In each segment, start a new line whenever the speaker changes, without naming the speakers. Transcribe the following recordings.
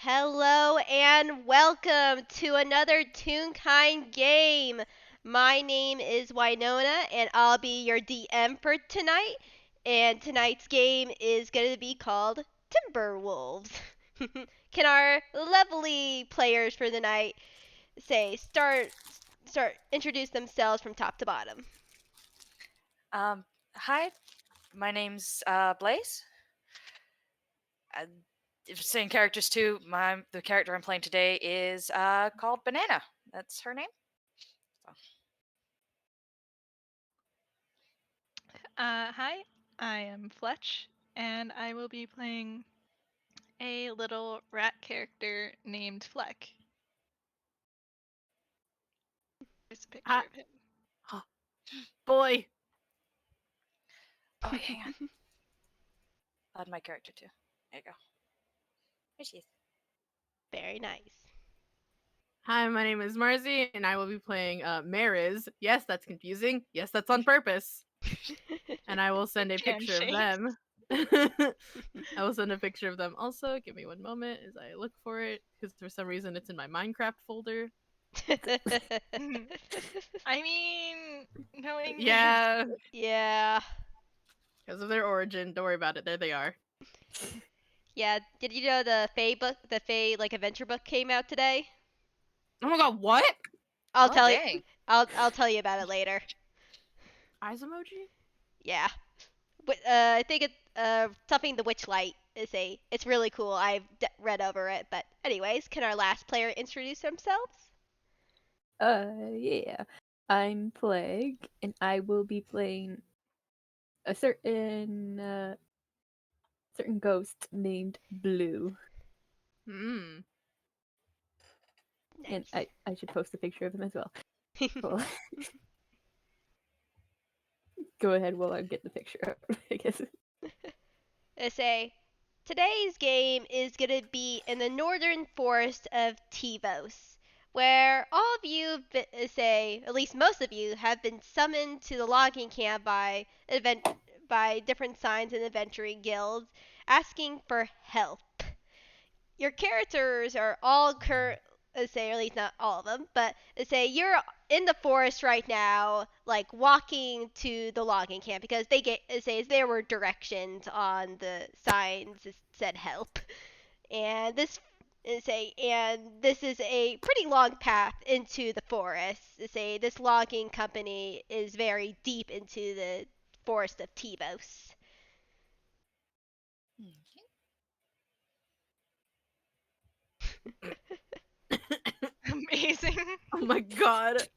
Hello and welcome to another Toonkind game. My name is Winona and I'll be your DM for tonight. And tonight's game is going to be called Timberwolves. Can our lovely players for the night start introduce themselves from top to bottom?
Hi, my name's Blaze. Uh, Same characters too. The character I'm playing today is called Banana. That's her name. So.
Hi, I am Fletch, and I will be playing a little rat character named Fleck. There's a picture of him.
Boy.
Oh, hang on. I'll add my character too. There you go. There she is.
Very nice.
Hi, my name is Marzi, and I will be playing Mariz. Yes, that's confusing. Yes, that's on purpose. And I will send a picture of them. I will send a picture of them also. Give me one moment as I look for it, because for some reason it's in my Minecraft folder.
I mean, knowing
Yeah,
Yeah.
because of their origin. Don't worry about it. There they are.
Yeah, did you know the Fae adventure book came out today?
Oh my god, what?
I'll
Oh,
tell you.
dang.
I'll tell you about it later.
Eyes emoji?
Yeah. I think it's something the Witchlight is it's really cool. I've read over it, but anyways, can our last player introduce themselves?
Yeah. I'm Plague, and I will be playing a certain ghost named Blue.
Hmm.
And
Nice.
I should post a picture of him as well. Cool. Go ahead while I get the picture up, I guess.
I say today's game is gonna be in the northern forest of Teivos, where all of you say at least most of you have been summoned to the logging camp by different signs and adventuring guilds asking for help. Your characters are all say, or at least not all of them, but say you're in the forest right now, like walking to the logging camp because they get say there were directions on the signs that said help, and this is a pretty long path into the forest. Say this logging company is very deep into the forest of Teivos.
amazing.
Oh my god.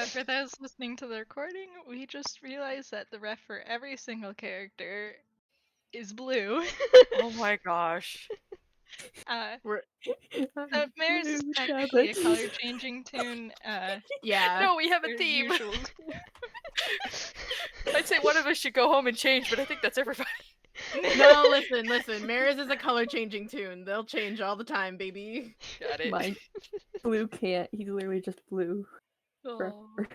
For those listening to the recording, we just realized that the ref for every single character is blue.
Oh my gosh.
Mare's is
Blue
technically a
chocolate.
color changing tune.
Yeah.
No, we have a
Their
theme.
usual.
I'd say one of us should go home and change, but I think that's everybody.
No, listen. Mariz is a color changing tune. They'll change all the time, baby.
Got it.
Mine. Blue can't. He's literally just blue.
Oh.
Forever.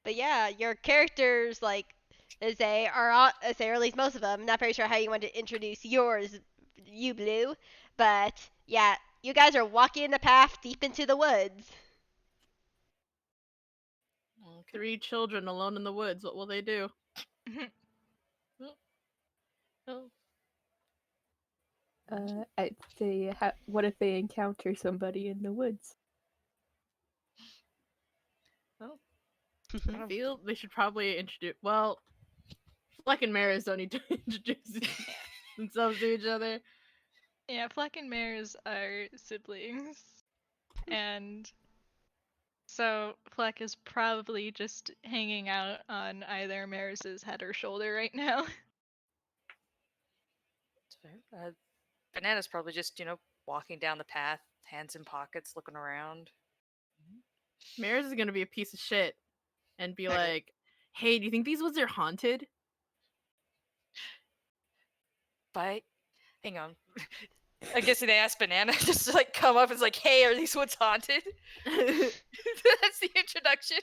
But yeah, your characters as they are all, as they or at least most of them. Not very sure how you want to introduce yours, you Blue, but yeah, you guys are walking the path deep into the woods.
Okay.
3 children alone in the woods. What will they do?
Oh.
I'd say, what if they encounter somebody in the woods?
I feel they should probably introduce. Well, Fleck and Mariz don't need to introduce themselves to each other.
Yeah, Fleck and Mares are siblings. And so Fleck is probably just hanging out on either Maris's head or shoulder right now.
That's fair. Banana's probably just, walking down the path, hands in pockets, looking around.
Mariz is gonna be a piece of shit and be like, "Hey, do you think these woods are haunted?"
But hang on. I guess they asked Banana just to come up and like, "Hey, are these woods haunted?" That's the introduction.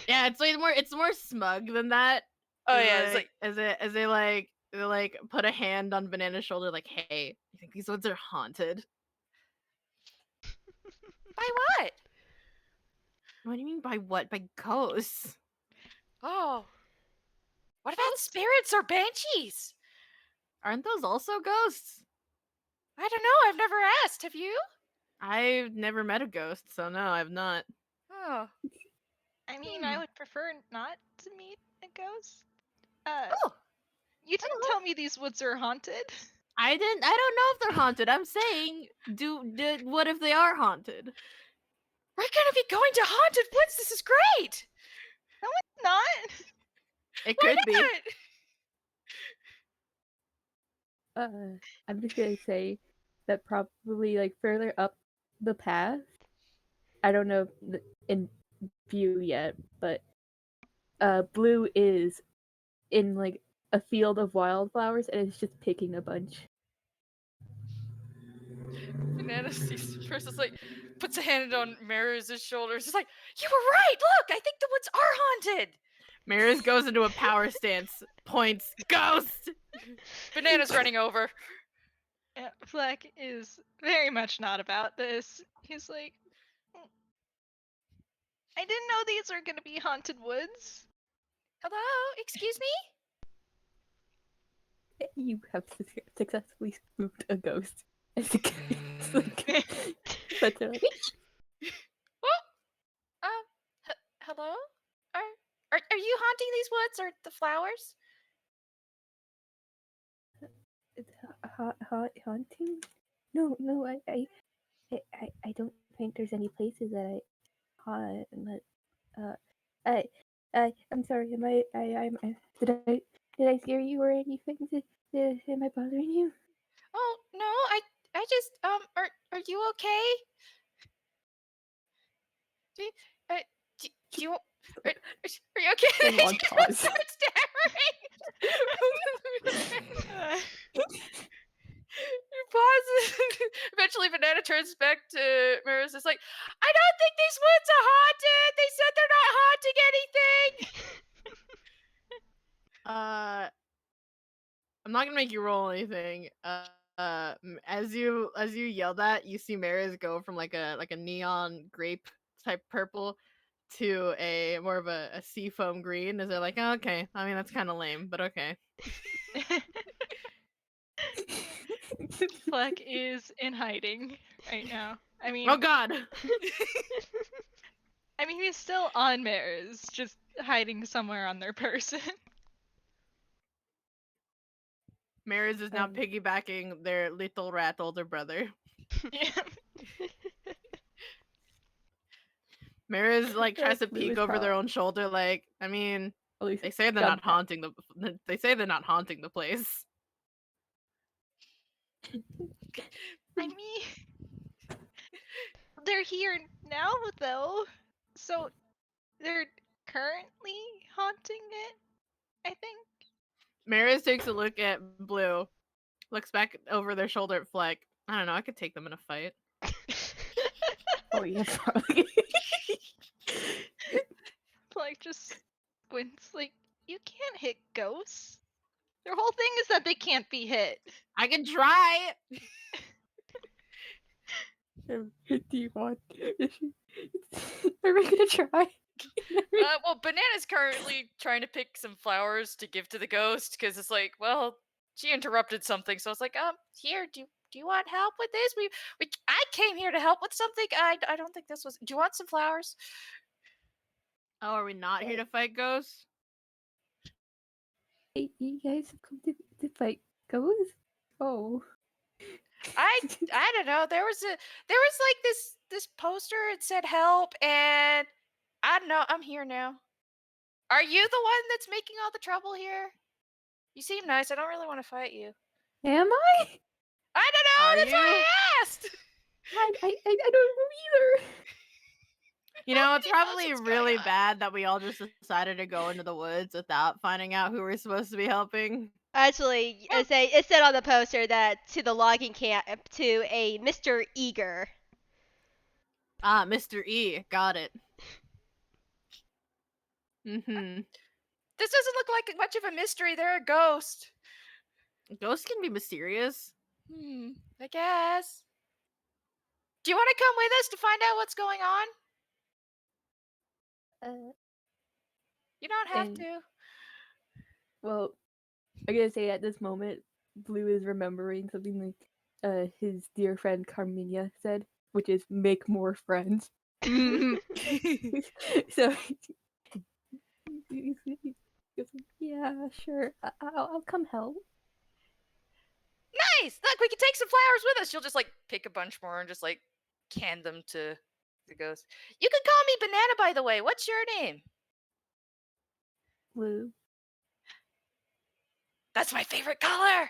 Yeah, it's more smug than that.
Oh yeah, it's like
as they like put a hand on Banana's shoulder, like, "Hey, you think these woods are haunted?"
By what?
What do you mean by what? By ghosts?
Oh. What about spirits or banshees?
Aren't those also ghosts?
I don't know. I've never asked. Have you?
I've never met a ghost, so no, I've not.
Oh.
I mean, I would prefer not to meet a ghost.
Oh.
You didn't tell me these woods are haunted.
I don't know if they're haunted. I'm saying, what if they are haunted?
We're gonna be going to haunted woods. This is great.
No, it's not.
It
Why
could be.
not?
I'm just gonna say that probably like further up the path. I don't know in view yet, but Blue is in like a field of wildflowers and it's just picking a bunch.
Banana sees first is like puts a hand on Mariz's shoulders. It's like, you were right. Look, I think the woods are haunted.
Mariz goes into a power stance, points, ghost!
Banana's running over.
Yeah, Fleck is very much not about this. He's like, I didn't know these are gonna be haunted woods.
Hello, excuse me.
You have successfully spooked a ghost. It's like, but they're like,
Hello. Are you haunting these woods or the flowers?
haunting? No, I don't think there's any places that I haunt. But I'm sorry. Did I scare you or anything? Am I bothering you?
Oh no, I just are you okay? Do you, do you are you okay?
A long pause.
Start stammering. He pauses. Eventually, Banana turns back to Mariz. It's like, I don't think these woods are haunted. They said they're not haunting anything.
I'm not gonna make you roll anything. As you yell that, you see Mariz go from like a neon grape type purple to a more of a seafoam green. As they're like, oh, okay. I mean, that's kind of lame, but okay.
Fleck is in hiding right now. I mean,
Oh God.
I mean, he's still on Mariz, just hiding somewhere on their person.
Mariz is now piggybacking their little rat older brother.
Yeah.
Mariz like tries to
Blue
peek
is
over their
proud.
own shoulder, like, I mean,
At least
they say they're not haunting the. They say they're not haunting the place.
I mean, they're here now, though. So they're currently haunting it, I think.
Mariz takes a look at Blue, looks back over their shoulder at Fleck. I don't know, I could take them in a fight.
Oh yeah, probably.
Fleck just squints, like, you can't hit ghosts. Their whole thing is that they can't be hit.
I can try!
Do you want? Are we gonna try?
Well, Banana's currently trying to pick some flowers to give to the ghost because it's like, well, she interrupted something, so it's like, here, do you want help with this? I came here to help with something. I don't think this was. Do you want some flowers?
Oh, are we not here to fight ghosts?
Hey, you guys have come to fight ghosts? Oh.
I don't know. There was like this poster. It said help, and I don't know. I'm here now. Are you the one that's making all the trouble here? You seem nice. I don't really want to fight you.
Am I?
I don't know.
Are
That's why
you?
I asked.
I don't know either.
You know, it's
Nobody knows
probably
what's going
really
on.
bad that we all just decided to go into the woods without finding out who we're supposed to be helping.
Actually, it said on the poster that to the logging camp to a Mr. Eager.
Ah, Mr. E. Got it. Mm-hmm.
This doesn't look like much of a mystery. They're a ghost.
Ghosts can be mysterious.
I guess. Do you want to come with us to find out what's going on? You don't have
And-
to.
Well, I'm gonna say at this moment, Blue is remembering something like his dear friend Carminia said, which is make more friends. So he goes, yeah, sure, I'll come help.
Nice! Look, we can take some flowers with us. She'll just like pick a bunch more and just like hand them to the ghost. You can call me Banana, by the way. What's your name?
Blue.
That's my favorite color.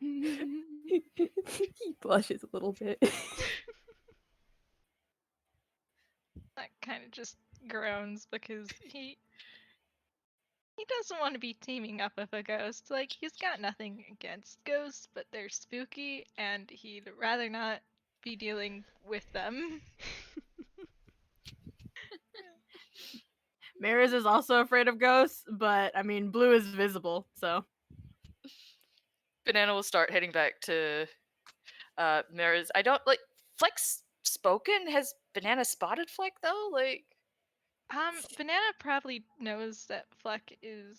He blushes a little bit.
That kind of just groans because he doesn't want to be teaming up with a ghost. Like, he's got nothing against ghosts, but they're spooky, and he'd rather not be dealing with them.
Mariz is also afraid of ghosts, but I mean, Blue is visible, so.
Banana will start heading back to Mariz. I don't like Fleck's spoken. Has Banana spotted Fleck though? Like,
Banana probably knows that Fleck is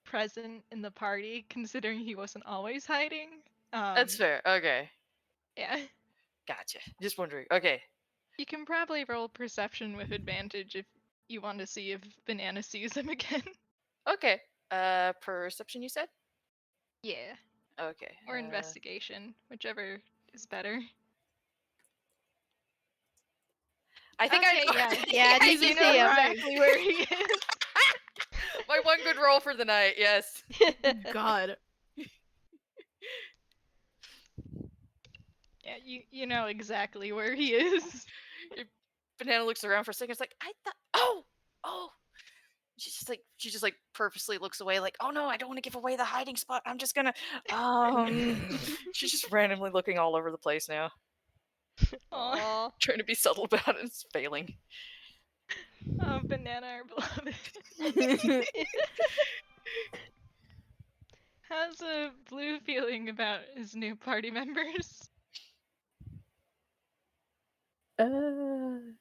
present in the party, considering he wasn't always hiding.
that's fair. Okay,
Yeah.
gotcha. Just wondering. Okay,
You can probably roll perception with advantage if you want to see if Banana sees him again.
okay. Perception, you said?
Yeah.
Okay.
Or investigation, whichever is better.
I think
Okay,
I
yeah.
Yeah, did
You
you
know
see him?
exactly where he is.
my one good roll for the night. Yes.
God.
Yeah, you know exactly where he is.
Banana looks around for a second. It's like I thought. Oh. She just like purposely looks away. Like, oh no, I don't want to give away the hiding spot. I'm just gonna. She's just randomly looking all over the place now,
Aw.
Aw.
trying to be subtle about it. It's failing.
Oh, Banana, our beloved. How's Blue feeling about his new party members?
I'm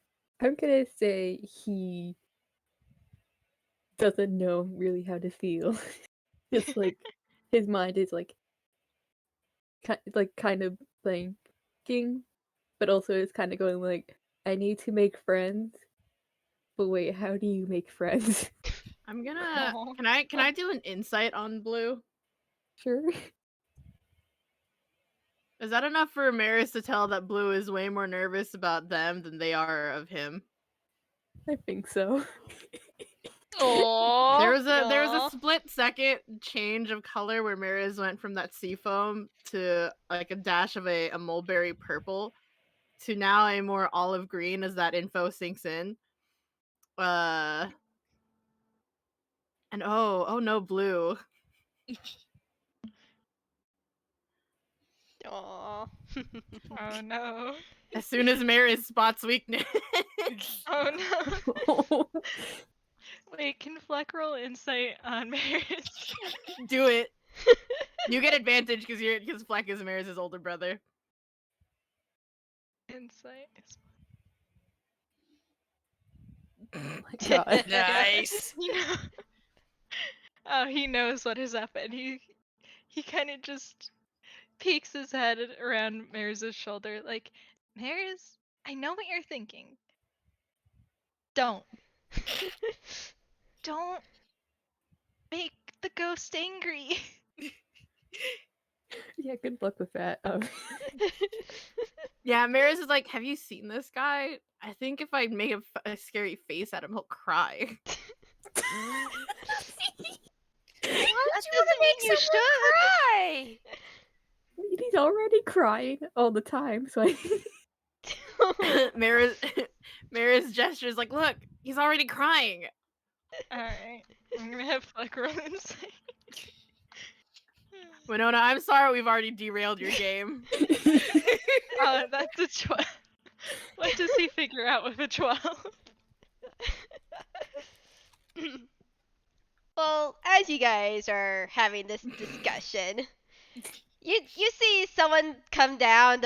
gonna say he doesn't know really how to feel. Just like his mind is like kind of thinking, but also is kind of going like, I need to make friends. But wait, how do you make friends?
I'm gonna.
Aw.
Can I do an insight on Blue?
Sure.
Is that enough for Mariz to tell that Blue is way more nervous about them than they are of him?
I think so.
Aww.
There was
Aw.
a split second change of color where Mariz went from that seafoam to like a dash of a mulberry purple to now a more olive green as that info sinks in. And oh no, Blue.
Aw.
Oh no.
As soon as Mariz spots weakness.
Oh no.
Oh,
Wait, can Fleck roll insight on Mariz?
Do it. You get advantage because Fleck is Mariz's older brother.
Insight is
my god.
Nice.
you know. Oh, he knows what is up, and he kind of just peeks his head around Mariz's shoulder, like, Mariz, I know what you're thinking. Don't make the ghost angry.
Yeah, good luck with that.
Yeah, Mariz is like, have you seen this guy? I think if I make a scary face at him, he'll cry.
Why
That
would you want to
doesn't mean
make
you
someone cry?
He's already crying all the time, so I
Mariz gestures like, look, he's already crying.
Alright, I'm gonna have Fleck roll insight.
Winona, I'm sorry we've already derailed your game.
Oh, that's a 12. What does he figure out with a 12?
Well, as you guys are having this discussion, you see someone come down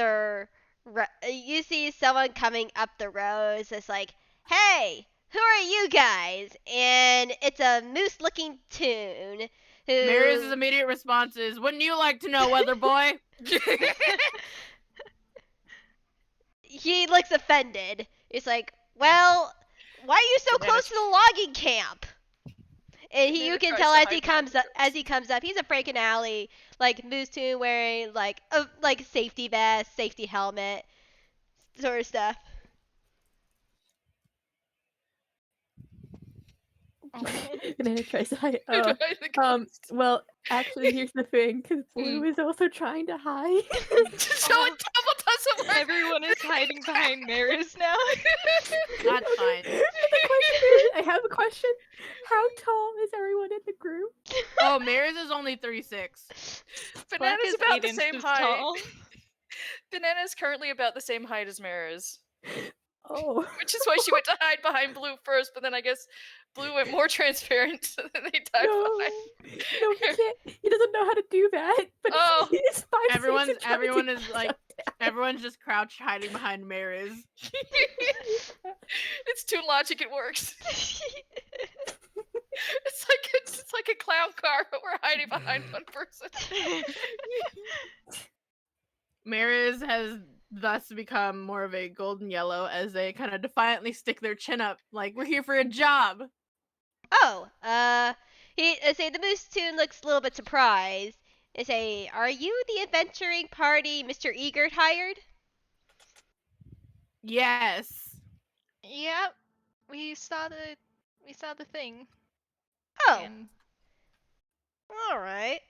you see someone coming up the road. It's like, hey, who are you guys? And it's a moose-looking toon
Mariz'
who
immediate response is, "Wouldn't you like to know, weather boy?"
he looks offended. He's like, well, why are you so close to the logging camp? And you can tell as he comes up, he's a Franken Alley like moose toon wearing like a safety vest, safety helmet, sort of stuff.
Banana tries to hide.
Hide the ghost.
Well, actually, here's the thing, because Blue is also trying to hide.
So a double doesn't work.
Everyone is hiding behind Mariz now.
That's fine.
I have a question. How tall is everyone in the group?
Oh, Mariz is only 36.
Banana's about the same height.
Tall.
Banana is currently about the same height as Mariz.
Oh.
Which is why she went to hide behind Blue first, but then I guess Blue went more transparent, so then they died behind.
No, he can't. He doesn't know how to do that. But
Oh.
he's 5'6"
Everyone is like, everyone's just crouched hiding behind Mariz.
It's Toon logic, it works. It's like a clown car, but we're hiding behind one person.
Mariz has thus become more of a golden yellow as they kind of defiantly stick their chin up, like, we're here for a job.
Oh, the moose toon looks a little bit surprised. They say, are you the adventuring party Mr. Egert hired?
Yes.
Yep. We saw the thing.
Oh,
And
all right.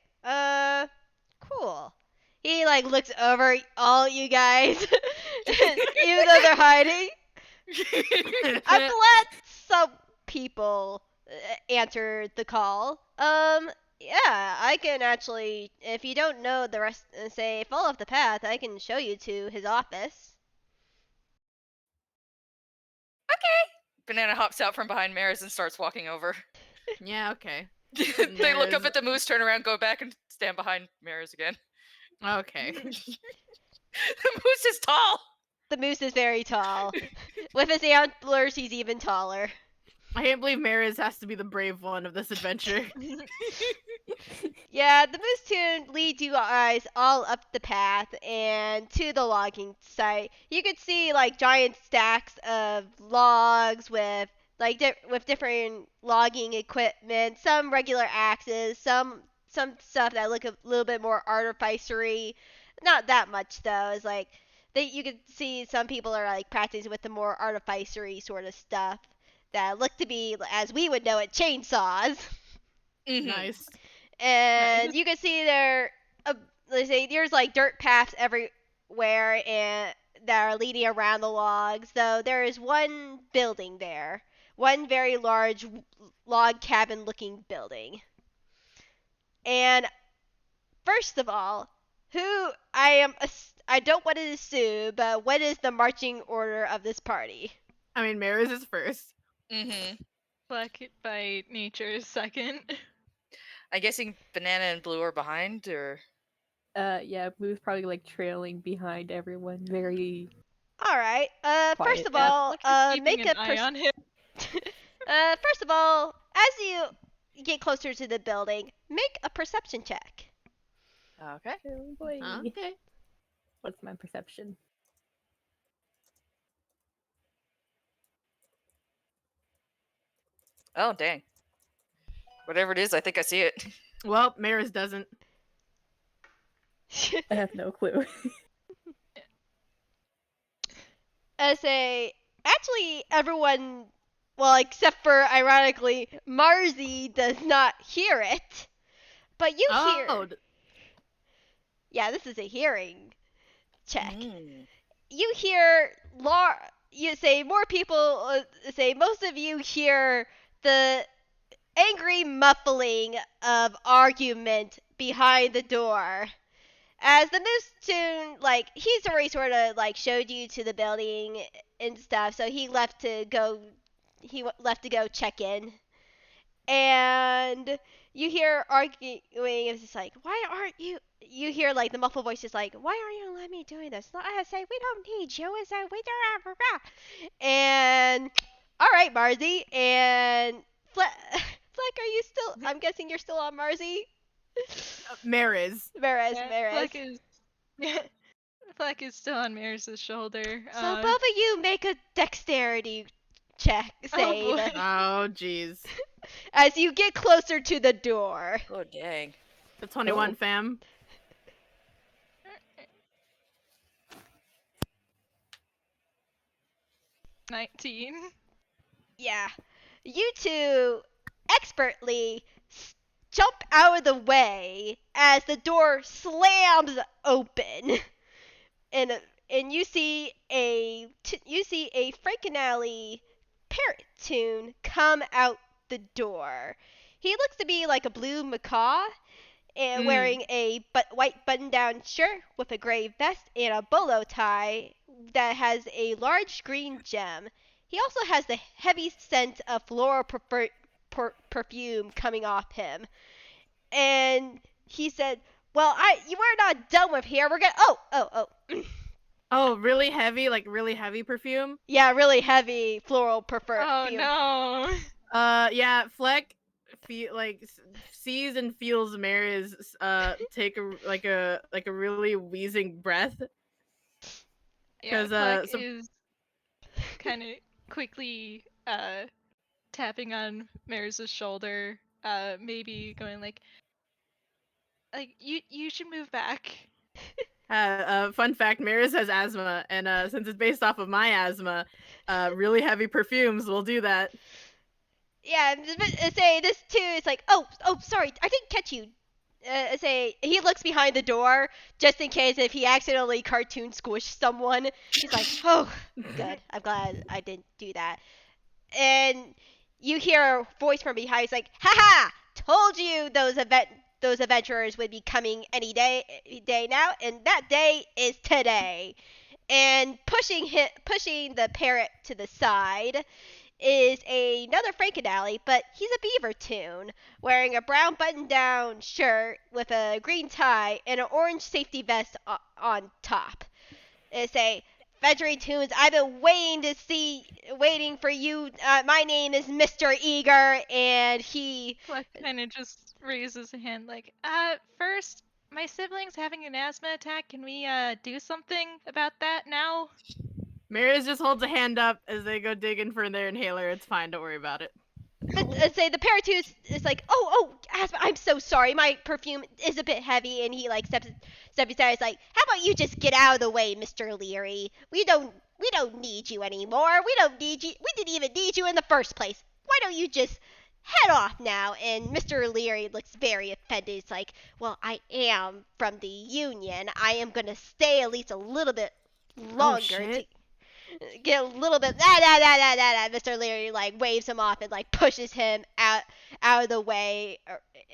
Cool. He like looks over all you guys, even though they're hiding. I'm glad some people answered the call. Yeah, I can actually, if you don't know the rest, say follow up the path, I can show you to his office.
Okay. Banana hops out from behind Mariz and starts walking over.
Yeah, okay.
They look up
Mariz-
at the moose, turn around, go back, and stand behind Mariz again.
Okay.
The moose is tall!
The moose is very tall. With his antlers, he's even taller.
I can't believe Mariz has to be the brave one of this adventure.
Yeah, the moose toon leads you guys all up the path and to the logging site. You can see like giant stacks of logs with like with different logging equipment, some regular axes, some stuff that look a little bit more artificery. Not that much though. It's like you can see some people are like practicing with the more artificery sort of stuff that look to be, as we would know it, chainsaws.
Mm-hmm.
Nice.
And you can see let's say there's like dirt paths everywhere and that are leading around the logs. Though there is one building there, one very large log cabin looking building. And first of all, I don't want to assume, but what is the marching order of this party?
I mean, Mariz is first.
Mm-hmm.
Fleck by nature is second.
I'm guessing Banana and Blue are behind, or...
Yeah, Blue's probably like trailing behind everyone. Very.
All right.
Quiet.
First of
Yeah,
all,
Fleck is keeping
make
an
a
eye on him.
first of all, as you get closer to the building, make a perception check.
Okay.
Oh boy.
Okay.
What's my perception?
Oh, dang. Whatever it is, I think I see it.
Well, Mariz doesn't.
I have no clue.
Actually, everyone, well, except for ironically, Marzi does not hear it, but you hear.
Oh,
Yeah, this is a hearing check.
Mm.
You hear you say more people say most of you hear the angry muffling of argument behind the door as the moose toon, like, he's already sort of like showed you to the building and stuff, so he left to go check in. And you hear arguing. It's just like, why aren't you? You hear like the muffled voice is like, why aren't you letting me doing this? No, I say we don't need you. It's like we don't. And all right, Marzi and Fleck, are you still? I'm guessing you're still on Marzi.
Mariz.
Mariz,
Yeah,
Mariz.
Fleck is Fleck is still on Maris's shoulder.
So both of you make a dexterity check save
boy.
Oh, jeez.
as you get closer to the door.
Oh dang.
The 21 fam.
$19.
Yeah. You two expertly jump out of the way as the door slams open. And and you see a Frankenalley parrot tune come out the door. He looks to be like a blue macaw and wearing a white button-down shirt with a gray vest and a bolo tie that has a large green gem. He also has the heavy scent of floral perfume coming off him. And he said, "Well, we're not done with here. We're gonna oh."
Oh, really heavy, like really heavy perfume?
Yeah, really heavy floral perfume.
Oh no.
Yeah, Fleck sees and feels Mariz take a really wheezing breath.
Yeah,
'Cause,
Fleck
some-
is kind of quickly tapping on Maris's shoulder, maybe going like you should move back.
Fun fact, Mariz has asthma, and since it's based off of my asthma, really heavy perfumes will do that.
Yeah, say this too. It's like, oh, sorry, I didn't catch you. Say he looks behind the door just in case if he accidentally cartoon squished someone. He's like, oh, good. I'm glad I didn't do that. And you hear a voice from behind. It's like, haha, told you those adventurers would be coming any day now, and that day is today. And pushing the parrot to the side is another Frankenalley, but he's a beaver tune, wearing a brown button-down shirt with a green tie and an orange safety vest on top. It's a Fedry Tunes, I've been waiting for you. My name is Mr. Eager, and he...
Fleck kind of just raises a hand like, first, my sibling's having an asthma attack. Can we, do something about that now?
Mariz just holds a hand up as they go digging for their inhaler. It's fine, don't worry about it.
But say the parrot is like, oh, asthma, I'm so sorry. My perfume is a bit heavy, and he like steps aside. It's like, how about you just get out of the way, Mr. Leary? We don't need you anymore. We don't need you. We didn't even need you in the first place. Why don't you just head off now? And Mr. Leary looks very offended. It's like, well, I am from the Union. I am gonna stay at least a little bit longer to get a little bit Mr. Leary like waves him off and like pushes him out of the way,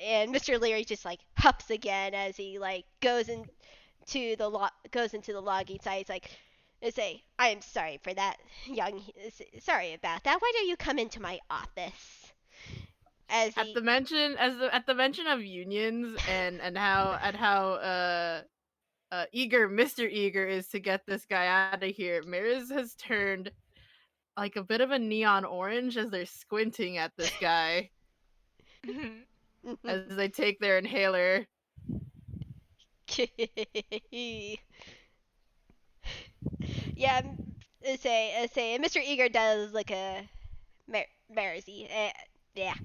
and Mr. Leary just like huffs again as he like goes into the logging site. It's like, I am sorry for that, sorry about that. Why don't you come into my office? At the
mention of unions and how Mr. Eager is to get this guy out of here, Mariz has turned like a bit of a neon orange as they're squinting at this guy as they take their inhaler.
Yeah, say Mr. Eager does like a Marzi, yeah,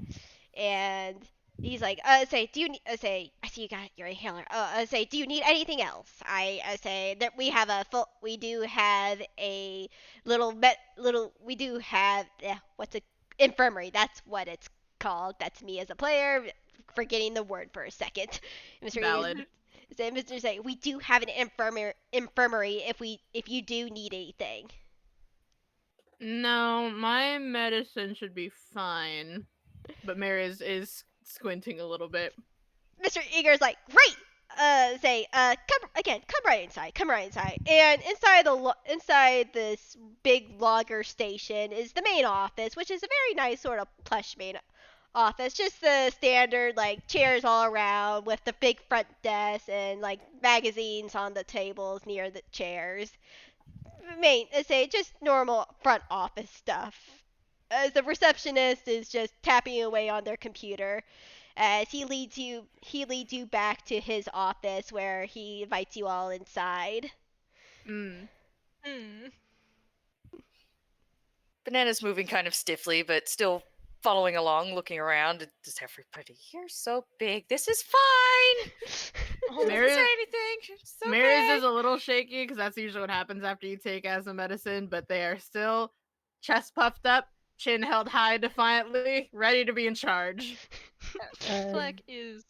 and he's like, say, do you need, say, I see you got your inhaler. Say, do you need anything else? I say that we do have a we do have, what's a infirmary? That's what it's called. That's me as a player, forgetting the word for a second. Mr.
Valid.
Mr. Say, we do have an infirmary if you do need anything.
No, my medicine should be fine. But Mariz is squinting a little bit.
Mr. Eager's like, great! Come right inside. And inside this big logger station is the main office, which is a very nice sort of plush main office. Just the standard, like, chairs all around with the big front desk and, like, magazines on the tables near the chairs. Just normal front office stuff. As the receptionist is just tapping away on their computer as he leads you back to his office where he invites you all inside.
Mm.
Banana's moving kind of stiffly, but still following along, looking around. Does everybody here so big? This is fine. Doesn't
Mariz-
say anything. It's okay.
Mariz is a little shaky because that's usually what happens after you take asthma medicine, but they are still chest puffed up, chin held high defiantly, ready to be in charge.
Fleck is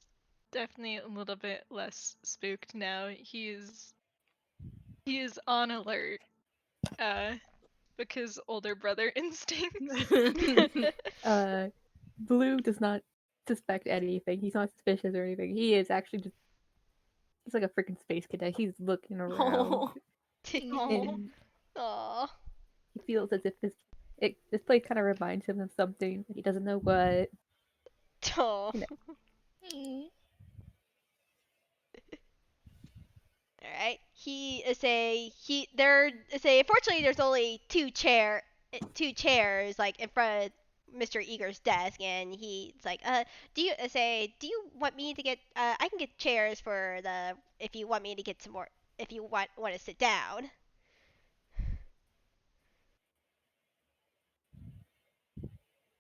definitely a little bit less spooked now. He is on alert. Because older brother instincts.
Blue does not suspect anything. He's not suspicious or anything. He is actually just. He's like a freaking space cadet. He's looking around. And
Aww.
he feels as if this place kind of reminds him of something, but he doesn't know what.
Aww.
You
Alright. Unfortunately there's only two chairs like in front of Mr. Eager's desk, and he's like, do you want me to get I can get chairs for the if you want me to get some more if you want to sit down.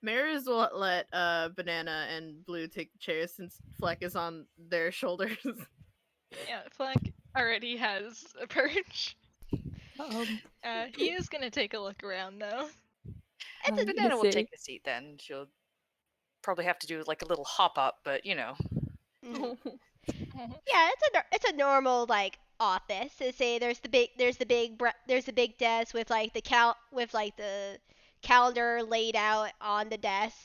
Mariz will let Banana and Blue take the chairs since Fleck is on their shoulders.
Yeah, Fleck already has a perch. He is gonna take a look around though.
Banana will take the seat then. She'll probably have to do like a little hop up, but you know.
Yeah, it's a normal like office. So say there's the big desk with like the calendar laid out on the desk,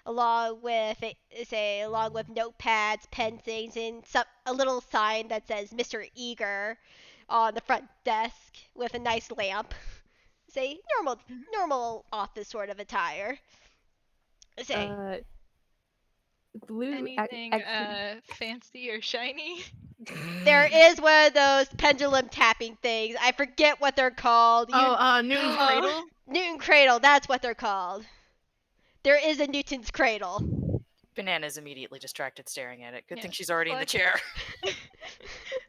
along with notepads, pen things, and a little sign that says Mr. Eager on the front desk with a nice lamp. Say normal office sort of attire. Say
Blue.
Anything fancy or shiny?
there is one of those pendulum tapping things. I forget what they're called.
Newton's Cradle?
Newton Cradle, that's what they're called. There is a Newton's Cradle.
Banana's immediately distracted staring at it. Good thing
Yeah,
she's already in the
Fleck-
chair.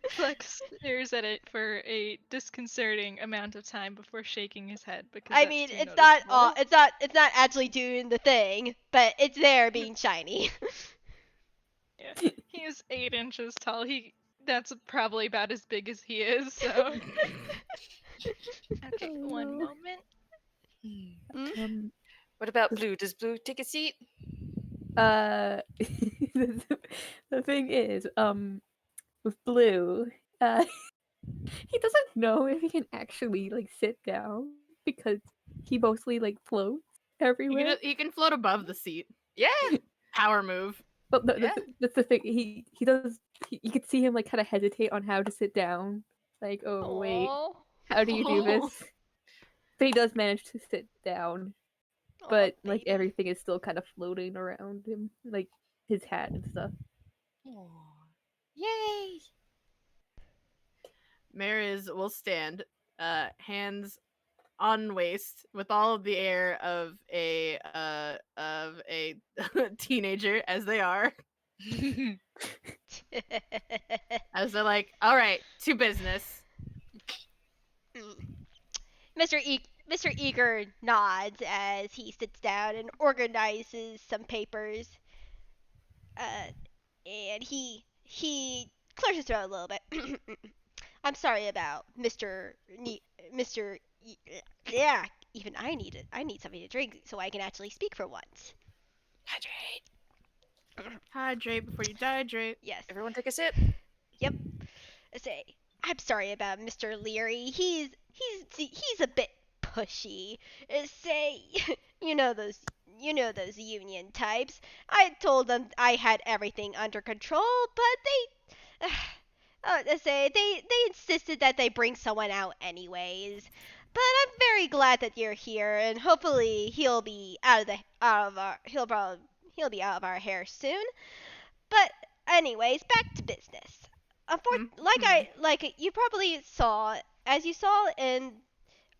Fleck stares at it for a disconcerting amount of time before shaking his head because
I
that's
mean,
too
it's
noticeable.
not actually doing the thing, but it's there being shiny.
Yeah. He is 8 inches tall. That's probably about as big as he is, so. Okay,
Oh,
one
no.
moment.
What about Blue? Does Blue take a seat?
The thing is, with Blue, he doesn't know if he can actually like sit down because he mostly like floats everywhere.
He can float above the seat.
Yeah.
Power move.
But
Yeah.
that's the thing. He does. You could see him like kind of hesitate on how to sit down. Like, oh wait,
Aw.
how do you do this? But he does manage to sit down. But
Aw,
like
baby.
everything is still kind of floating around him, like his hat and stuff.
Yay!
Mariz will stand, hands on waist, with all of the air of a teenager, as they are. As they're like, all right, to business.
Mr. Eager nods as he sits down and organizes some papers. And he clears his throat a little bit. I'm sorry about yeah. Even I need it. I need something to drink so I can actually speak for once.
Hydrate.
Hydrate before you dihydrate.
Yes.
Everyone take a sip.
Yep. I'm sorry about Mr. Leary. He's a bit pushy. You know those union types. I told them I had everything under control, but they insisted that they bring someone out anyways. But I'm very glad that you're here, and hopefully he'll be he'll be out of our hair soon. But anyways, back to business. Like you probably saw, as you saw in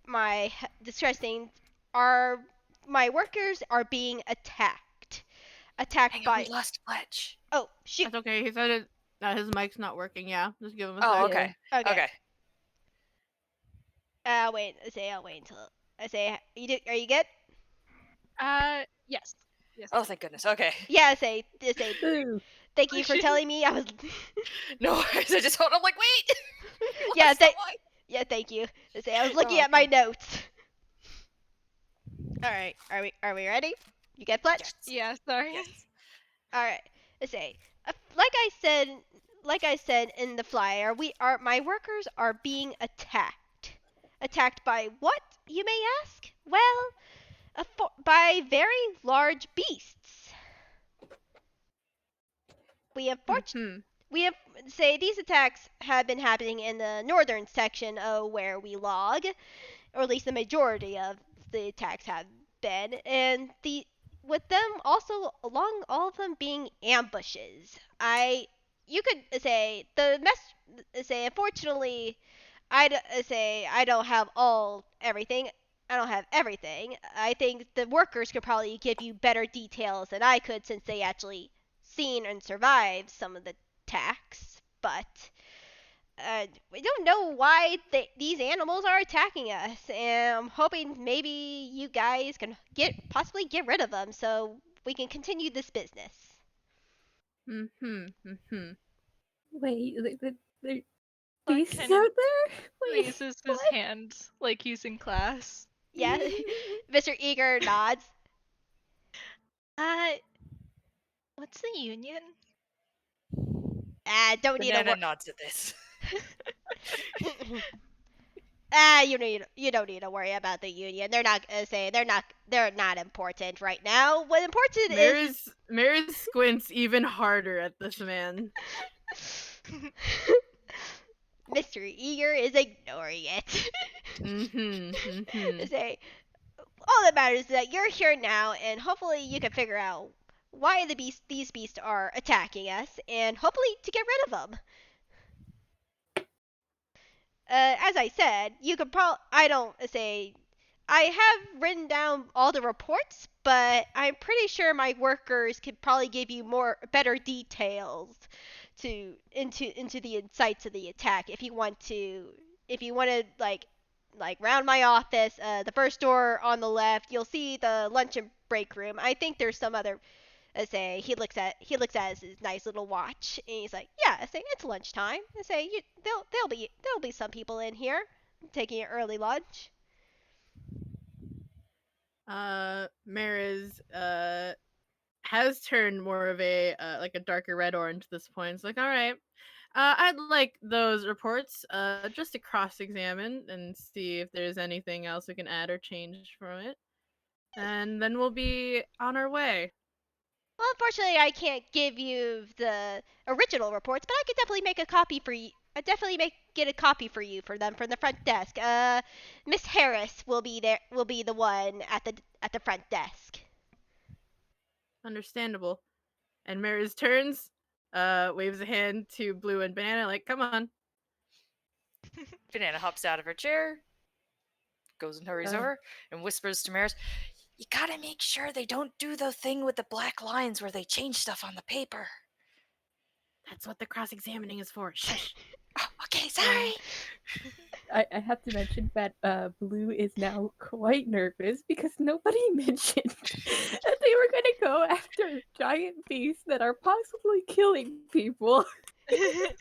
my distressing, our my workers are being attacked. Attacked
Hang on, we
by
lost Fletch.
oh shoot.
That's okay. He said his mic's not working. Yeah, just give him a
Oh,
sec.
Yeah.
okay.
Okay.
Okay.
Wait. I'll wait until are you good?
Yes. Yes.
Oh, thank goodness. Okay.
Yeah.
Ooh.
Thank you for telling me. I was.
No worries. I just hold. I'm like, wait. We
Yeah.
lost the line.
Yeah. Thank you. I was looking
Oh,
at my
okay.
notes. All right. Are we ready? You get Fletch?
Yes.
Yeah, sorry.
Yes.
All right. Like I said in the flyer, my workers are being attacked. Attacked by what, you may ask? Well, by very large beasts. We have
Mhm.
we have say these attacks have been happening in the northern section of where we log, or at least the majority of the attacks have been, and the with them also along all of them being ambushes. You could say the mess say unfortunately say I don't have everything. I don't have everything. I think the workers could probably give you better details than I could since they actually seen and survived some of the attacks, but we don't know why these animals are attacking us, and I'm hoping maybe you guys can possibly get rid of them so we can continue this business.
Mhm. Mhm.
Wait, the
Fleck
beasts
kind of
out there? Wait,
raises his
what?
hand like he's in class.
Yeah, Mr. Eager nods.
Uh, what's the union?
Don't need to
Banana
worry.
nods at this.
You don't need to worry about the union. They're not they're not important right now. What important is
Mariz squints even harder at this man.
Mr. Eager is ignoring it.
Mhm. Mhm.
Say all that matters is that you're here now, and hopefully you can figure out why these beasts are attacking us, and hopefully to get rid of them. As I said, you could probably I don't say I have written down all the reports, but I'm pretty sure my workers could probably give you better details into the insights of the attack if you want to like round my office, the first door on the left, you'll see the lunch and break room. I think there's some other say he looks at his nice little watch and he's like, yeah, I say it's lunchtime. I say there'll be some people in here taking an early lunch.
Mariz has turned more of a like a darker red orange at this point. It's like, all right, I'd like those reports just to cross-examine and see if there's anything else we can add or change from it, and then we'll be on our way.
Well, unfortunately, I can't give you the original reports, but I could definitely make a copy for you. I definitely get a copy for you for them from the front desk. Miss Harris will be there. Will be the one at the front desk.
Understandable. And Mariz turns, waves a hand to Blue and Banana, like, come on.
Banana hops out of her chair, goes and hurries over, and whispers to Mariz, "You gotta make sure they don't do the thing with the black lines where they change stuff on the paper."
That's what the cross-examining is for. Shush.
Oh, okay, sorry.
I have to mention that Blue is now quite nervous because nobody mentioned that they were gonna go after giant beasts that are possibly killing people. I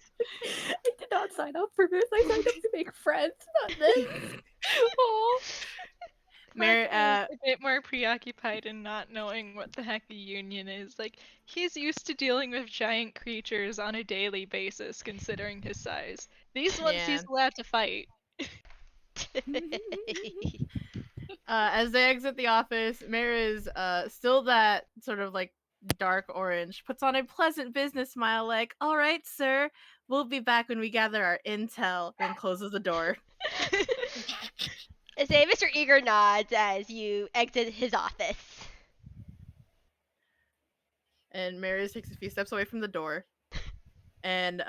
did not sign up for this. I signed up to make friends, not this.
Oh.
Fleck
Mar-
is a bit more preoccupied in not knowing what the heck a union is. Like, he's used to dealing with giant creatures on a daily basis, considering his size. These ones
Yeah.
he's allowed to fight.
As they exit the office, Mariz, still that sort of like dark orange, puts on a pleasant business smile, like, all right, sir, we'll be back when we gather our intel, and closes the door.
I say Mr. Eager nods as you exit his office.
and Mariz takes a few steps away from the door, and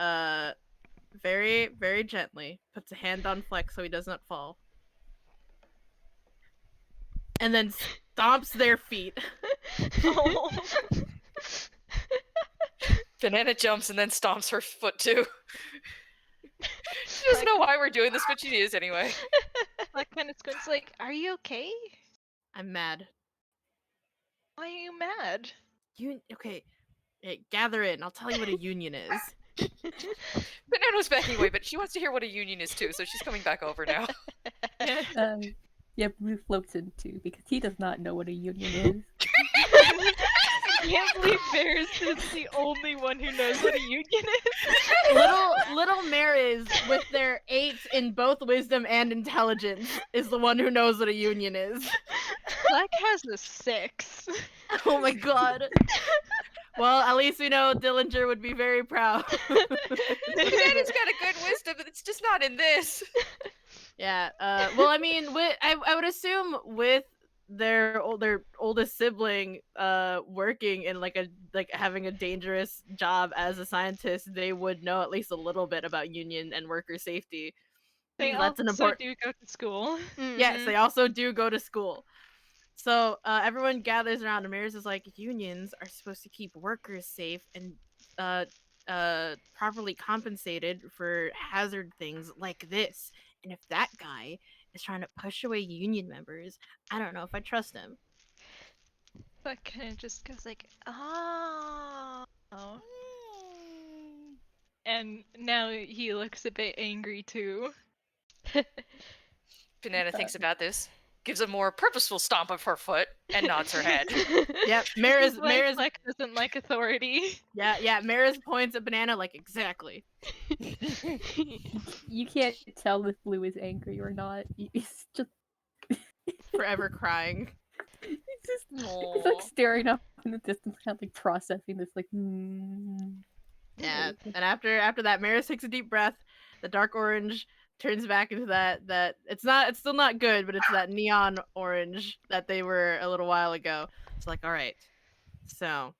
very, very gently puts a hand on Fleck so he does not fall, and then stomps their feet.
Oh.
Banana jumps and then stomps her foot too. She doesn't know why we're doing this, but she is anyway.
Fleck kind of squints like, "Are you okay?
I'm mad.
Why are you mad?"
Okay, hey, gather in. I'll tell you what a union is.
Banana's backing away, but she wants to hear what a union is too, so she's coming back over now.
Yeah, Blue floats in too because he does not know what a union is.
I can't believe Bears is the only one who knows what a union is.
Little Mariz, with their 8 in both wisdom and intelligence, is the one who knows what a union is.
Fleck has a 6.
Oh my god. Well, at least we know Dillinger would be very proud.
Banana's got a good wisdom, but it's just not in this.
Yeah. Well, I mean, I would assume with their oldest sibling working in like having a dangerous job as a scientist, they would know at least a little bit about union and worker safety.
They
That's an
also
important.
do go to school.
Yes, they also do go to school. So everyone gathers around, and Mariz is like, unions are supposed to keep workers safe and properly compensated for hazard things like this. And if that guy is trying to push away union members, I don't know if I trust him.
Fleck kind of just goes like, "Oh." And now he looks a bit angry too.
Banana thinks about this, gives a more purposeful stomp of her foot, and nods her head.
Yep, Mariz.
Fleck doesn't like authority.
Yeah. Mariz points at Banana like, exactly.
You can't tell if Blue is angry or not. He's just
Forever crying.
he's like staring up in the distance, kind of like processing this, like.
Yeah, and after that, Mariz takes a deep breath. The dark orange turns back into that it's still not good, but it's that neon orange that they were a little while ago. It's like, all right, so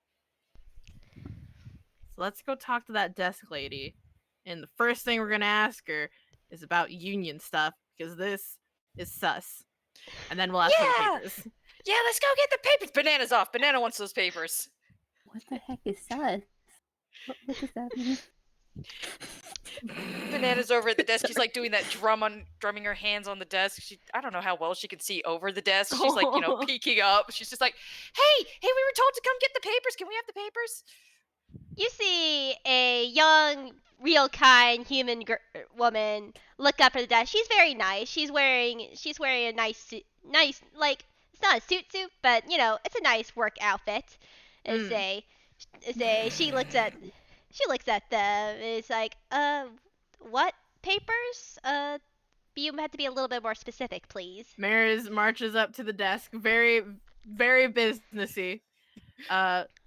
let's go talk to that desk lady, and the first thing we're gonna ask her is about union stuff because this is sus, and then we'll ask for the papers.
Yeah, let's go get the papers. Banana's off. Banana wants those papers.
What the heck is sus? What does that mean?
Banana's over at the desk. She's like doing that drumming her hands on the desk. I don't know how well she can see over the desk. She's like, peeking up. She's just like, hey, we were told to come get the papers. Can we have the papers?
You see a young, real kind human woman look up at the desk. She's very nice. She's wearing a nice suit, like it's not a suit, but it's a nice work outfit. She looks at them. It's like, what papers? You have to be a little bit more specific, please.
Mariz marches up to the desk, very, very businessy.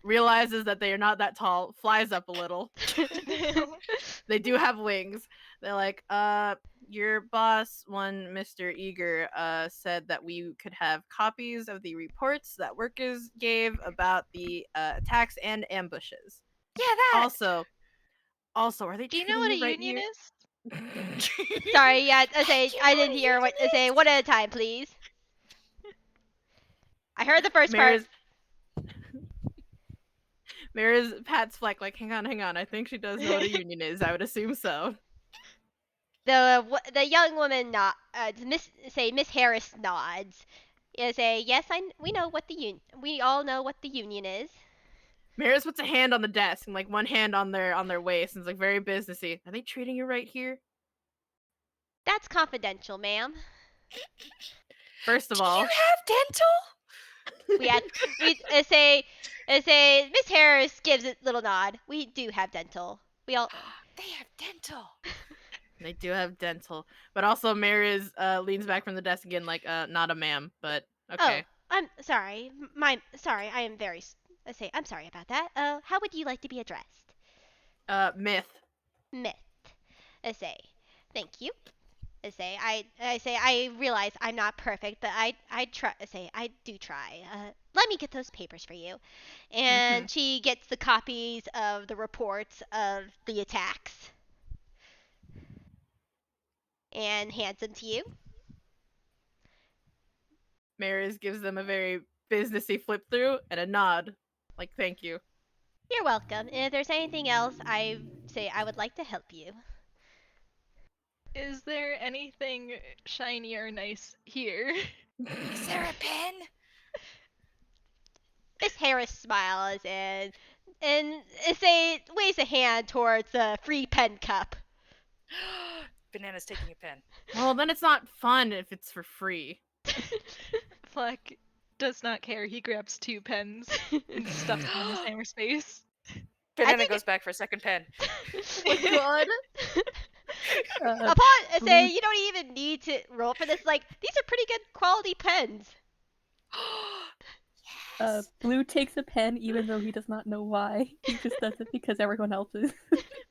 Realizes that they are not that tall, flies up a little. They do have wings. They're like, your boss, one Mr. Eager, said that we could have copies of the reports that workers gave about the attacks and ambushes.
Yeah, that.
Also, are they?
Do you know what a union is?
Sorry, yeah, I didn't hear what to say. One at a time, please. I heard the first part.
Mariz pats Fleck like, hang on. I think she does know what a union is. I would assume so.
The young woman Miss Harris nods. Yes, we know what we all know what the union is.
Mariz puts a hand on the desk and like one hand on their waist and it's like very businessy. Are they treating you right here?
That's confidential, ma'am.
First of all,
do you have dental?
Miss Harris gives a little nod. We do have dental. We all.
They have dental.
They do have dental, but also Mariz leans back from the desk again, like not a ma'am, but okay.
Oh, I'm sorry. I am very. I'm sorry about that. How would you like to be addressed?
Myth.
Thank you. I realize I'm not perfect, but I try. I do try. let me get those papers for you. And she gets the copies of the reports of the attacks and hands them to you.
Mariz gives them a very businessy flip through and a nod, like thank you.
You're welcome. If there's anything else, I would like to help you.
Is there anything shiny or nice here?
Is there a pen?
Miss Harris smiles and waves a hand towards the free pen cup.
Banana's taking a pen.
Well, then it's not fun if it's for free.
Fleck does not care. He grabs 2 pens and stuffs them in his hammer space.
Banana goes back for a second pen.
God.
You don't even need to roll for this. Like, these are pretty good quality pens.
Yes.
Blue takes a pen even though he does not know why. He just does it because everyone else is.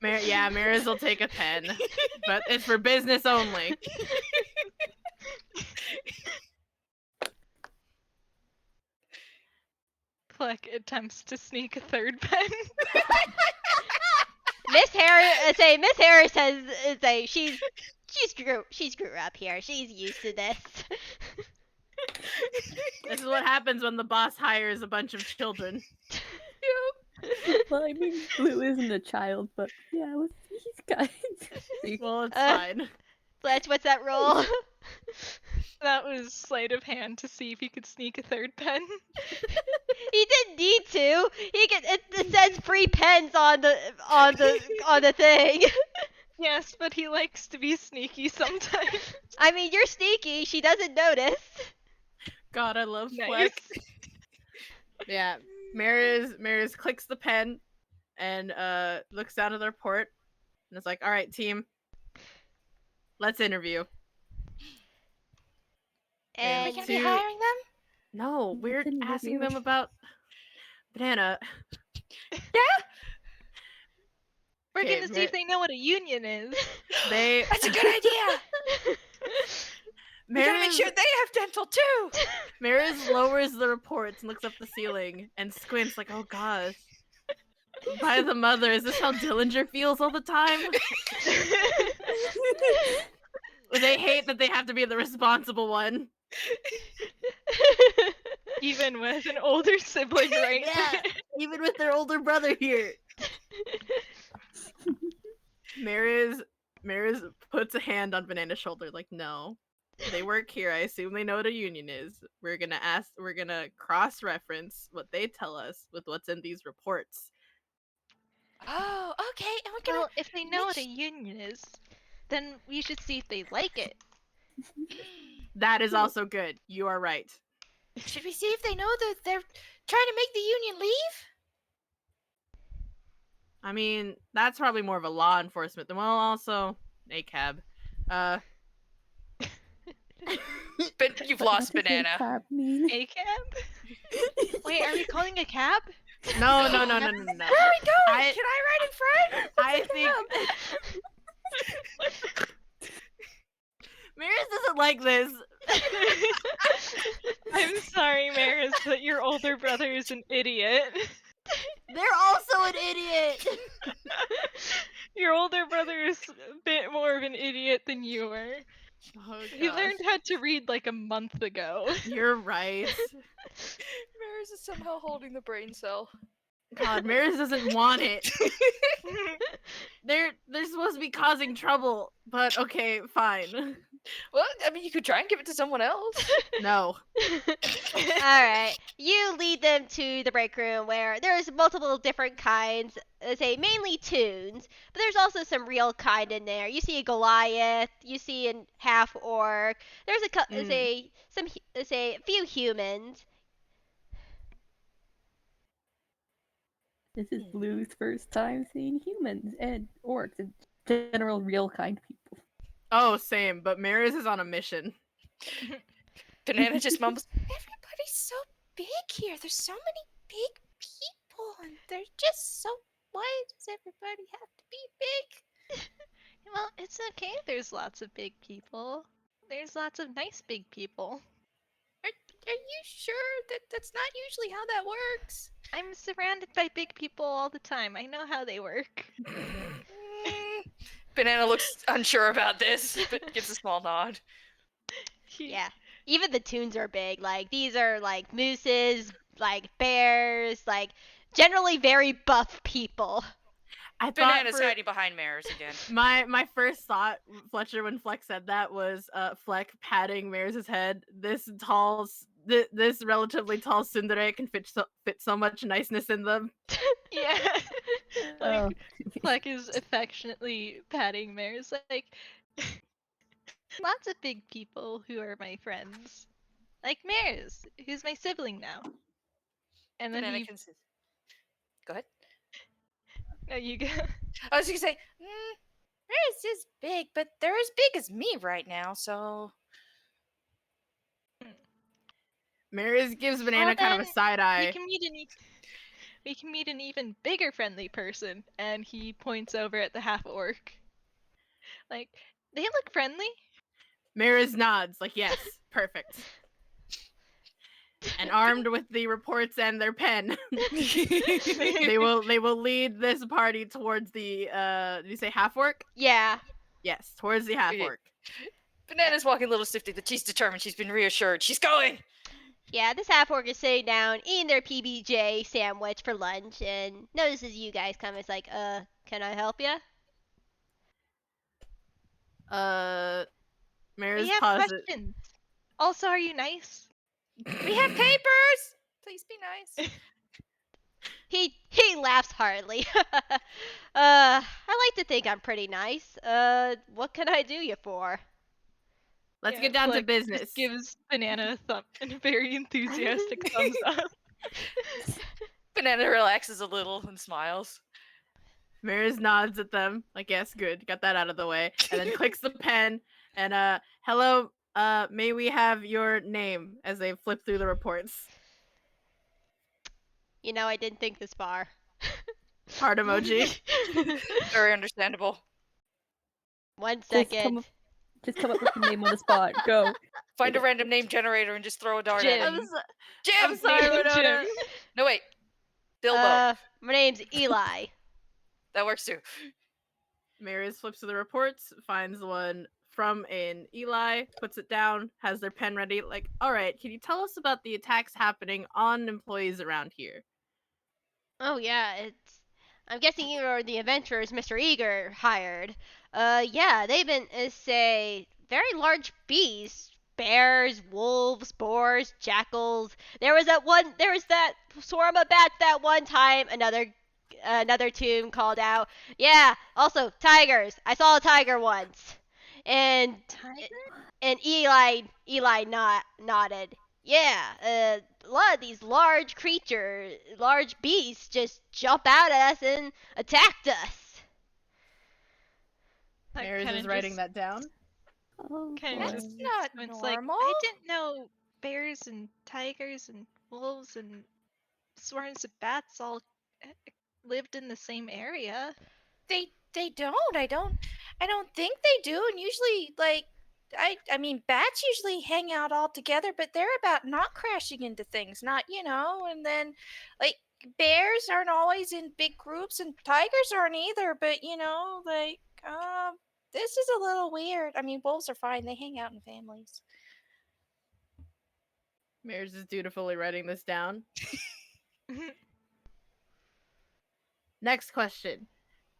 Mariz will take a pen, but it's for business only.
Fleck attempts to sneak a 3rd pen.
Miss Harris says she's grew up here. She's used to this.
This is what happens when the boss hires a bunch of children.
Well, I mean, Blue isn't a child, but yeah, he's kind.
Well, it's fine.
Fletch, what's that roll?
That was sleight of hand to see if he could sneak a 3rd pen.
He didn't need to. It says free pens on the thing.
Yes, but he likes to be sneaky sometimes.
I mean, you're sneaky. She doesn't notice.
God, I love
Nice.
Fleck. Yeah, Mariz clicks the pen and looks down at the report and it's like, all right, team, let's interview.
And
Are we gonna be hiring them?
No, we're asking them about Banana.
Yeah? We're
Okay,
gonna see if they know what a union is.
That's a good idea. We gotta make sure they have dental too.
Mariz lowers the reports and looks up the ceiling and squints like, oh gosh. By the mother, is this how Dillinger feels all the time? They hate that they have to be the responsible one.
Even with an older sibling right
Yeah, even with their older brother here. Mariz puts a hand on Banana's shoulder like, no. They work here. I assume they know what a union is. We're gonna cross-reference what they tell us with what's in these reports.
Oh, okay. And we're gonna.
Well, if they know what a union is, then we should see if they like it.
That is also good. You are right.
Should we see if they know that they're trying to make the union leave?
I mean, that's probably more of a law enforcement than also ACAB.
But you've lost
What does
Banana.
ACAB mean?
A cab? Wait, are we calling a cab?
No.
Where are we going? Can I ride in front?
I think Mariz doesn't like this.
I'm sorry, Mariz, but your older brother is an idiot.
They're also an idiot.
Your older brother is a bit more of an idiot than you were.
Oh,
He
gosh.
learned how to read like a month ago.
You're right.
Mariz is somehow holding the brain cell.
God, Mariz doesn't want it. They're supposed to be causing trouble, but okay, fine.
Well, I mean, you could try and give it to someone else.
No.
Alright. You lead them to the break room where there's multiple different kinds, mainly tunes, but there's also some real kind in there. You see a Goliath, you see a half orc, there's a few humans.
This is Blue's first time seeing humans and orcs and general real kind people.
Oh, same, but Mariz is on a mission.
Banana just mumbles, everybody's so big here. There's so many big people, and they're just so. Why does everybody have to be big?
Well, it's okay. There's lots of big people. There's lots of nice big people.
you sure that's not usually how that works?
I'm surrounded by big people all the time. I know how they work.
Banana looks unsure about this, but gives a small nod.
Yeah. Even the tunes are big. Like, these are, like, mooses, like, bears, like, generally very buff people.
I thought
Banana's hiding behind Maris again.
my first thought, Fletcher, when Fleck said that was Fleck patting Maris's head. This this relatively tall tsundere can fit so much niceness in them.
Yeah.
Oh.
Like, Fleck is affectionately patting Maris, like, lots of big people who are my friends. Like Mariz, who's my sibling now. And then
Banana
he...
can... Go ahead.
No, you go.
I was gonna say, Maris is big, but they're as big as me right now, so...
Maris gives Banana
Well,
kind of a
then,
side eye.
we can meet an even bigger friendly person. And he points over at the half orc. Like, they look friendly.
Maris nods, like, yes, perfect. And armed with the reports and their pen, they will lead this party towards the did you say half orc?
Yeah.
Yes, towards the half orc.
Banana's walking a little stiffly, but she's determined. She's been reassured. She's going!
Yeah, this half orc is sitting down, eating their PBJ sandwich for lunch, and notices you guys come. It's like, can I help you?
Maris
We have
pauses.
questions. Also, are you nice?
We have papers! Please be nice.
He laughs heartily. I like to think I'm pretty nice. What can I do you for?
Let's get down to
Fleck
business.
Just gives Banana a thumb and a very enthusiastic thumbs up.
Banana relaxes a little and smiles.
Maris nods at them, like, yes, good, got that out of the way, and then clicks the pen, and hello, may we have your name, as they flip through the reports.
You know, I didn't think this far.
Heart emoji.
Very understandable.
1 second.
Just come up with a name on the spot. Go.
Find a random name generator and just throw a dart at
Jim.
it.
I'm
Jim!
sorry, Winona.
Jim.
No, wait. Bilbo.
My name's Eli.
That works too.
Maris flips through the reports, finds one from an Eli, puts it down, has their pen ready, like, alright, can you tell us about the attacks happening on employees around here?
Oh yeah, I'm guessing you are the adventurers Mr. Eager hired. Yeah, they've been, say, very large beasts. Bears, wolves, boars, jackals. There was that swarm of bats that one time. Another tune called out. Yeah, also tigers. I saw a tiger once. And Eli nodded. Yeah, a lot of these large beasts just jump out at us and attacked us.
Maris is writing that down.
Oh,
Kind
boy.
of
That's
just
not
it's like,
normal.
I didn't know bears and tigers and wolves and swarms of bats all lived in the same area.
They don't. I don't think they do. And usually, like, I mean, bats usually hang out all together, but they're about not crashing into things, not, and then, like, bears aren't always in big groups and tigers aren't either, but, this is a little weird. I mean, wolves are fine. They hang out in families.
Maris is dutifully writing this down. Next question.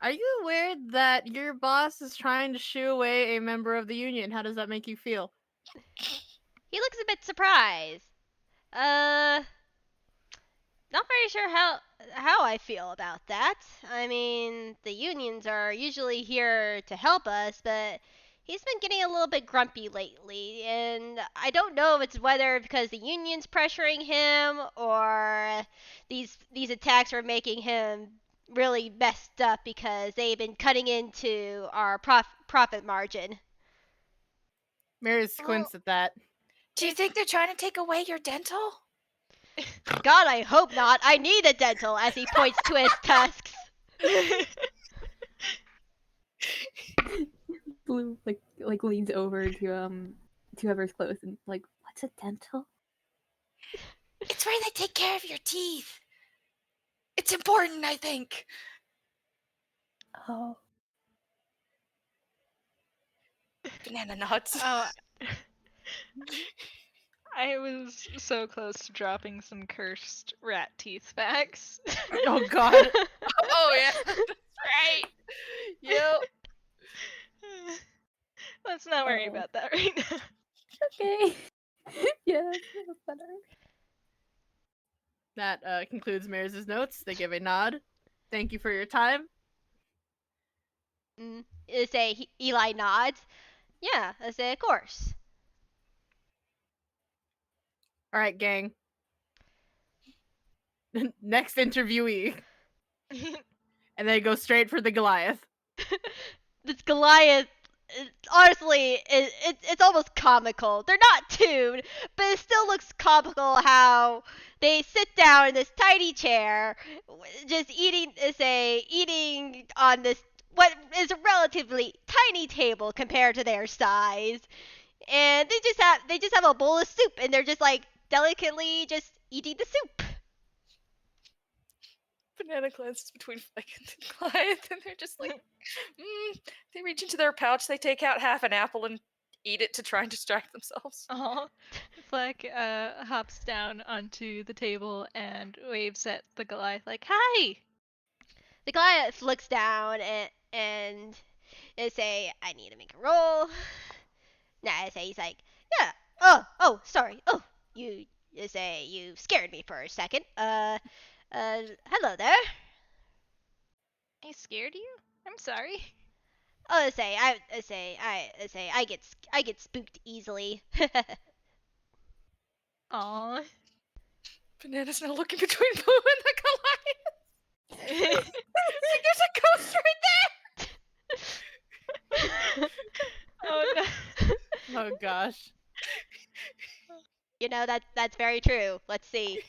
Are you aware that your boss is trying to shoo away a member of the union? How does that make you feel?
He looks a bit surprised. Not very sure how I feel about that. I mean, the unions are usually here to help us, but he's been getting a little bit grumpy lately, and I don't know if it's whether because the union's pressuring him or these attacks are making him really messed up because they've been cutting into our profit margin.
Maris squints at that.
Do you think they're trying to take away your dental?
God, I hope not. I need a dental, as he points to his tusks.
Blue like leans over to whoever's close and like, what's a dental?
where they take care of your teeth. It's important, I think.
Oh.
Banana nods.
Oh, I was so close to dropping some cursed rat teeth facts.
Oh god.
Oh, yeah. That's right. Yep.
Let's not worry
Oh.
about that right now.
Okay. Yeah, that's better.
That concludes Mariz' notes. They give a nod. Thank you for your time.
Say Eli nods. Yeah, I say of course.
All right, gang. Next interviewee. And they go straight for the Goliath.
This Goliath, honestly, it's almost comical. They're not tuned, but it still looks comical how they sit down in this tiny chair, just eating on this what is a relatively tiny table compared to their size, and they just have a bowl of soup, and they're just like delicately just eating the soup.
Banana glances between Fleck and Goliath, and they're just like, They reach into their pouch, they take out half an apple and eat it to try and distract themselves.
Oh, Fleck hops down onto the table and waves at the Goliath like, "Hi!"
The Goliath looks down and they say, I need to make a roll. Nah, I say he's like, yeah. Oh, sorry. Oh, you say you scared me for a second. Hello there.
I scared you? I'm sorry.
Oh, I get spooked easily.
Aw.
Banana's now looking between Boo and the Goliath. Like, there's a ghost right there!
Oh no.
Oh gosh.
You know that's very true. Let's see.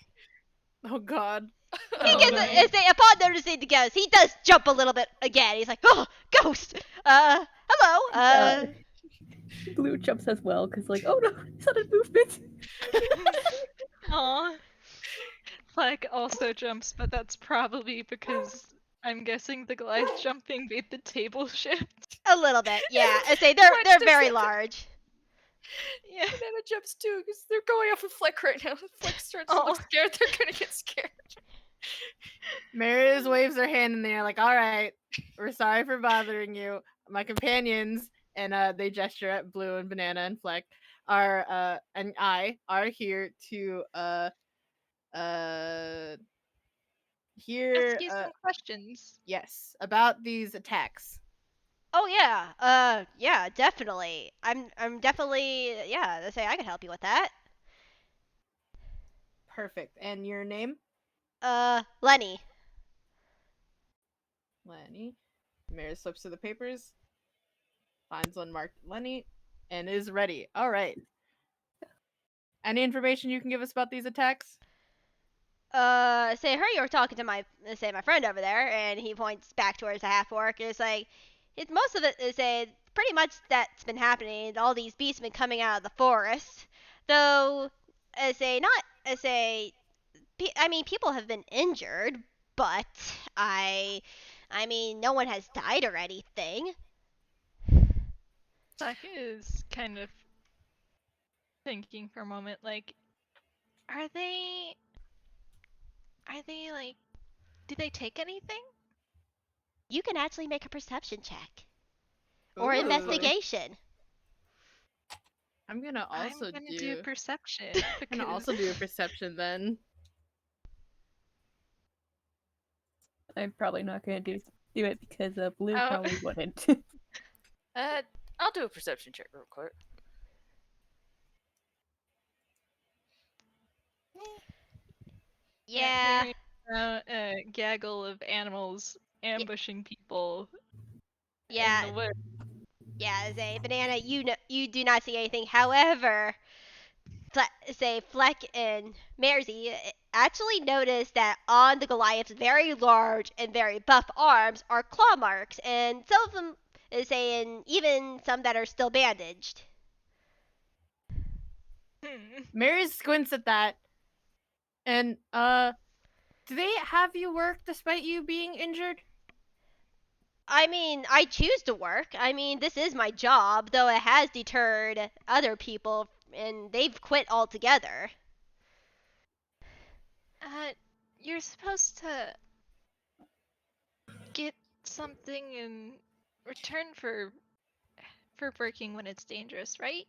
Oh god.
He
Oh,
gets
no.
upon noticing the ghost, he does jump a little bit again. He's like, oh, ghost. Hello.
Blue jumps as well because, like, oh no, sudden movement.
Aw. Fleck also jumps, but that's probably because I'm guessing the Goliath jumping made the table shift.
A little bit, yeah. I say they're
Fletch
very
does it.
large.
Yeah.
Banana jumps too, because they're going off of Fleck right now. Fleck starts to look scared, they're gonna get scared.
Mariz waves her hand in the air like, all right, we're sorry for bothering you. My companions, and they gesture at Blue and Banana and Fleck, and I are here to hear
Ask you some questions.
yes, about these attacks.
Oh yeah. Yeah, definitely. I'm definitely, yeah, I say I could help you with that.
Perfect. And your name?
Lenny.
Lenny. Mariz flips through the papers, finds one marked Lenny, and is ready. All right. Any information you can give us about these attacks?
Say her you were talking to my friend over there, and he points back towards the half orc. It's like, it's most of it is pretty much that's been happening. All these beasts have been coming out of the forest, though. I mean, people have been injured, but I mean, no one has died or anything.
Fleck is kind of thinking for a moment, like, are they like, do they take anything?
You can actually make a perception check or
Ooh.
investigation.
I'm gonna also
I'm gonna do perception.
I'm gonna also do a perception then.
I'm probably not gonna do it because Blue
Oh.
probably wouldn't.
I'll do a perception check real quick.
Yeah.
Hearing about a gaggle of animals ambushing people
Yeah.
in the woods.
Yeah, say Banana, you do not see anything. However, Fleck and Marzi actually notice that on the Goliath's very large and very buff arms are claw marks, and some of them and even some that are still bandaged.
Hmm.
Mariz squints at that And do they have you work despite you being injured?
I mean, I choose to work. I mean, this is my job, though it has deterred other people, and they've quit altogether.
You're supposed to get something in return for working when it's dangerous, right?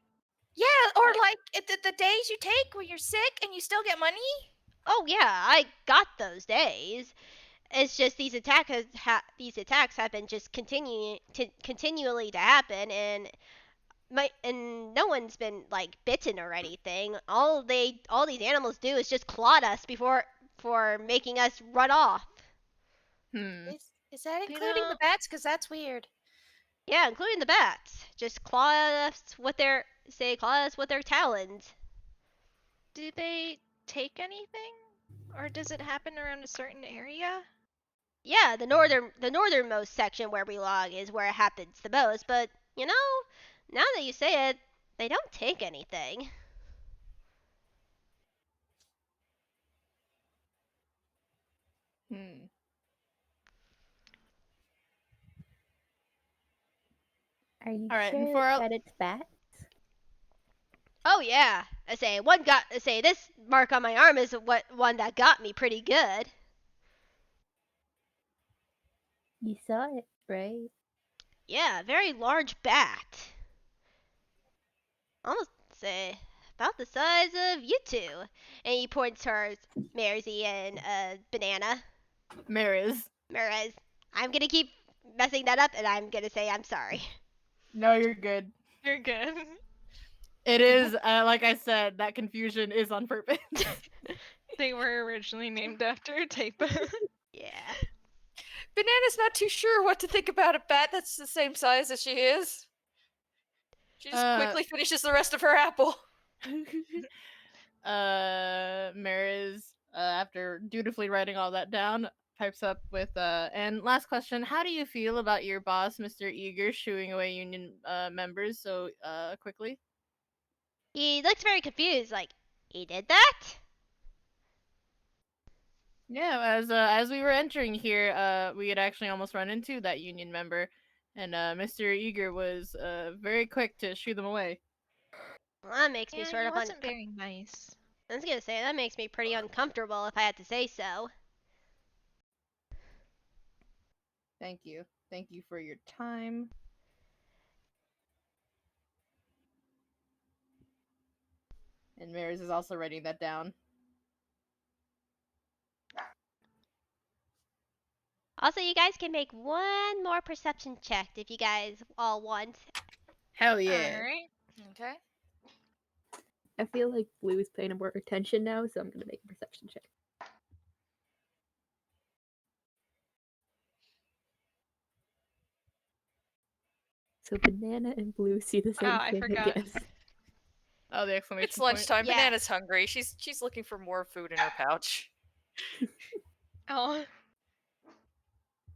Yeah, or like the days you take when you're sick and you still get money.
Oh yeah, I got those days. It's just these attacks have been just continually to happen, and no one's been like bitten or anything. All these animals do is just claw at us for making us run off.
Is that
You
including the
know-
bats? Because that's weird.
Yeah, including the bats. Just claw at us with their talons.
Do they take anything? Or does it happen around a certain area?
Yeah, the northernmost section where we log is where it happens the most, but now that you say it, they don't take anything.
Hmm.
Are you
All right, and
sure
for our-
that it's bats?
Oh yeah, I say this mark on my arm is one that got me pretty good.
You saw it, right?
Yeah, a very large bat. Almost say about the size of you two. And he points towards Marzi and Banana.
Mariz.
Mariz. I'm gonna keep messing that up, and I'm gonna say I'm sorry.
No, you're good.
You're good.
It is, like I said, that confusion is on purpose.
They were originally named after a typo.
Yeah.
Banana's not too sure what to think about a bat that's the same size as she is. She just quickly finishes the rest of her apple.
Mariz, after dutifully writing all that down, pipes up with, and last question, how do you feel about your boss, Mr. Eager, shooing away union members so quickly?
He looks very confused, like, he did that?
Yeah, as we were entering here, we had actually almost run into that union member, and Mr. Eager was very quick to shoo them away.
Well, that makes me
Yeah,
sort
he
of
wasn't very nice.
I was gonna say, that makes me pretty uncomfortable if I had to say so.
Thank you. Thank you for your time. And Mariz is also writing that down.
Also, you guys can make one more perception check if you guys all want.
Hell yeah.
Alright.
Okay.
I feel like Blue is paying more attention now, so I'm gonna make a perception check. So Banana and Blue see the same
I
thing,
forgot.
I guess.
Oh, the exclamation
It's lunchtime.
Yeah.
Banana's hungry. She's looking for more food in her pouch.
Oh.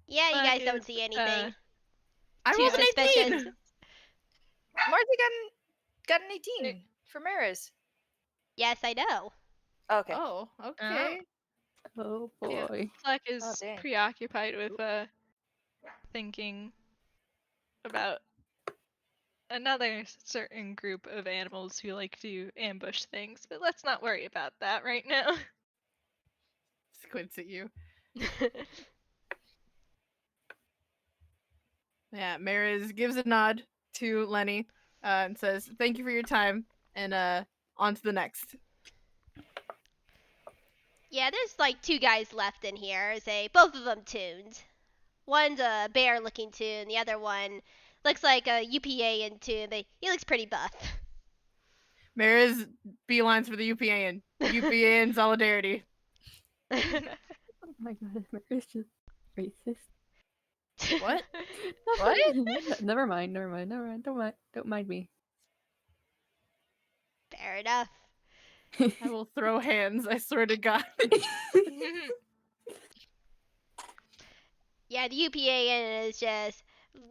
Yeah, you guys
Fleck
don't
is,
see anything.
I
Too
rolled an
suspicious.
18!
Marzi got an 18 for Mariz.
Yes, I know.
Okay.
Oh, okay.
Oh
Yeah.
boy.
Fleck is
Oh, dang.
preoccupied with thinking about another certain group of animals who like to ambush things, but let's not worry about that right now.
Squints at you. Yeah, Mariz gives a nod to Lenny and says, "Thank you for your time," and on to the next.
Yeah, there's like two guys left in here. Say both of them tuned. One's a bear-looking tune. The other one looks like a UPA in tune. He looks pretty buff.
Mariz beelines for the UPA and UPA in solidarity.
Oh my god, America's just racist.
What?
What?
Never mind. Don't mind me.
Fair enough.
I will throw hands, I swear to God.
Yeah, the UPA is just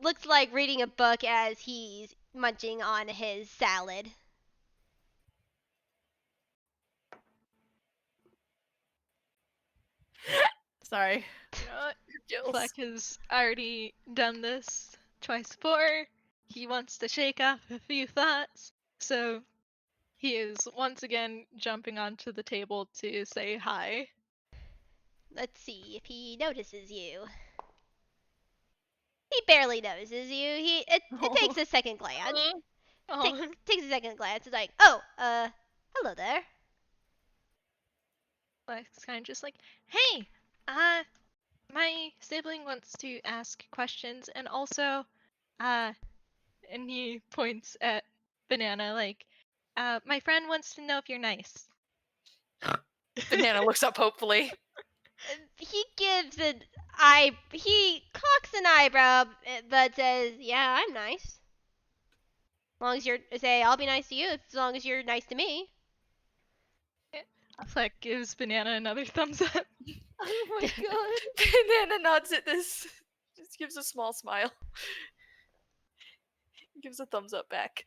looks like reading a book as he's munching on his salad.
Sorry.
You know what?
Gills.
Fleck has already done this twice before. He wants to shake off a few thoughts, so he is once again jumping onto the table to say hi.
Let's see if he notices you. He barely notices you. It takes a second glance.
Oh,
Takes a second glance. It's like, oh, hello there.
Fleck's kind of just like, hey, my sibling wants to ask questions, and also, and he points at Banana like, my friend wants to know if you're nice.
Banana looks up hopefully.
He gives he cocks an eyebrow, but says, yeah, I'm nice. As long as I'll be nice to you as long as you're nice to me.
Fleck gives Banana another thumbs up.
Oh my god.
Banana nods at this. Just gives a small smile. Gives a thumbs up back.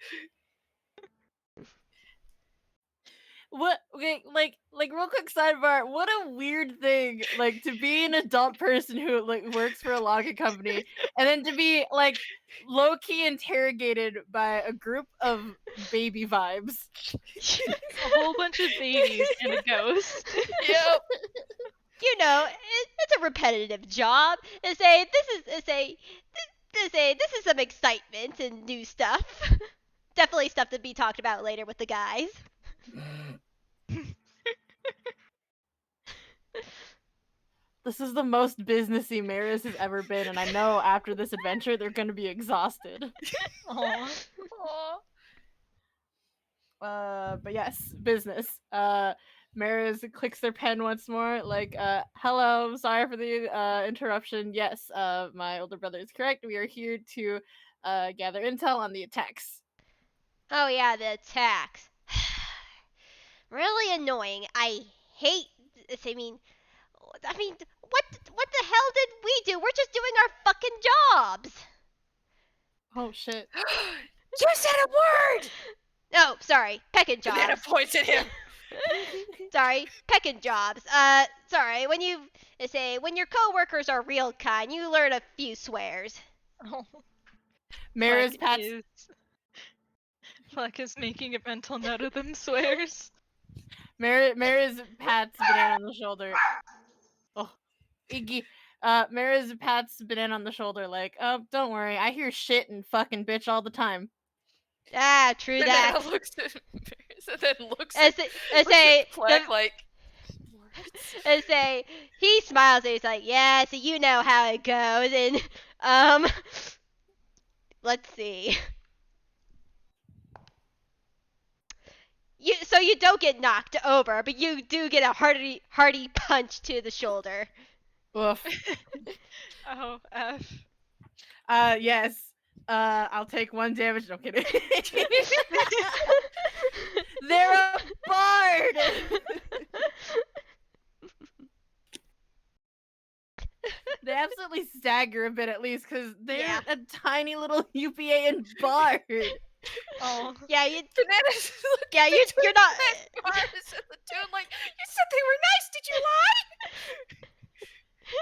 What? Okay, like real quick sidebar. What a weird thing, like to be an adult person who like works for a logging company, and then to be like low key interrogated by a group of baby vibes.
A whole bunch of babies and a ghost.
Yep.
You know, it's a repetitive job. This is some excitement and new stuff. Definitely stuff to be talked about later with the guys.
This is the most businessy Mariz has ever been, and I know after this adventure they're gonna be exhausted.
Aww.
But yes, business. Mariz clicks their pen once more, like, hello, sorry for the interruption. Yes, my older brother is correct. We are here to gather intel on the attacks.
Oh yeah, the attacks. Really annoying. I hate. What the hell did we do? We're just doing our fucking jobs.
Oh shit.
You said a word!
Oh, sorry, pecking
Banana
jobs.
points at him.
Sorry, pecking jobs. Sorry. When your coworkers are real kind, you learn a few swears.
Oh.
Mariz pats.
Fleck is making a mental note of them swears.
Mariz pats Banana on the shoulder. Oh, Iggy. Mariz pats Banana on the shoulder, like, oh, don't worry, I hear shit and fucking bitch all the time.
Ah, true that.
Banana looks at Mariz and then looks
As
at Fleck like.
He smiles and he's like, yeah, so you know how it goes, and let's see. So you don't get knocked over, but you do get a hearty punch to the shoulder.
Oof.
Oh, F.
Yes. I'll take 1 damage. No, I'm kidding. They're a bard! They absolutely stagger a bit at least, because they're a tiny little UPA and bard.
Oh.
Yeah,
Bananas.
Yeah, you're not.
Mariz at the tune like, you said they were nice. Did you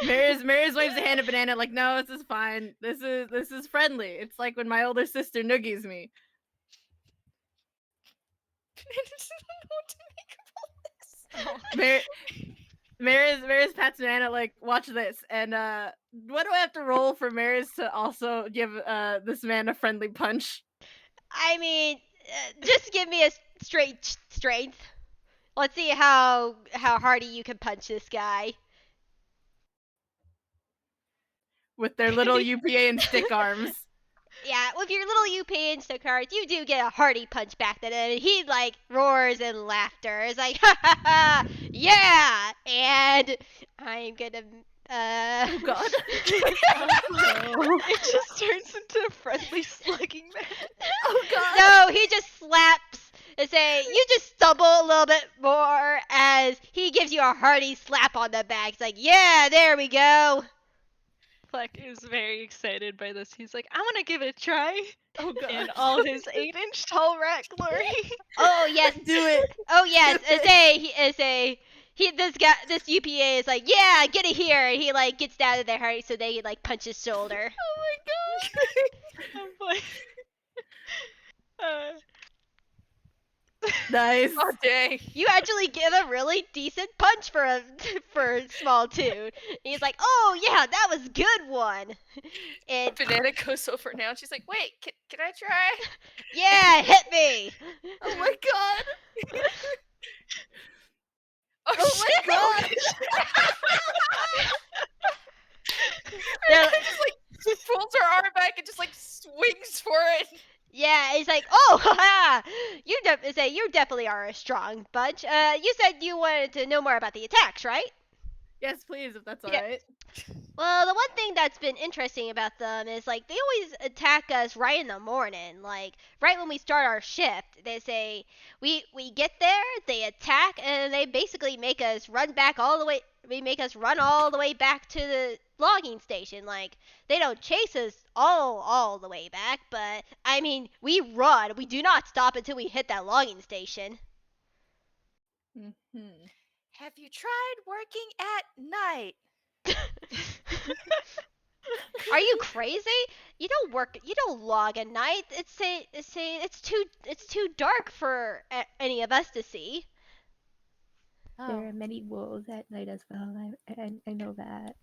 lie?
Mariz waves a hand at Banana like, no, this is fine. This is friendly. It's like when my older sister noogies me.
Bananas doesn't know what to make of all this.
Mariz pats Banana like, watch this. And what do I have to roll for Mariz to also give this man a friendly punch?
I mean, just give me a straight strength. Let's see how hardy you can punch this guy.
With their little UPA and stick arms.
Yeah, with your little UP and stick cards, you do get a hearty punch back then, and he like roars in laughter. It's like, ha ha ha, yeah, and I'm gonna,
Oh God.
It just turns into a friendly slugging match.
Oh God.
No, he just slaps. You just stumble a little bit more as he gives you a hearty slap on the back. It's like, yeah, there we go.
Fleck is very excited by this. He's like, I want to give it a try.
Oh God.
In all his 8-inch tall rat glory.
Oh yes,
Do it.
Oh yes, this UPA is like, yeah, get it here, and he like gets down to their heart, so they like punch his shoulder.
Oh my god.
Oh boy.
Nice.
Oh dang!
You actually get a really decent punch for a small dude. He's like, oh yeah, that was a good one. And
Banana goes over now. And she's like, "Wait, can I try?"
yeah, hit me.
Oh my god.
Oh,
Oh my
shit!
god.
They're-
just like pulls her arm back and just like swings for it.
Yeah, he's like, oh, haha, you definitely are a strong bunch. You said you wanted to know more about the attacks, right?
Yes, please, if that's
Yeah.
alright.
Well, the one thing that's been interesting about them is like they always attack us right in the morning, like right when we start our shift. They say we get there, they attack, and they basically make us run back all the way. They make us run all the way back to the logging station. Like they don't chase us all the way back, but I mean we run. We do not stop until we hit that logging station.
Mm-hmm.
Have you tried working at night?
Are you crazy? You don't log at night. It's too dark for any of us to see.
There
Oh.
are many wolves at night as well. I know that.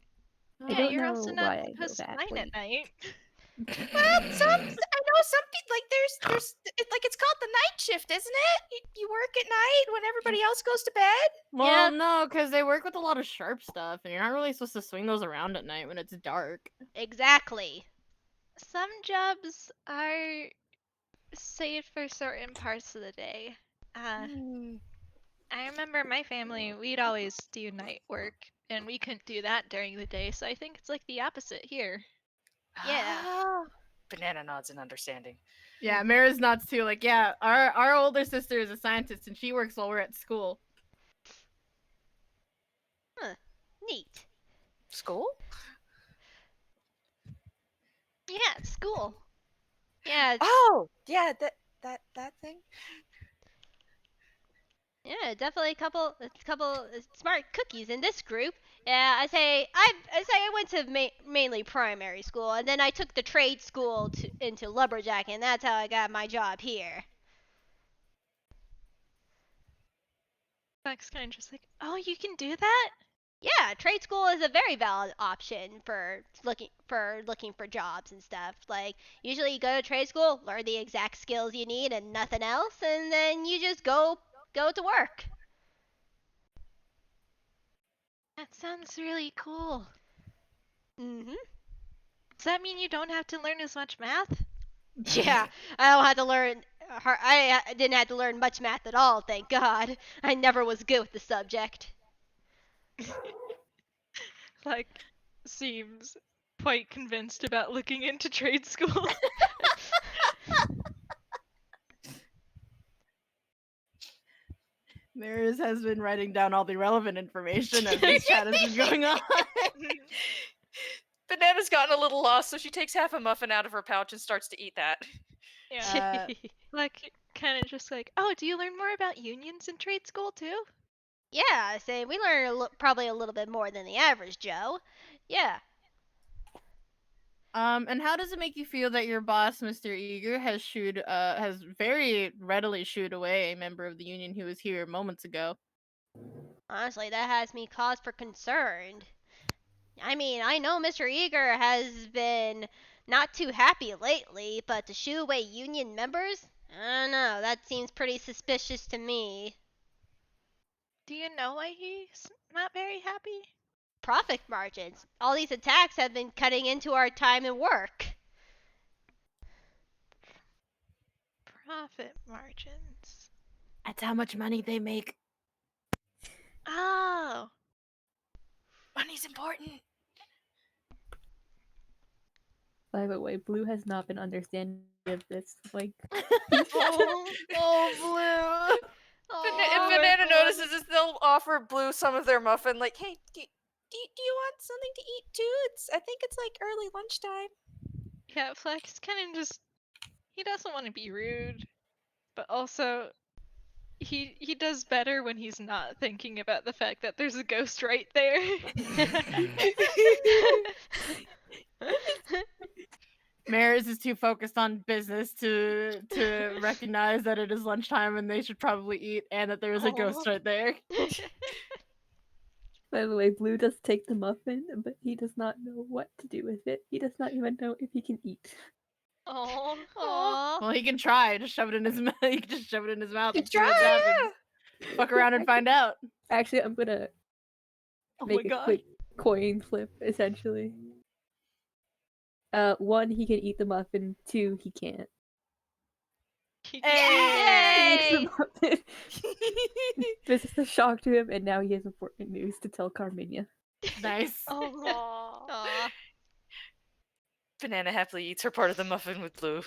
I
Yeah,
don't
you're
know
also
why
not
I know
supposed to
that.
mine at
Wait.
night.
Well, I know some people like there's it's called the night shift, isn't it? You work at night when everybody else goes to bed.
Well,
Yeah.
no, because they work with a lot of sharp stuff, and you're not really supposed to swing those around at night when it's dark.
Exactly.
Some jobs are saved for certain parts of the day. I remember my family, we'd always do night work, and we couldn't do that during the day, so I think it's like the opposite here.
Yeah.
Ah. Banana nods in understanding.
Yeah, Mariz nods too. Like, yeah, our older sister is a scientist, and she works while we're at school.
Neat.
School?
Yeah, it's school.
Yeah.
Oh, yeah, that thing.
Yeah, definitely a couple smart cookies in this group. Yeah, I went to mainly primary school, and then I took the trade school into lumberjack, and that's how I got my job here.
Buck's kind of just like, oh, you can do that?
Yeah, trade school is a very valid option for looking for jobs and stuff. Like usually you go to trade school, learn the exact skills you need and nothing else, and then you just go to work.
That sounds really cool.
Mhm.
Does that mean you don't have to learn as much math?
Yeah, I don't have to learn. I didn't have to learn much math at all, thank God. I never was good with the subject.
Like, seems quite convinced about looking into trade school.
Mariz has been writing down all the relevant information as this chat has been going on.
Banana's gotten a little lost, so she takes half a muffin out of her pouch and starts to eat that.
Yeah. Like, kind of just like, oh, do you learn more about unions in trade school too?
Yeah, say we learn probably a little bit more than the average Joe. Yeah.
And how does it make you feel that your boss, Mr. Eager, has very readily shooed away a member of the union who was here moments ago?
Honestly, that has me cause for concern. I mean, I know Mr. Eager has been not too happy lately, but to shoo away union members? I don't know, that seems pretty suspicious to me.
Do you know why he's not very happy?
Profit margins. All these attacks have been cutting into our time and work.
Profit margins.
That's how much money they make.
Oh.
Money's important.
By the way, Blue has not been understanding of this. Like,
Oh, Blue.
If Banana notices this, they'll offer Blue some of their muffin. Like, hey, do you want something to eat too? I think it's like early lunchtime.
Yeah, Fleck's kind of just. He doesn't want to be rude, but also. he does better when he's not thinking about the fact that there's a ghost right there.
Mariz is too focused on business to recognize that it is lunchtime and they should probably eat, and that there is a ghost right there.
By the way, Blue does take the muffin, but he does not know what to do with it. He does not even know if he can eat.
Oh,
Aw.
Well, he can try. Just shove it in his mouth. He can just shove it in his mouth
You
and see what
try,
happens. Fuck around and find out.
Actually, I'm gonna
Oh my
make a
god.
quick coin flip, essentially. 1, he can eat the muffin. 2, he can't.
he
Hey!
He eats the
Yay!
muffin. This is a shock to him, and now he has important news to tell Carminia.
Nice.
Oh,
Aw.
Banana happily eats her part of the muffin with Blue.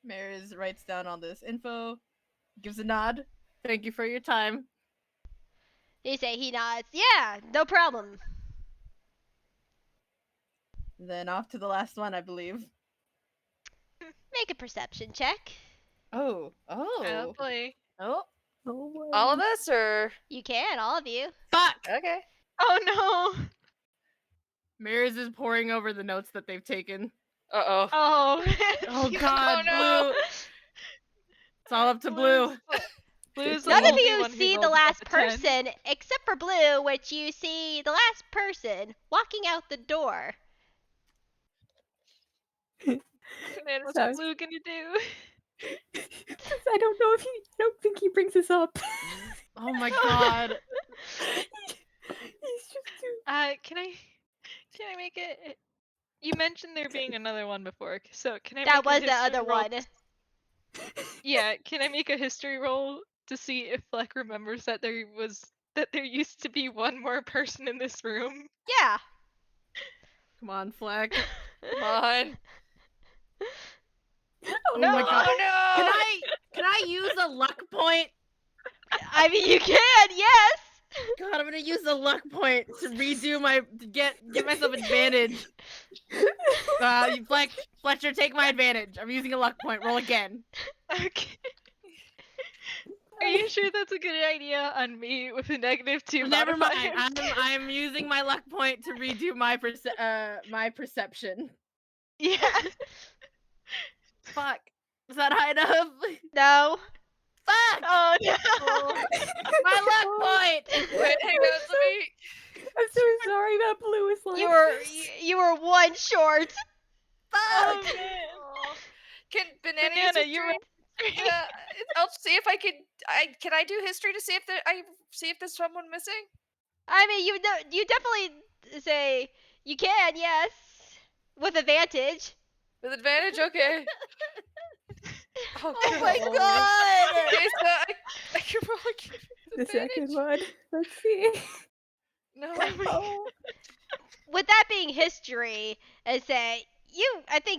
Mariz writes down all this info, gives a nod. Thank you for your time.
He nods. Yeah, no problem.
Then off to the last one, I believe.
Make a perception check.
Oh.
oh boy.
Oh.
Oh, boy.
All of us, or
You can, all of you.
Fuck!
okay?
Oh no.
Mariz is poring over the notes that they've taken.
Oh.
Oh.
Oh god,
no.
Blue! It's all up to Blue.
Blue's the
None of
only
you
one who
see the
rolled
last
above a 10.
person except for Blue, which you see the last person walking out the door.
Man,
What's
Sorry.
Blue gonna do?
I don't know if he. I don't think he brings this up.
Oh my god.
He's just too.
Can I make it? You mentioned there being another one before, so can I?
That
make a
was the
history
other
roll
one.
Yeah, can I make a history roll to see if Fleck remembers that there used to be one more person in this room?
Yeah.
Come on, Fleck.
Come on.
Oh
No.
my god.
Oh no!
Can I use a luck point?
I mean, you can, yes.
God, I'm gonna use a luck point to redo my to give myself advantage. Fletcher, take my advantage. I'm using a luck point. Roll again.
Okay. Are you sure that's a good idea on me with a -2
Never
modifier?
mind. I'm using my luck point to redo my my perception.
Yeah.
Fuck. Is that high enough?
No.
Fuck.
Oh no.
My luck point.
Wait, hang on, let me.
I'm so sorry that Blue is like.
You were one short.
Oh
Fuck.
man.
Can Banana use
Banana, you
history? I'll see if I can I do history to see if I see if there's someone missing?
I mean, you definitely say you can, yes, with advantage.
With advantage? Okay. Oh,
Oh my
God.
god.
Okay, so I can roll again
The
with
second
advantage.
one. Let's see.
No.
Oh.
With that being history, I think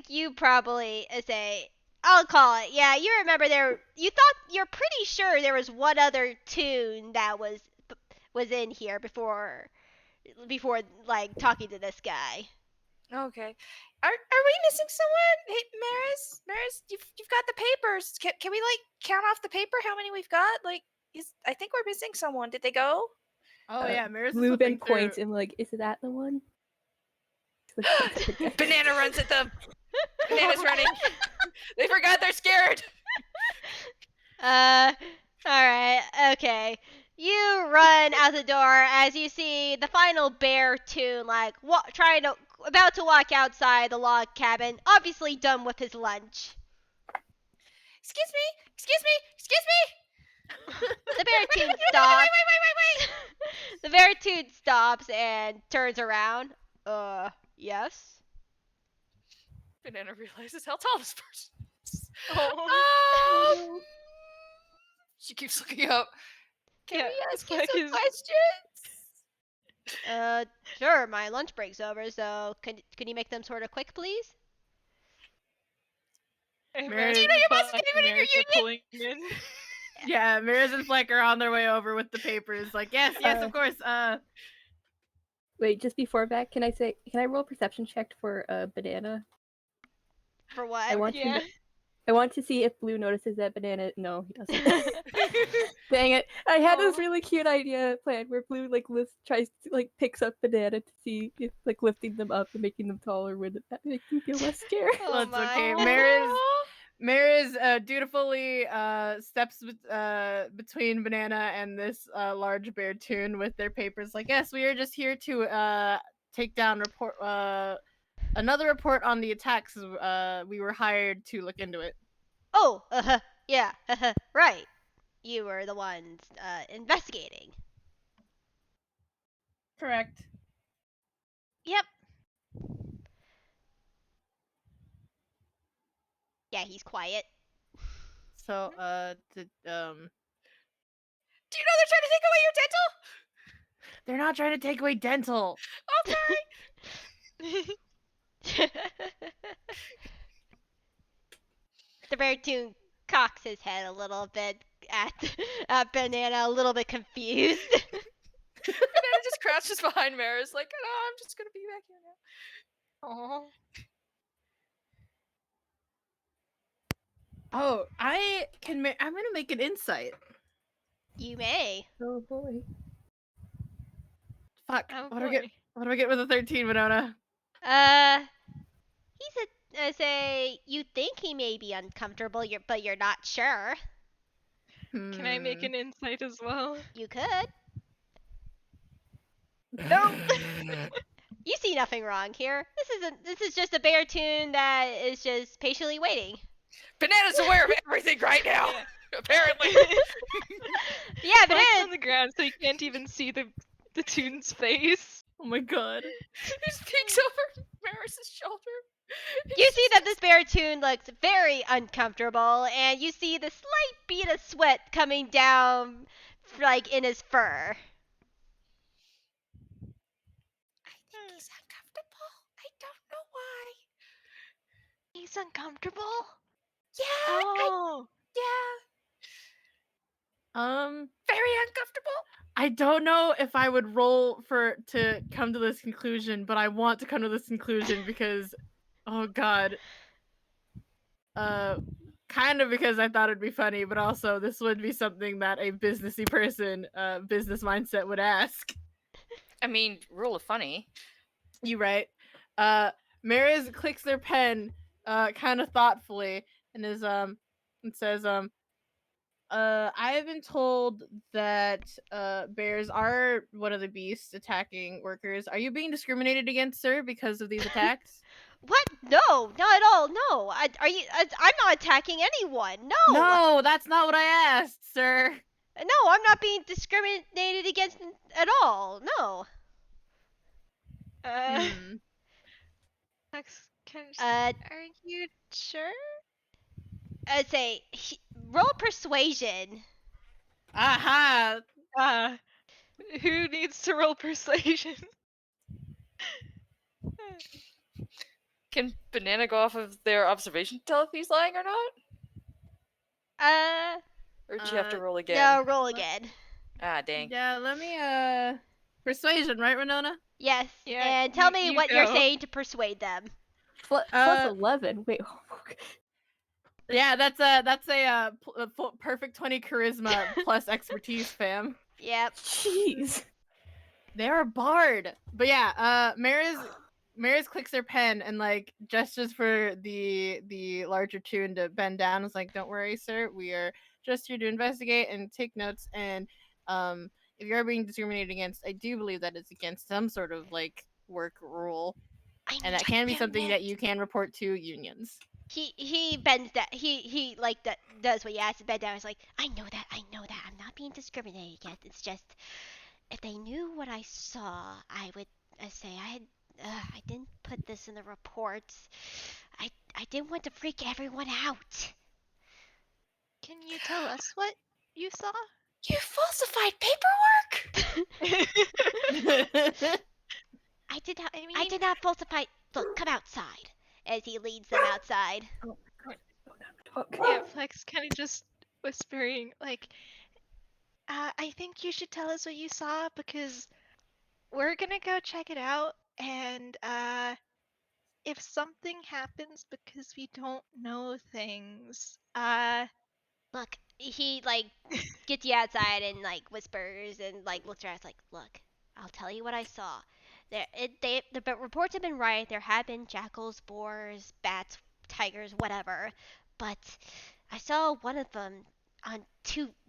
you probably say, I'll call it. Yeah, you remember you're pretty sure there was one other tune that was in here before like talking to this guy.
Okay. Are we missing someone? Hey, Mariz, you've got the papers. Can we like count off the paper how many we've got? Like, I think we're missing someone. Did they go?
Oh yeah, Mariz is
Blue then
flipping through.
points and like, is that the one?
Banana runs at them. Banana's running. They forgot they're scared.
All right, okay. You run out the door as you see the final bear tune, like about to walk outside the log cabin, obviously done with his lunch.
Excuse me.
The bear tune
Wait.
stops. The bear tune stops and turns around. Yes.
Banana realizes how tall this person is.
Oh.
She keeps looking up. Can
Yeah,
we ask
it's
you
like
some
his-
questions?
Sure. My lunch break's over, so can you make them sort of quick, please?
Mariz
Do you know your boss is
Fleck
gonna be
and
in your
Mariz are pulling in.
Yeah, Mariz and Fleck are on their way over with the papers. Like, yes, of course.
Wait, just before that, can I roll a perception check for Banana?
For what?
I want
Yeah.
I want to see if Blue notices that Banana. No, he doesn't. Dang it! I had this
Aw.
really cute idea planned where Blue tries to picks up Banana to see if lifting them up and making them taller would make them feel less scared.
Oh
Well, it's okay.
my.
Mariz dutifully steps between Banana and this large bear tune with their papers. Like, yes, we are just here to take down another report on the attacks. We were hired to look into it.
Oh, yeah, right. You were the ones investigating.
Correct.
Yep.
Yeah, he's quiet.
So,
Do you know they're trying to take away your dental?
they're not trying to take away dental.
Oh, sorry.
The Beartoon cocks his head a little bit at Banana, a little bit confused.
Banana just crouches behind Mariz, like, oh, I'm just gonna be back here now.
Aw.
Oh, I'm gonna make an insight.
You may.
Oh boy.
Fuck.
Oh
What do I get?
boy.
What do I get with a 13, Winona?
He's say you think he may be uncomfortable, but you're not sure.
Can I make an insight as well?
You could.
No.
You see nothing wrong here. This is just a Beartoon that is just patiently waiting.
Banana's aware of everything right now. Apparently.
Yeah, but
Fleck's
then
on the ground, so you can't even see the Toon's face.
Oh my god.
He just peeks over Maris's shoulder.
you see that this Beartoon looks very uncomfortable, and you see the slight bead of sweat coming down, like in his fur.
I think he's uncomfortable. I don't know why.
He's uncomfortable?
Yeah,
Oh.
very uncomfortable.
I don't know if I would roll to come to this conclusion, but I want to come to this conclusion because, oh god. Kind of because I thought it'd be funny, but also this would be something that a businessy person, business mindset would ask.
I mean, rule of funny.
You right. Mariz clicks their pen, kind of thoughtfully, and and says, I have been told that bears are one of the beasts attacking workers. Are you being discriminated against, sir, because of these attacks?
What? No, not at all. No. I'm not attacking anyone. No.
No, that's not what I asked, sir.
No, I'm not being discriminated against at all. No.
Flex,
Uh,
are you sure?
I'd say roll persuasion.
Aha!
Who needs to roll persuasion?
Can Banana go off of their observation to tell if he's lying or not? Or do you have to roll again?
No, roll again.
Ah, dang.
Yeah, let me persuasion, right, Winona?
Yes.
Yeah,
and tell me
you
what you're
go.
saying to persuade them.
Plus 11. Wait.
Yeah, that's a perfect 20 charisma plus expertise, fam.
Yep.
Jeez.
They're a bard. But yeah, Mariz clicks her pen and like gestures for the larger tune to bend down. It's like, don't worry, sir. We are just here to investigate and take notes. And if you are being discriminated against, I do believe that it's against some sort of like work rule, and that can be something that you can report to unions.
He bends that he like that does what he has to bend down. He's like, I know that. I'm not being discriminated against. It's just if they knew what I saw, I would say I didn't put this in the reports. I didn't want to freak everyone out.
Can you tell us what you saw?
You falsified paperwork!
I did not falsify. Look, come outside. As he leads them outside.
Yeah, Flex kind of just whispering, like, I think you should tell us what you saw because we're gonna go check it out, and if something happens because we don't know things,
Look, he like gets you outside and like whispers and like looks around. It's like, look, I'll tell you what I saw. The reports have been right. There have been jackals, boars, bats, tigers, whatever. But I saw one of them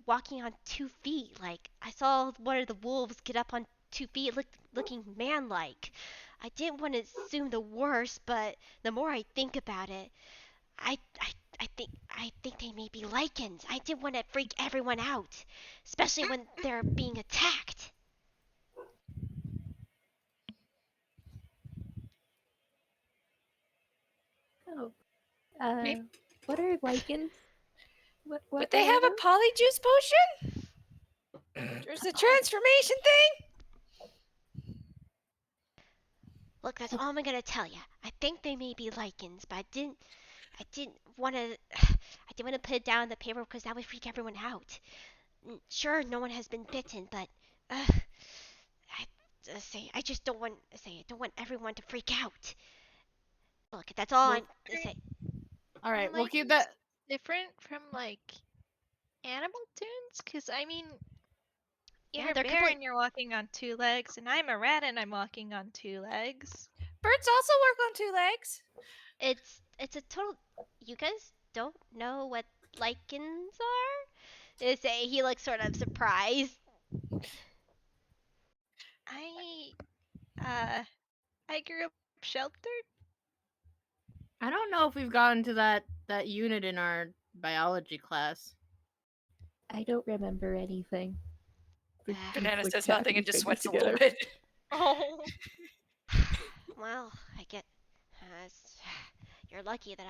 walking on 2 feet. Like I saw one of the wolves get up on 2 feet, looking man-like. I didn't want to assume the worst, but the more I think about it, I I I think they may be lichens. I didn't want to freak everyone out, especially when they're being attacked.
Oh,
Maybe-
what are lichens? What
Would they
are
have a
those?
polyjuice potion? There's a transformation thing?
Look, that's all I'm gonna tell you. I think they may be lichens, but I didn't want to, I didn't want to put it down on the paper because that would freak everyone out. Sure, no one has been bitten, but I just don't want I don't want everyone to freak out. Look, that's all
Well,
I'm say.
all
are
right, we'll keep
lichens
that.
different from like animal tunes? Because I mean,
Yeah,
you're a
they're
bear
complete.
and you're walking on 2 legs, and I'm a rat and I'm walking on 2 legs.
Birds also work on 2 legs.
It's a total. You guys don't know what lichens are? He looks sort of surprised.
I uh I grew up sheltered.
I don't know if we've gotten to that unit in our biology class.
I don't remember anything.
Uh,
Banana
Flick
says nothing and
tapping his
just
fingers
sweats a little
together.
bit.
Oh,
well, I get. You're lucky that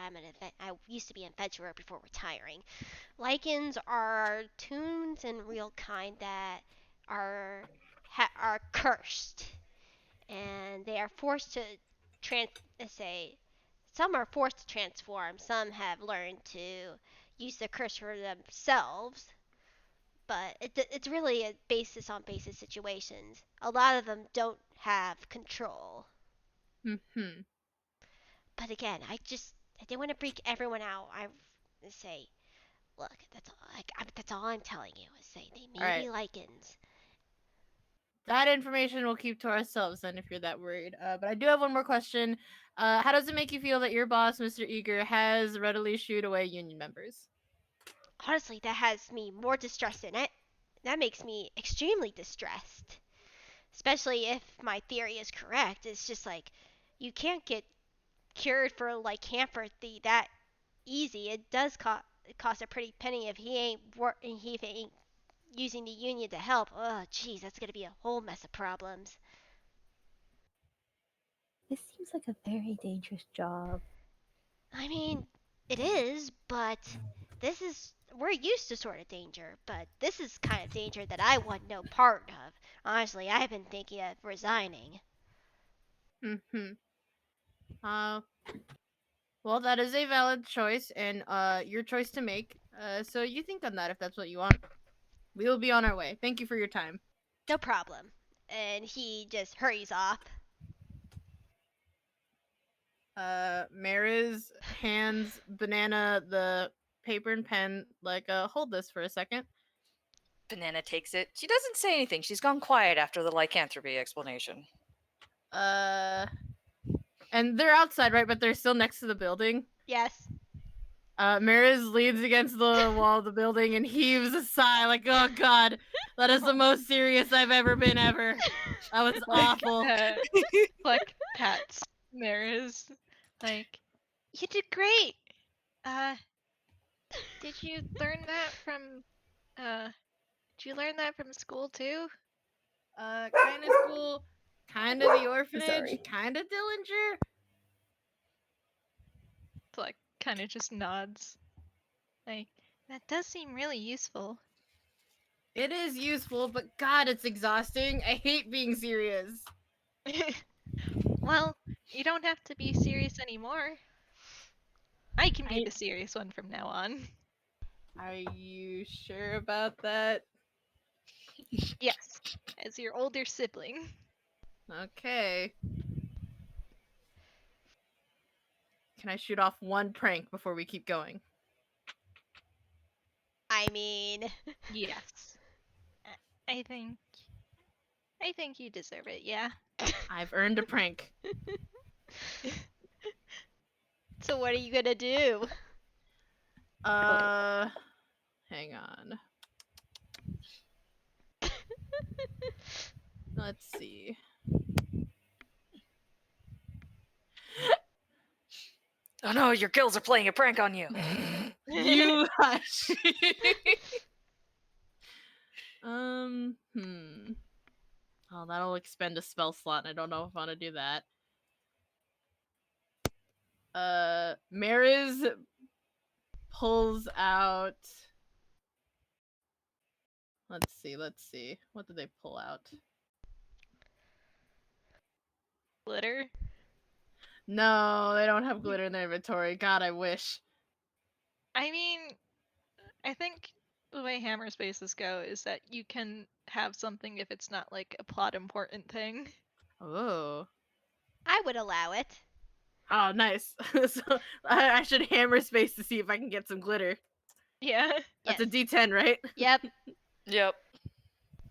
I used to be an adventurer before retiring. Lichens are toons in real kind that are cursed, and they are forced to trans. Say, some are forced to transform. Some have learned to use the curse for themselves. But it's really a basis situations. A lot of them don't have control.
Hmm.
But again, I didn't want to freak everyone out. I say, look, that's all I'm telling you. Is say they
All
may
right.
be lichens.
That information we'll keep to ourselves then if you're that worried. But I do have one more question. How does it make you feel that your boss, Mr. Eager, has readily shooed away union members?
Honestly, that has me more distressed in it. That makes me extremely distressed. Especially if my theory is correct. It's just like you can't get cured for like lycanthropy that easy. It does cost a pretty penny if he ain't using the union to help. Oh, jeez, that's gonna be a whole mess of problems.
This seems like a very dangerous job.
I mean, it is, but we're used to sort of danger, but this is kind of danger that I want no part of. Honestly, I've been thinking of resigning.
Hmm. Uh, well, that is a valid choice and your choice to make. So you think on that if that's what you want. We will be on our way. Thank you for your time.
No problem. And he just hurries off.
Mariz hands Banana the paper and pen, like, hold this for a second.
Banana takes it. She doesn't say anything. She's gone quiet after the lycanthropy explanation.
And they're outside, right? But they're still next to the building.
Yes.
Mariz leans against the wall of the building and heaves a sigh, like, oh god, that is the most serious I've ever been ever. That was awful.
Fleck pats Mariz. Like, you did great. Uh, did you learn that from did you learn that from school too?
Kind of school, kind of the orphanage,
Sorry.
kind of Dillinger.
Fleck kind of just nods. Like, that does seem really useful.
It is useful, but god, it's exhausting. I hate being serious.
Well, you don't have to be serious anymore. I can be the serious one from now on.
Are you sure about that?
Yes, as your older sibling.
Okay. Can I shoot off one prank before we keep going?
I mean,
Yes. I think you deserve it, yeah.
I've earned a prank.
so what are you gonna do?
Hang on. Let's see.
Oh no, your gills are playing a prank on you.
You hush. Oh, that'll expend a spell slot, and I don't know if I want to do that. Mariz pulls out. Let's see. What did they pull out?
Glitter?
No, they don't have glitter in their inventory. God, I wish.
I mean, I think the way hammer spaces go is that you can have something if it's not like a plot important thing.
Oh.
I would allow it.
Oh, nice. So I should hammer space to see if I can get some glitter.
Yeah.
That's
Yes.
a D10, right?
Yep.
Yep.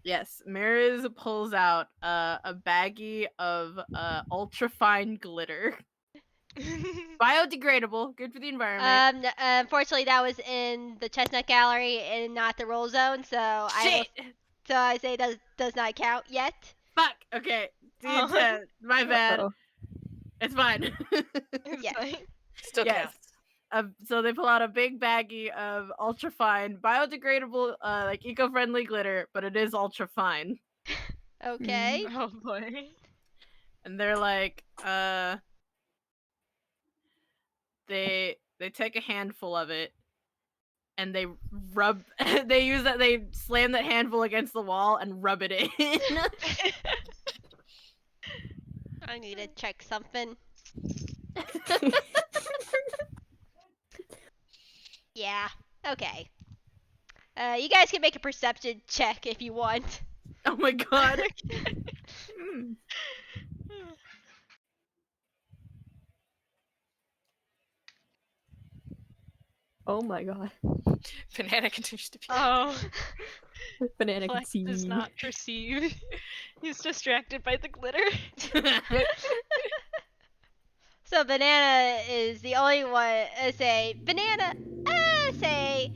Yes. Mariz pulls out a baggie of ultrafine glitter. Biodegradable, good for the environment.
Unfortunately, that was in the Chestnut Gallery and not the roll zone, so I say does not count yet.
Fuck. Okay. D10. My bad.
Uh-oh.
It's fine.
It's
Yes.
fine.
Still
Yes.
counts.
So they pull out a big baggie of ultrafine, biodegradable, like eco-friendly glitter, but it is ultrafine.
Okay.
Oh boy.
And they're like, they take a handful of it and they rub they slam that handful against the wall and rub it in.
I need to check something. Yeah. Okay. You guys can make a perception check if you want.
Oh my god.
Hmm. Oh my god.
Banana continues to be.
Oh,
Banana can
Fleck
see.
does not perceive. He's distracted by the glitter.
So Banana is the only one. Banana. Say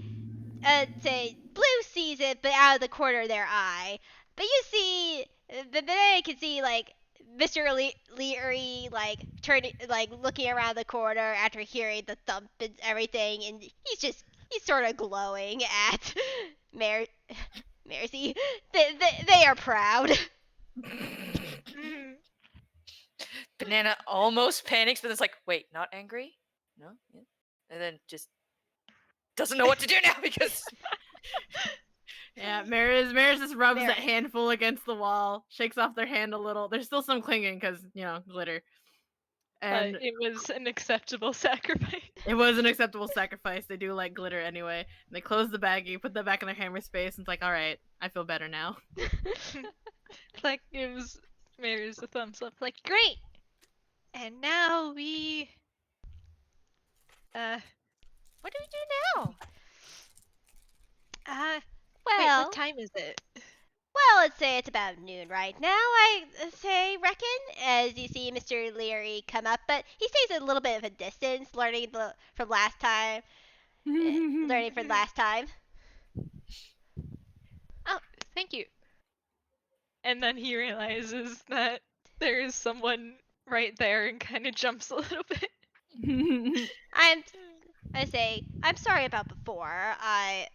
Blue sees it, but out of the corner of their eye. But you see, the Banana can see like Mr. Leary like turning, like looking around the corner after hearing the thump and everything, and he's sort of glowing at Marzi. They are proud.
Banana almost panics, but it's like, wait, not angry? No? Yeah. And then just doesn't know what to do now because
Yeah, Mariz just rubs that
Mariz.
handful against the wall, shakes off their hand a little. There's still some clinging because, glitter. And
But it was an acceptable sacrifice.
it was an acceptable sacrifice. They do like glitter anyway. And they close the baggie, put that back in their hammer space, and it's like, alright, I feel better now.
Fleck gives Mariz a thumbs up, like, great! And now we... what do we do now? Wait,
Well,
what time is it?
Well, let's say it's about noon right now, I reckon, as you see Mr. Leary come up, but he stays a little bit of a distance, from last time. Learning from last time.
Oh, thank you. And then he realizes that there is someone right there and kind of jumps a little bit.
I'm sorry about before. I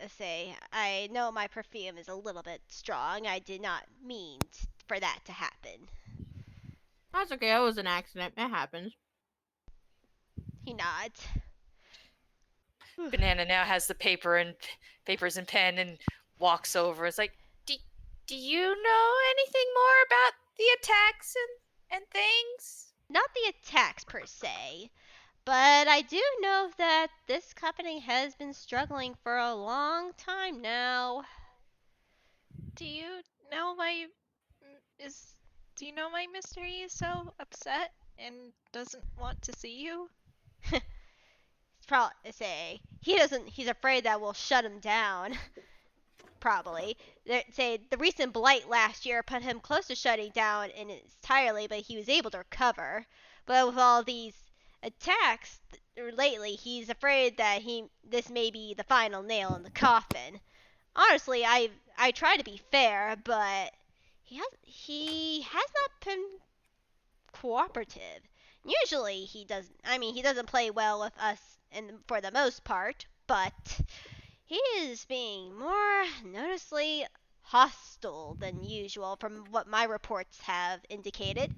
know my perfume is a little bit strong. I did not mean for that to happen.
That's okay, it was an accident. It happens.
He nods.
Banana now has the papers and pen and walks over. It's like, do you know anything more about the attacks and things?
Not the attacks per se, but I do know that this company has been struggling for a long time now.
Do you know why do you know why Mystery is so upset and doesn't want to see you?
Probably say he doesn't. He's afraid that we'll shut him down. Probably. Say the recent blight last year put him close to shutting down entirely, but he was able to recover. But with all these attacks lately, he's afraid that this may be the final nail in the coffin. Honestly, I try to be fair, but he has not been cooperative. Usually he doesn't. I mean, he doesn't play well with us, for the most part, but he is being more noticeably hostile than usual from what my reports have indicated.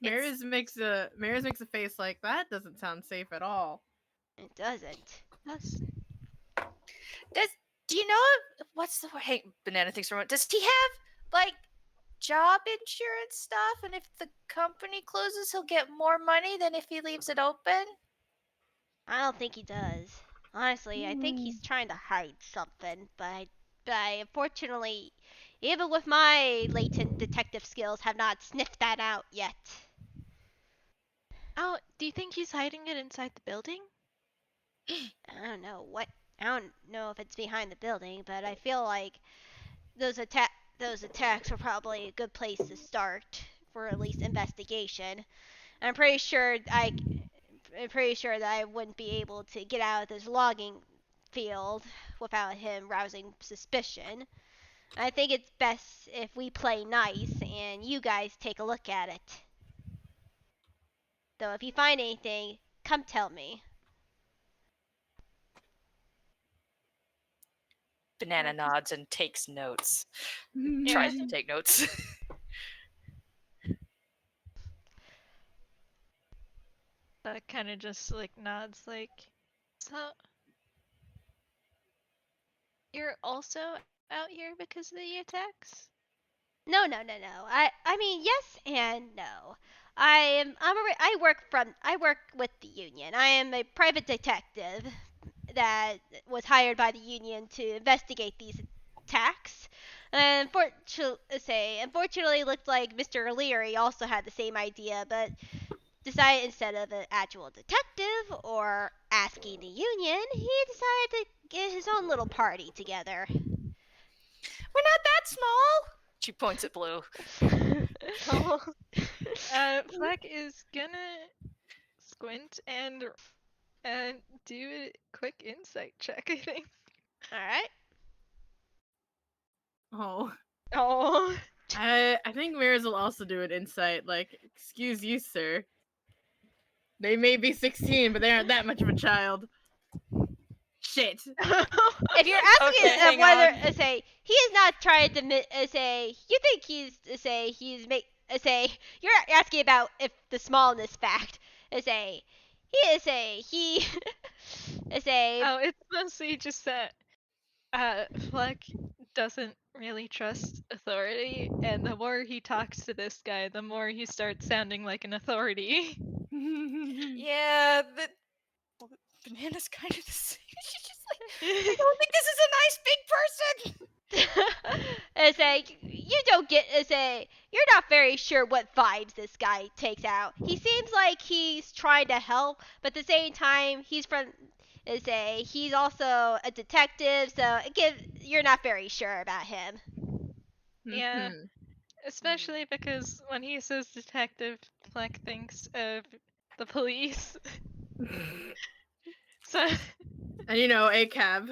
Mariz makes a face like that doesn't sound safe at all.
It doesn't.
Does do you know what's the hey Banana thinks for a moment? Does he have like job insurance stuff? And if the company closes, he'll get more money than if he leaves it open.
I don't think he does. Honestly, I think he's trying to hide something, but I unfortunately, even with my latent detective skills, have not sniffed that out yet.
Oh, do you think he's hiding it inside the building?
I don't know what. I don't know if it's behind the building, but I feel like those attacks were probably a good place to start for at least investigation. I'm pretty sure that I wouldn't be able to get out of this logging field without him rousing suspicion. I think it's best if we play nice and you guys take a look at it. Though if you find anything, come tell me.
Banana nods and takes notes.
Yeah.
Tries to take notes.
That kind of just like nods, like, so you're also out here because of the attacks?
No. I mean yes and no. I work with the union. I am a private detective that was hired by the union to investigate these attacks. And unfortunately, it looked like Mr. O'Leary also had the same idea, but decided instead of an actual detective or asking the union, he decided to get his own little party together.
We're not that small. She points at Blue.
Fleck is gonna squint and do a quick insight check, I think.
All right.
Oh.
Oh.
I think Mariz will also do an insight, like, excuse you, sir. They may be 16, but they aren't that much of a child. Shit.
If you're asking
Okay, hang
whether
on.
he is not trying to you think you're asking about if the smallness fact he
Oh, it's mostly just that Fleck doesn't really trust authority, and the more he talks to this guy, the more he starts sounding like an authority.
Yeah, Banana's kind of the same. She's just like, I don't think this is a nice big person.
you don't get you're not very sure what vibes this guy takes out. He seems like he's trying to help, but at the same time he's also a detective, so you're not very sure about him.
Yeah, especially because when he says detective, Fleck thinks of the police. So,
And you know, a cab.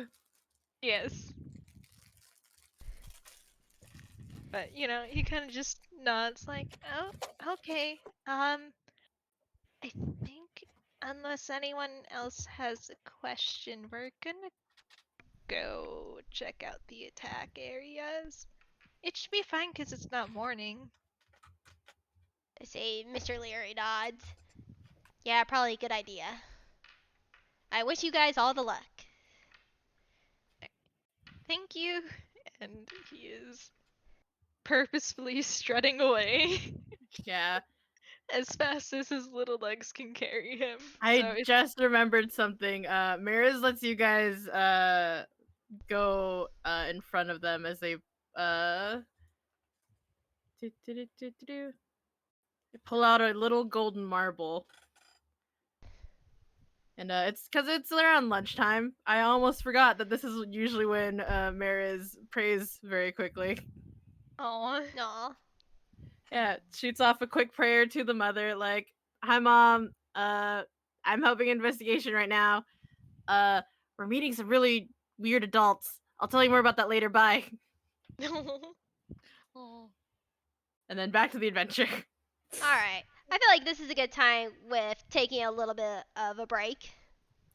yes. But, you know, he kind of just nods like, oh, okay. I think unless anyone else has a question, we're gonna go check out the attack areas. It should be fine because it's not morning.
Mr. Leary nods. Yeah, probably a good idea. I wish you guys all the luck.
Thank you. And he is purposefully strutting away
Yeah.
as fast as his little legs can carry him.
I just remembered something. Mariz lets you guys go in front of them as they do. You pull out a little golden marble. And it's because it's around lunchtime. I almost forgot that this is usually when Mariz prays very quickly.
Aw.
Aw.
Yeah, shoots off a quick prayer to the mother, like, "Hi, Mom. I'm helping investigation right now. We're meeting some really weird adults. I'll tell you more about that later. Bye."
Oh.
And then back to the adventure.
Alright. I feel like this is a good time with taking a little bit of a break.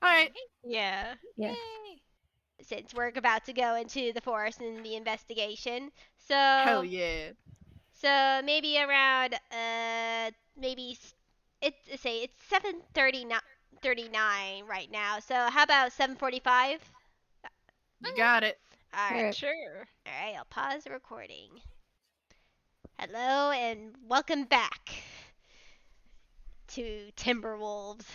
All right.
Yeah.
Yeah.
Yay.
Since we're about to go into the forest and the investigation.
Hell
So
yeah.
so maybe around it's 7:39 right now. So how about 7:45?
You got it.
Alright.
Alright.
Sure.
Alright, I'll pause the recording. Hello and welcome back to Timberwolves.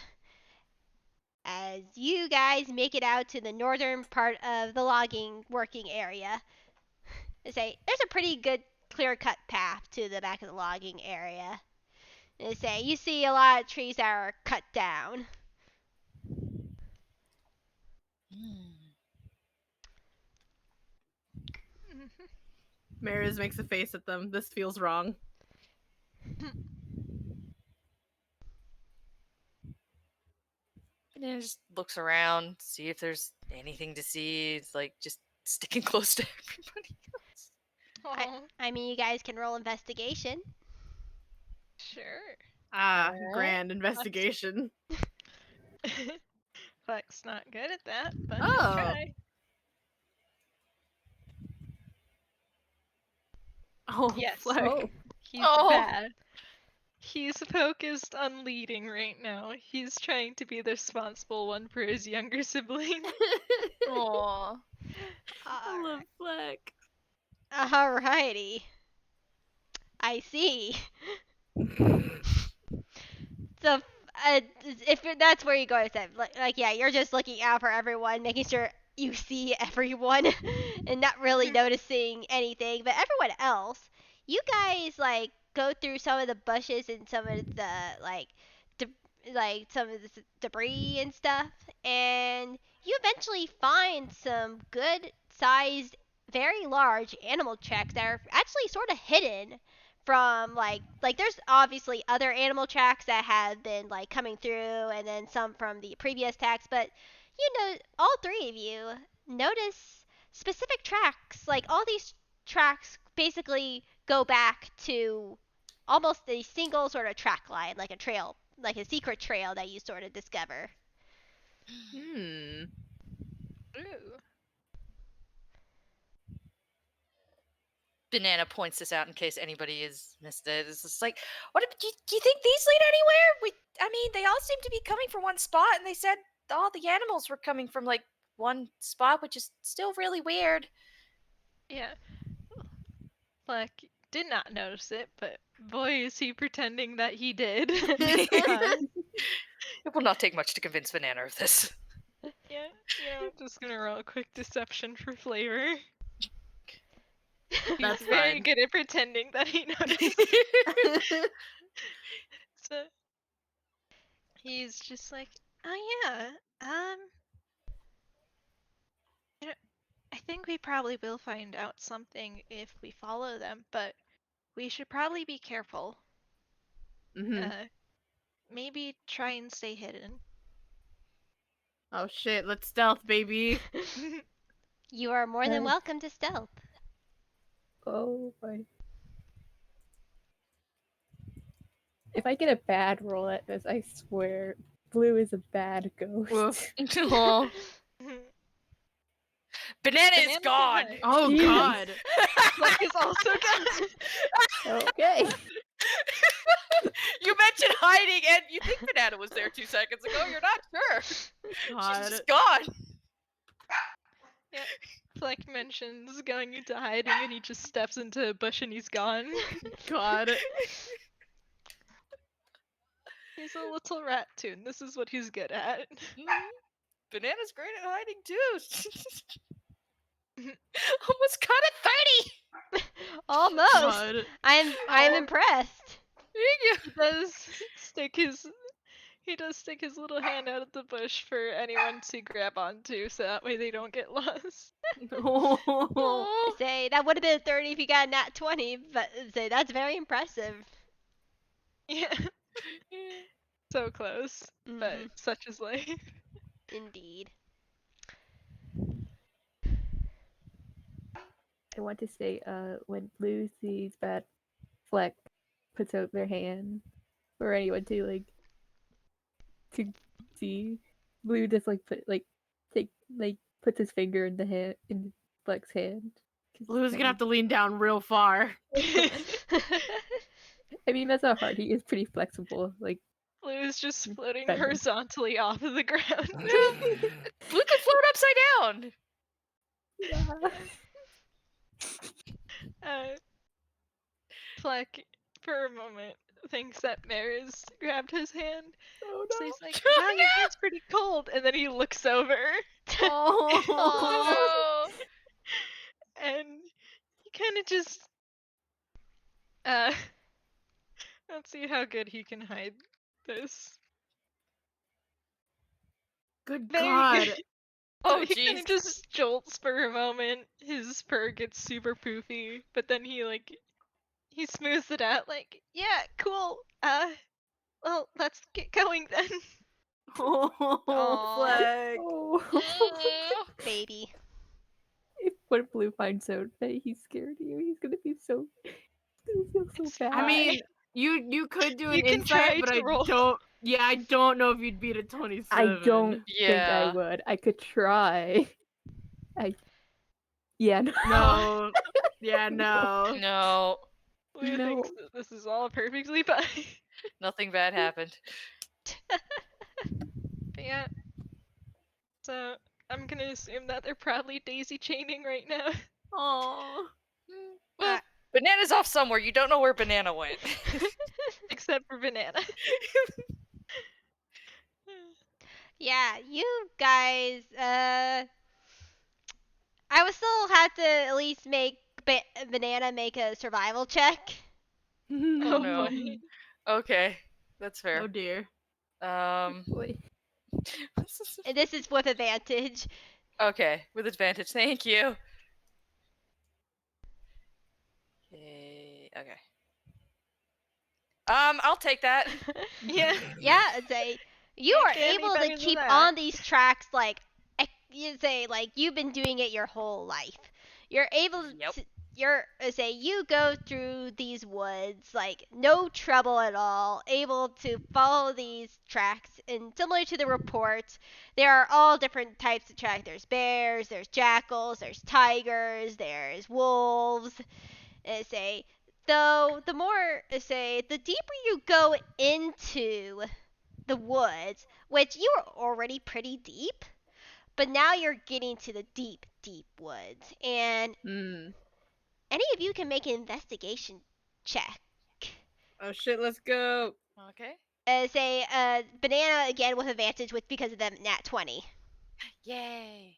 As you guys make it out to the northern part of the logging working area, there's a pretty good clear cut path to the back of the logging area. You see a lot of trees that are cut down.
Mariz makes a face at them. This feels wrong.
And then just looks around, see if there's anything to see. It's like just sticking close to everybody else.
Aw.
I mean, you guys can roll investigation.
Sure.
Grand investigation.
Fleck's not good at that, but
Oh.
he'll try.
Oh,
Yes.
Fleck.
Oh.
He's
Oh.
bad. He's focused on leading right now. He's trying to be the responsible one for his younger sibling.
Aww.
I love Fleck.
Alrighty. I see. So, if that's where you go with it, like yeah, you're just looking out for everyone, making sure you see everyone, and not really noticing anything. But everyone else, you guys like go through some of the bushes and some of the some of the debris and stuff, and you eventually find some good sized, very large animal tracks that are actually sort of hidden from like there's obviously other animal tracks that have been like coming through, and then some from the previous tracks, but all three of you notice specific tracks. Like all these tracks basically go back to almost a single sort of track line, like a trail, like a secret trail that you sort of discover.
Hmm.
Ooh.
Banana points this out in case anybody has missed it. It's just like, do you think these lead anywhere? I mean, they all seem to be coming from one spot, and they said all the animals were coming from like one spot, which is still really weird.
Yeah. Fleck did not notice it, but boy is he pretending that he did.
It will not take much to convince Banana of this.
Yeah, just gonna roll a quick deception for flavor.
That's
He's very
fine.
good at pretending that he noticed. So he's just like, oh yeah, I think we probably will find out something if we follow them, but we should probably be careful.
Mhm.
Maybe try and stay hidden.
Oh shit, let's stealth, baby.
You are more than welcome to stealth.
Oh boy. If I get a bad roll at this, I swear, Blue is a bad ghost.
Woof.
Aw. Banana is
Banana
gone.
can hide.
Oh
Jeez.
god.
Fleck is also gone.
Okay.
You mentioned hiding, and you think Banana was there 2 seconds ago. You're not sure.
God.
She's just gone.
Fleck mentions going into hiding and he just steps into a bush and he's gone.
God.
He's a little rat toon. This is what he's good at.
Banana's great at hiding too. Almost got it 30.
Almost.
God.
I am impressed.
He does stick his little hand out of the bush for anyone to grab onto, so that way they don't get lost.
Oh.
Say that would have been a 30 if you got a nat 20, but say that's very impressive.
Yeah, so close, but
Mhm.
such is life.
Indeed.
I want to say, when Blue sees that Fleck puts out their hand for anyone to to see, Blue just puts his finger in the hand in Fleck's hand.
Blue's gonna have to lean down real far.
I mean, that's not hard. He is pretty flexible. Like,
Blue's just floating
Bend him.
horizontally off of the ground.
Blue could float upside down.
yeah.
Fleck, for a moment, thinks that Mariz grabbed his hand.
Oh
So
no.
he's like, wow, your hand's pretty cold. And then he looks over,
Oh.
Oh,
and he kind of just, uh, let's see how good he can hide this.
Good
Very
God.
good.
oh,
He kind
jeez.
of just jolts for a moment. His fur gets super poofy, but then he smooths it out like, yeah, cool. Well, let's get going then.
Oh,
Aw.
Fleck.
Oh.
Mm.
Baby.
If when Blue finds out that he's scared of you, he's gonna feel so
It's
bad.
I mean, you could do an
You can try
insight, but
to
I
roll.
don't. Yeah, I don't know if you'd beat a 27.
I don't think I
Yeah.
would. I could try. Yeah.
No. Yeah, no.
No,
Blue
No.
thinks that this is all perfectly fine.
nothing bad happened.
But yeah. So I'm gonna assume that they're probably daisy chaining right now.
Oh.
Well,
Uh,
Banana's off somewhere. You don't know where Banana went.
Except for Banana.
Yeah, you guys, I would still have to at least make Banana make a survival check.
Oh,
Oh
no.
boy.
Okay, that's fair.
Oh dear.
Boy.
And this is with advantage.
Okay, with advantage. Thank you. Okay. I'll take that.
Yeah.
Yeah, I'd say you
Can't
are
get any
able
better
to
than
keep
that.
on these tracks like you say like you've been doing it your whole life. You're able
Yep.
to say you go through these woods like no trouble at all, able to follow these tracks and similar to the report, there are all different types of tracks. There's bears, there's jackals, there's tigers, there's wolves. Say though the more say the deeper you go into the woods, which you were already pretty deep, but now you're getting to the deep, deep woods. And
Hmm.
any of you can make an investigation check.
Oh shit, let's go.
Okay.
Say Banana again with advantage with because of the nat 20.
Yay.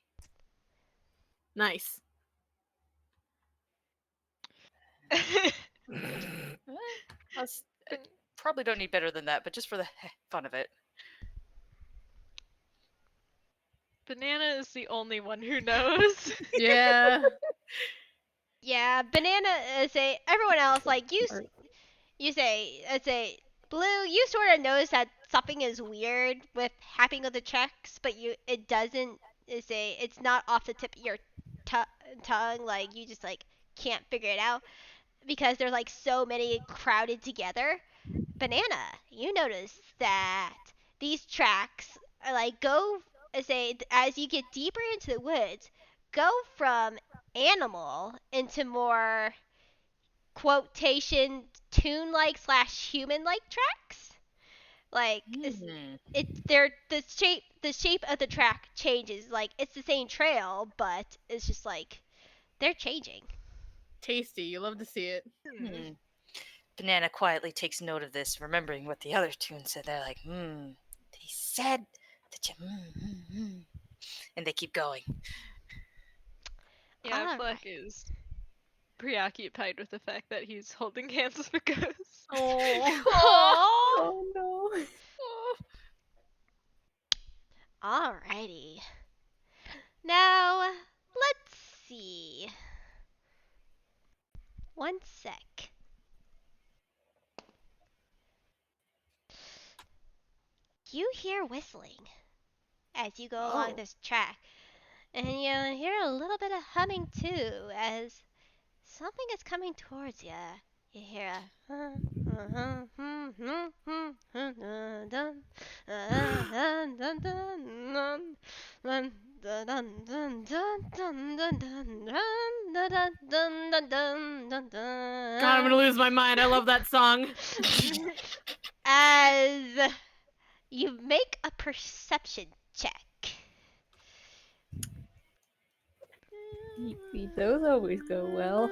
Nice.
I probably don't need better than that, but just for the fun of it.
Banana is the only one who knows.
Yeah.
Yeah, Banana say everyone else like
Alright.
you say Blue, you sort of notice that something is weird with happening with the checks, but it doesn't say it's not off the tip of your tongue. Like you just like can't figure it out because there's like so many crowded together. Banana, you notice that these tracks are like go say as you get deeper into the woods, go from animal into more quotation tune like slash human like tracks. Like
Hmm.
they're the shape of the track changes. Like it's the same trail, but it's just like they're changing.
Tasty. You love to see it.
Hmm. Banana quietly takes note of this, remembering what the other tunes said. They're like, they said that you, and they keep going.
Yeah,
All
Fleck
right.
is preoccupied with the fact that he's holding hands with a ghost.
Oh.
Aw.
Oh no.
Alrighty. Now, let's see. One sec. You hear whistling as you go along
Oh.
this track. And you hear a little bit of humming too as something is coming towards you. You hear
God, I'm gonna lose my mind. I love that song.
as you make a perception check.
Those always go well.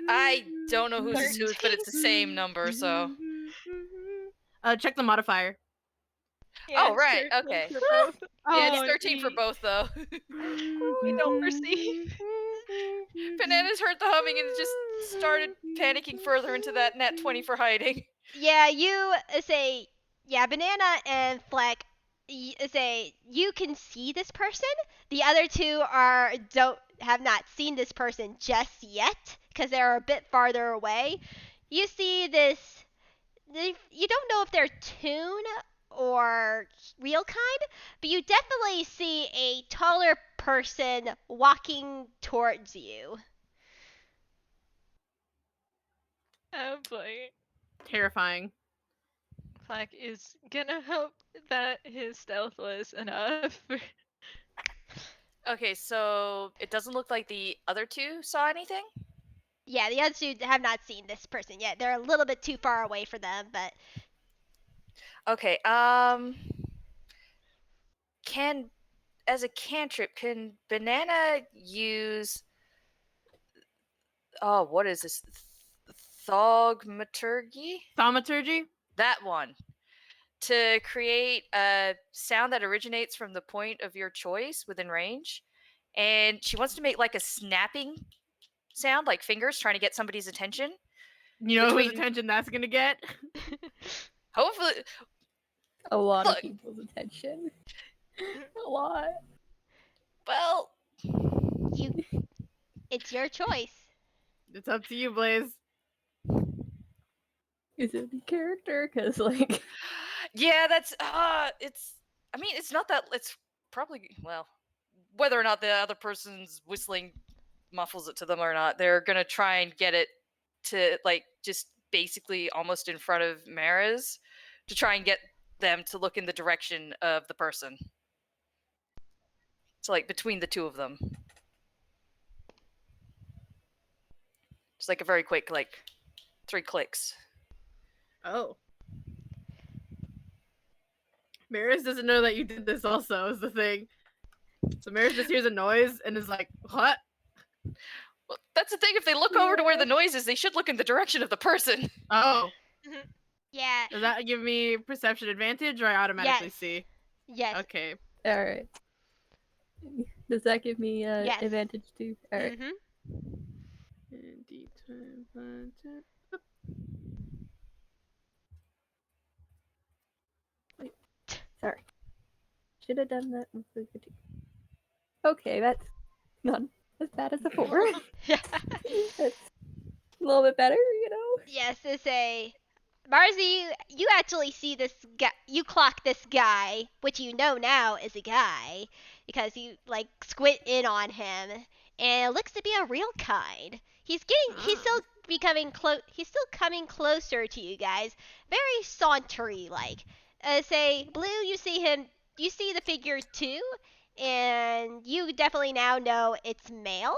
I don't know whose is whose, but
13.
it's the same number, so.
Check the modifier.
Oh,
it's
right,
13
okay.
for both.
Yeah, it's
Oh,
13 for
neat.
both, though.
We don't perceive.
Bananas heard the humming and just started panicking further into that net 20 for hiding.
Yeah, you say, yeah, Banana and Fleck say you can see this person. The other two have not seen this person just yet because they're a bit farther away. You see this. You don't know if they're toon or real kind, but you definitely see a taller person walking towards you.
Oh boy.
Terrifying.
Fleck is gonna hope that his stealth was enough.
Okay, so it doesn't look like the other two saw anything?
Yeah, the other two have not seen this person yet. They're a little bit too far away for them, but
Okay, as a cantrip, can Banana use, oh, what is this? Thaumaturgy?
Thaumaturgy?
That one. To create a sound that originates from the point of your choice within range. And she wants to make like a snapping sound, like fingers trying to get somebody's attention.
You know whose
Between-
attention that's gonna get?
Hopefully,
A lot
Look.
of people's attention. A lot.
well,
it's your choice.
It's up to you, Blaze.
Is it the character? Because, like.
yeah, that's it's. I mean, it's not that. It's probably, well, whether or not the other person's whistling muffles it to them or not, they're gonna try and get it to like just basically almost in front of Mariz to try and get them to look in the direction of the person. So like between the two of them. Just like a very quick, like 3 clicks.
Oh. Mariz doesn't know that you did this also, is the thing. So Mariz just hears a noise and is like, what?
Well, that's the thing. If they look over to where the noise is, they should look in the direction of the person.
Oh.
Yeah.
Does that give me perception advantage or I automatically
Yes.
see?
Yes.
Okay.
Alright. Does that give me
Yes.
advantage too? Alright.
Mhm.
And D times 1, 10.
Sorry. Should have done that with the two. Okay, that's not as bad as before. That's a little bit better, you know?
Yes, it's a Marzi, you actually see this guy. You clock this guy, which you know now is a guy, because you like squint in on him, and it looks to be a real kind. He's still becoming close. He's still coming closer to you guys, very sauntery like. Say Blue, you see him. You see the figure too, and you definitely now know it's male.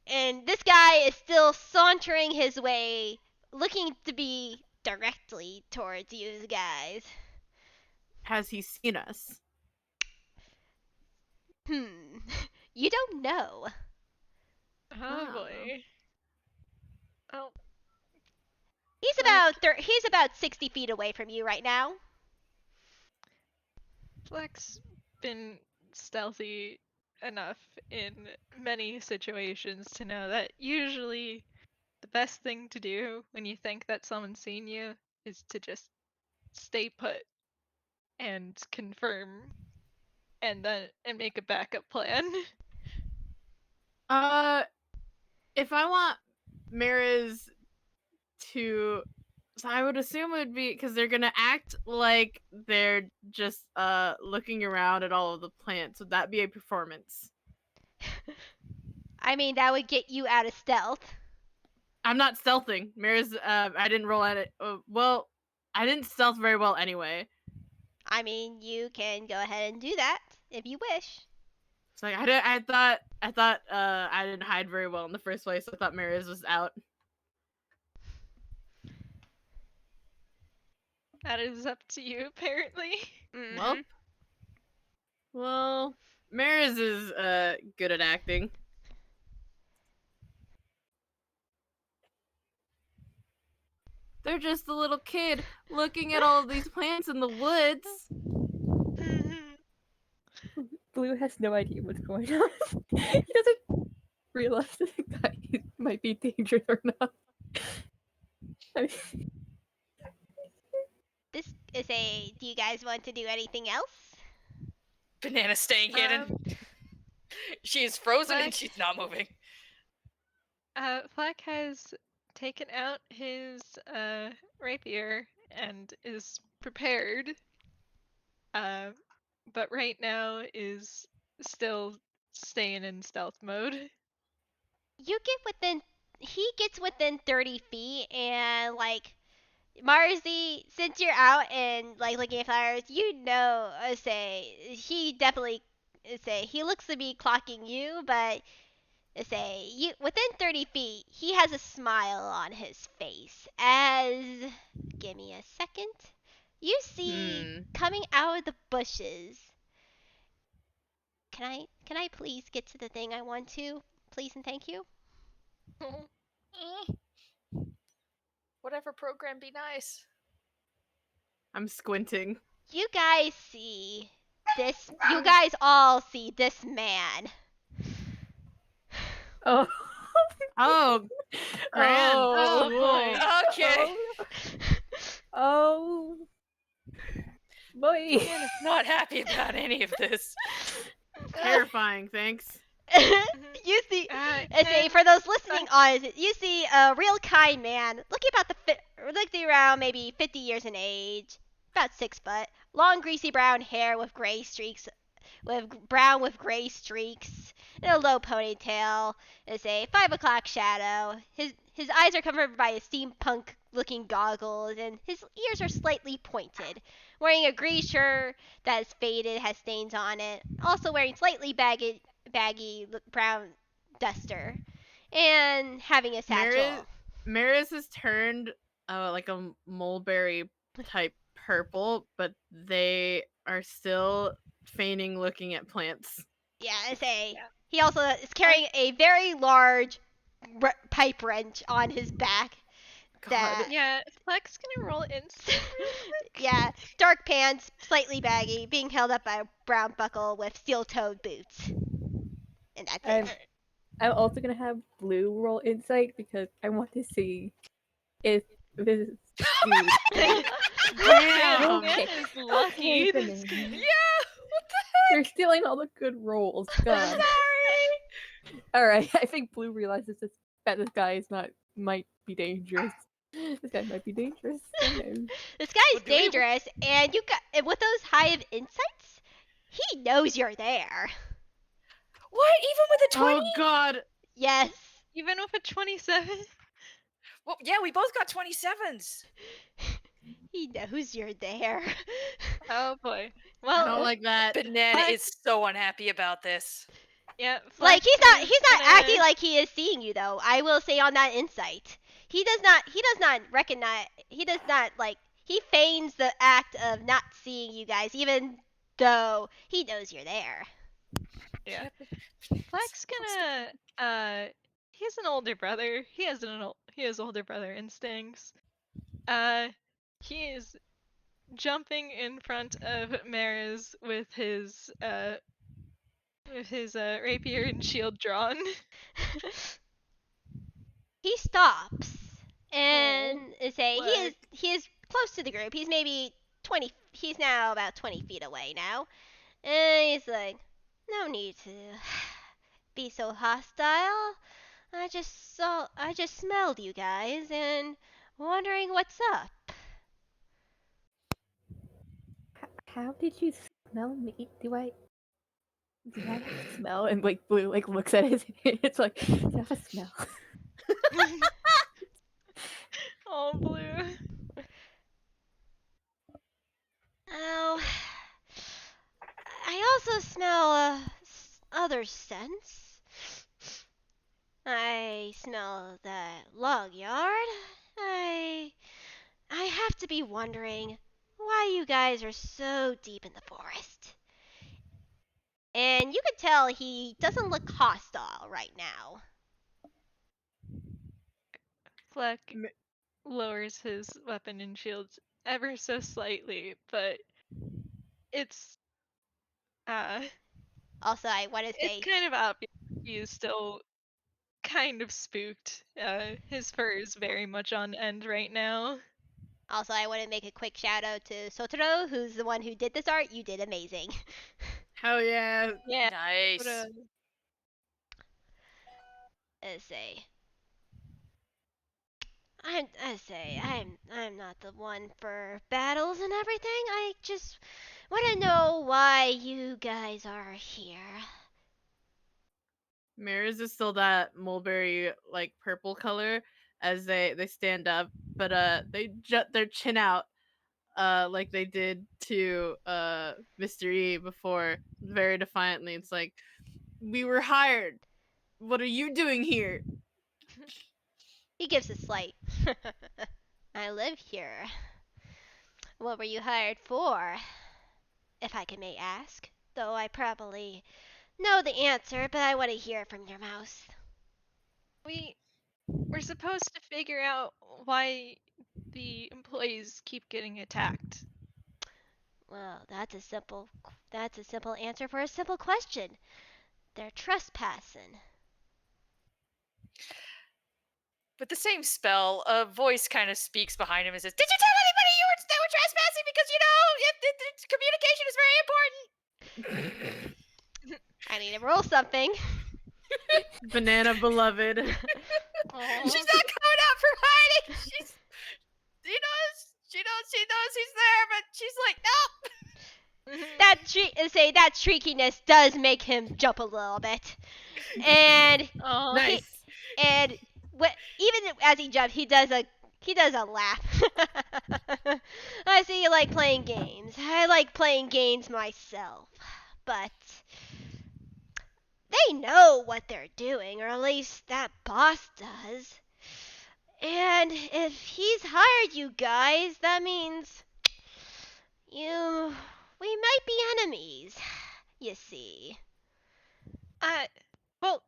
And this guy is still sauntering his way, looking to be directly towards you guys.
Has he seen us?
You don't know.
Oh
Oh.
boy. Oh,
He's about 60 feet away from you right now.
Fleck's been stealthy enough in many situations to know that usually the best thing to do when you think that someone's seen you is to just stay put and confirm and make a backup plan.
If I want Mariz to, so I would assume it would be because they're gonna act like they're just looking around at all of the plants. Would that be a performance?
I mean, that would get you out of stealth.
I'm not stealthing. Mariz, I didn't roll at it. Well, I didn't stealth very well anyway.
I mean, you can go ahead and do that if you wish.
So like, I thought I didn't hide very well in the first place. I thought Mariz was out.
That is up to you, apparently.
Mm-hmm.
Well, Mariz is good at acting. They're just a little kid looking at all of these plants in the woods.
Blue has no idea what's going on. He doesn't realize that he might be dangerous or not. I mean,
This is a. Do you guys want to do anything else?
Banana staying hidden. She is frozen and
Fleck-
she's not moving.
Fleck has taken out his rapier and is prepared. But right now is still staying in stealth mode.
You get within. He gets within 30 feet, and like Marzi, since you're out and like looking at flowers, you know, say he definitely say he looks to be clocking you, but say you within 30 feet, he has a smile on his face. As give me a second, you see coming out of the bushes. Can I please get to the thing I want to? Please and thank you.
Whatever program be nice.
I'm squinting.
You guys see this. You guys all see this man.
oh.
Oh, grand.
Oh,
boy.
Okay.
Oh. Boy.
Man is not happy about any of this.
Terrifying, thanks.
You see, say for those listening on, you see a real kind man, looking around maybe 50 years in age, about 6 foot, long greasy brown hair with gray streaks, with gray streaks, and a low ponytail. It's a 5 o'clock shadow. His eyes are covered by steampunk looking goggles, and his ears are slightly pointed. Wearing a gray shirt that is faded, has stains on it. Also wearing slightly baggy brown duster, and having a satchel.
Mariz has turned like a mulberry type purple, but they are still feigning looking at plants.
Yeah, he also is carrying a very large pipe wrench on his back.
God.
Yeah, Fleck's gonna roll insight.
Yeah, dark pants, slightly baggy, being held up by a brown buckle with steel-toed boots. And that's it.
I'm also gonna have Blue roll insight because I want to see if this dude.
Damn,
Okay.
man is lucky.
Okay,
This
Banana.
game.
You're stealing all the good rolls. God. All right, I think Blue realizes that this guy might be dangerous. This guy might be dangerous. Okay.
This guy's
Well, do we-
dangerous, and with those high of insights, he knows you're there.
What? Even with a 20?
Oh God.
Yes.
Even with a 27?
Well, yeah, we both got 27s.
He knows you're there.
Oh boy.
I
Well,
don't like that.
Banana
Fleck-
is so unhappy about this.
yeah.
Like
Fleck
he's
is
not
gonna-
acting like he is seeing you though. I will say on that insight. He does not recognize he feigns the act of not seeing you guys even though he knows you're there.
Yeah. Fleck's gonna he has an older brother. He has older brother instincts. He is jumping in front of Mariz with his with his rapier and shield drawn.
He stops and say
Fleck.
he is close to the group. He's maybe 20. He's now about 20 feet away now, and he's like, "No need to be so hostile. I just smelled you guys and wondering what's up."
How did you smell me? Do I have a smell? And like Blue like looks at his it's like, do I have a smell?
Oh, Blue.
Oh, I also smell other scents. I smell that log yard. I have to be wondering why you guys are so deep in the forest. And you can tell he doesn't look hostile right now.
Fleck
M-
lowers his weapon and shields ever so slightly, but it's
Also, I want to say,
it's kind of obvious he is still kind of spooked. His fur is very much on end right now.
also I want to make a quick shout out to Sotoro, who's the one who did this art. You did amazing.
Hell yeah.
Yeah.
Nice.
But,
Let's say, I'm not the one for battles and everything. I just want to know why you guys are here.
Mariz is still that mulberry like purple color as they stand up, but they jut their chin out like they did to Mr. E before very defiantly. It's like, we were hired. What are you doing here?
He gives a slight. I live here. What were you hired for? If I may ask. Though I probably know the answer, but I want to hear it from your mouth.
we're supposed to figure out why the employees keep getting attacked.
Well, that's a simple answer for a simple question. They're trespassing.
With the same spell, a voice kind of speaks behind him and says, "Did you tell anybody they were trespassing? Because communication is very important."
I need to roll something.
Banana beloved.
She's not going out for hiding. She knows he's there, but she's like, nope.
That shriekiness does make him jump a little bit, and
Oh,
Nice.
even as he jumps, he does a laugh. I see you like playing games. I like playing games myself, but they know what they're doing, or at least that boss does. And if he's hired you guys, that means we might be enemies. You see.
well,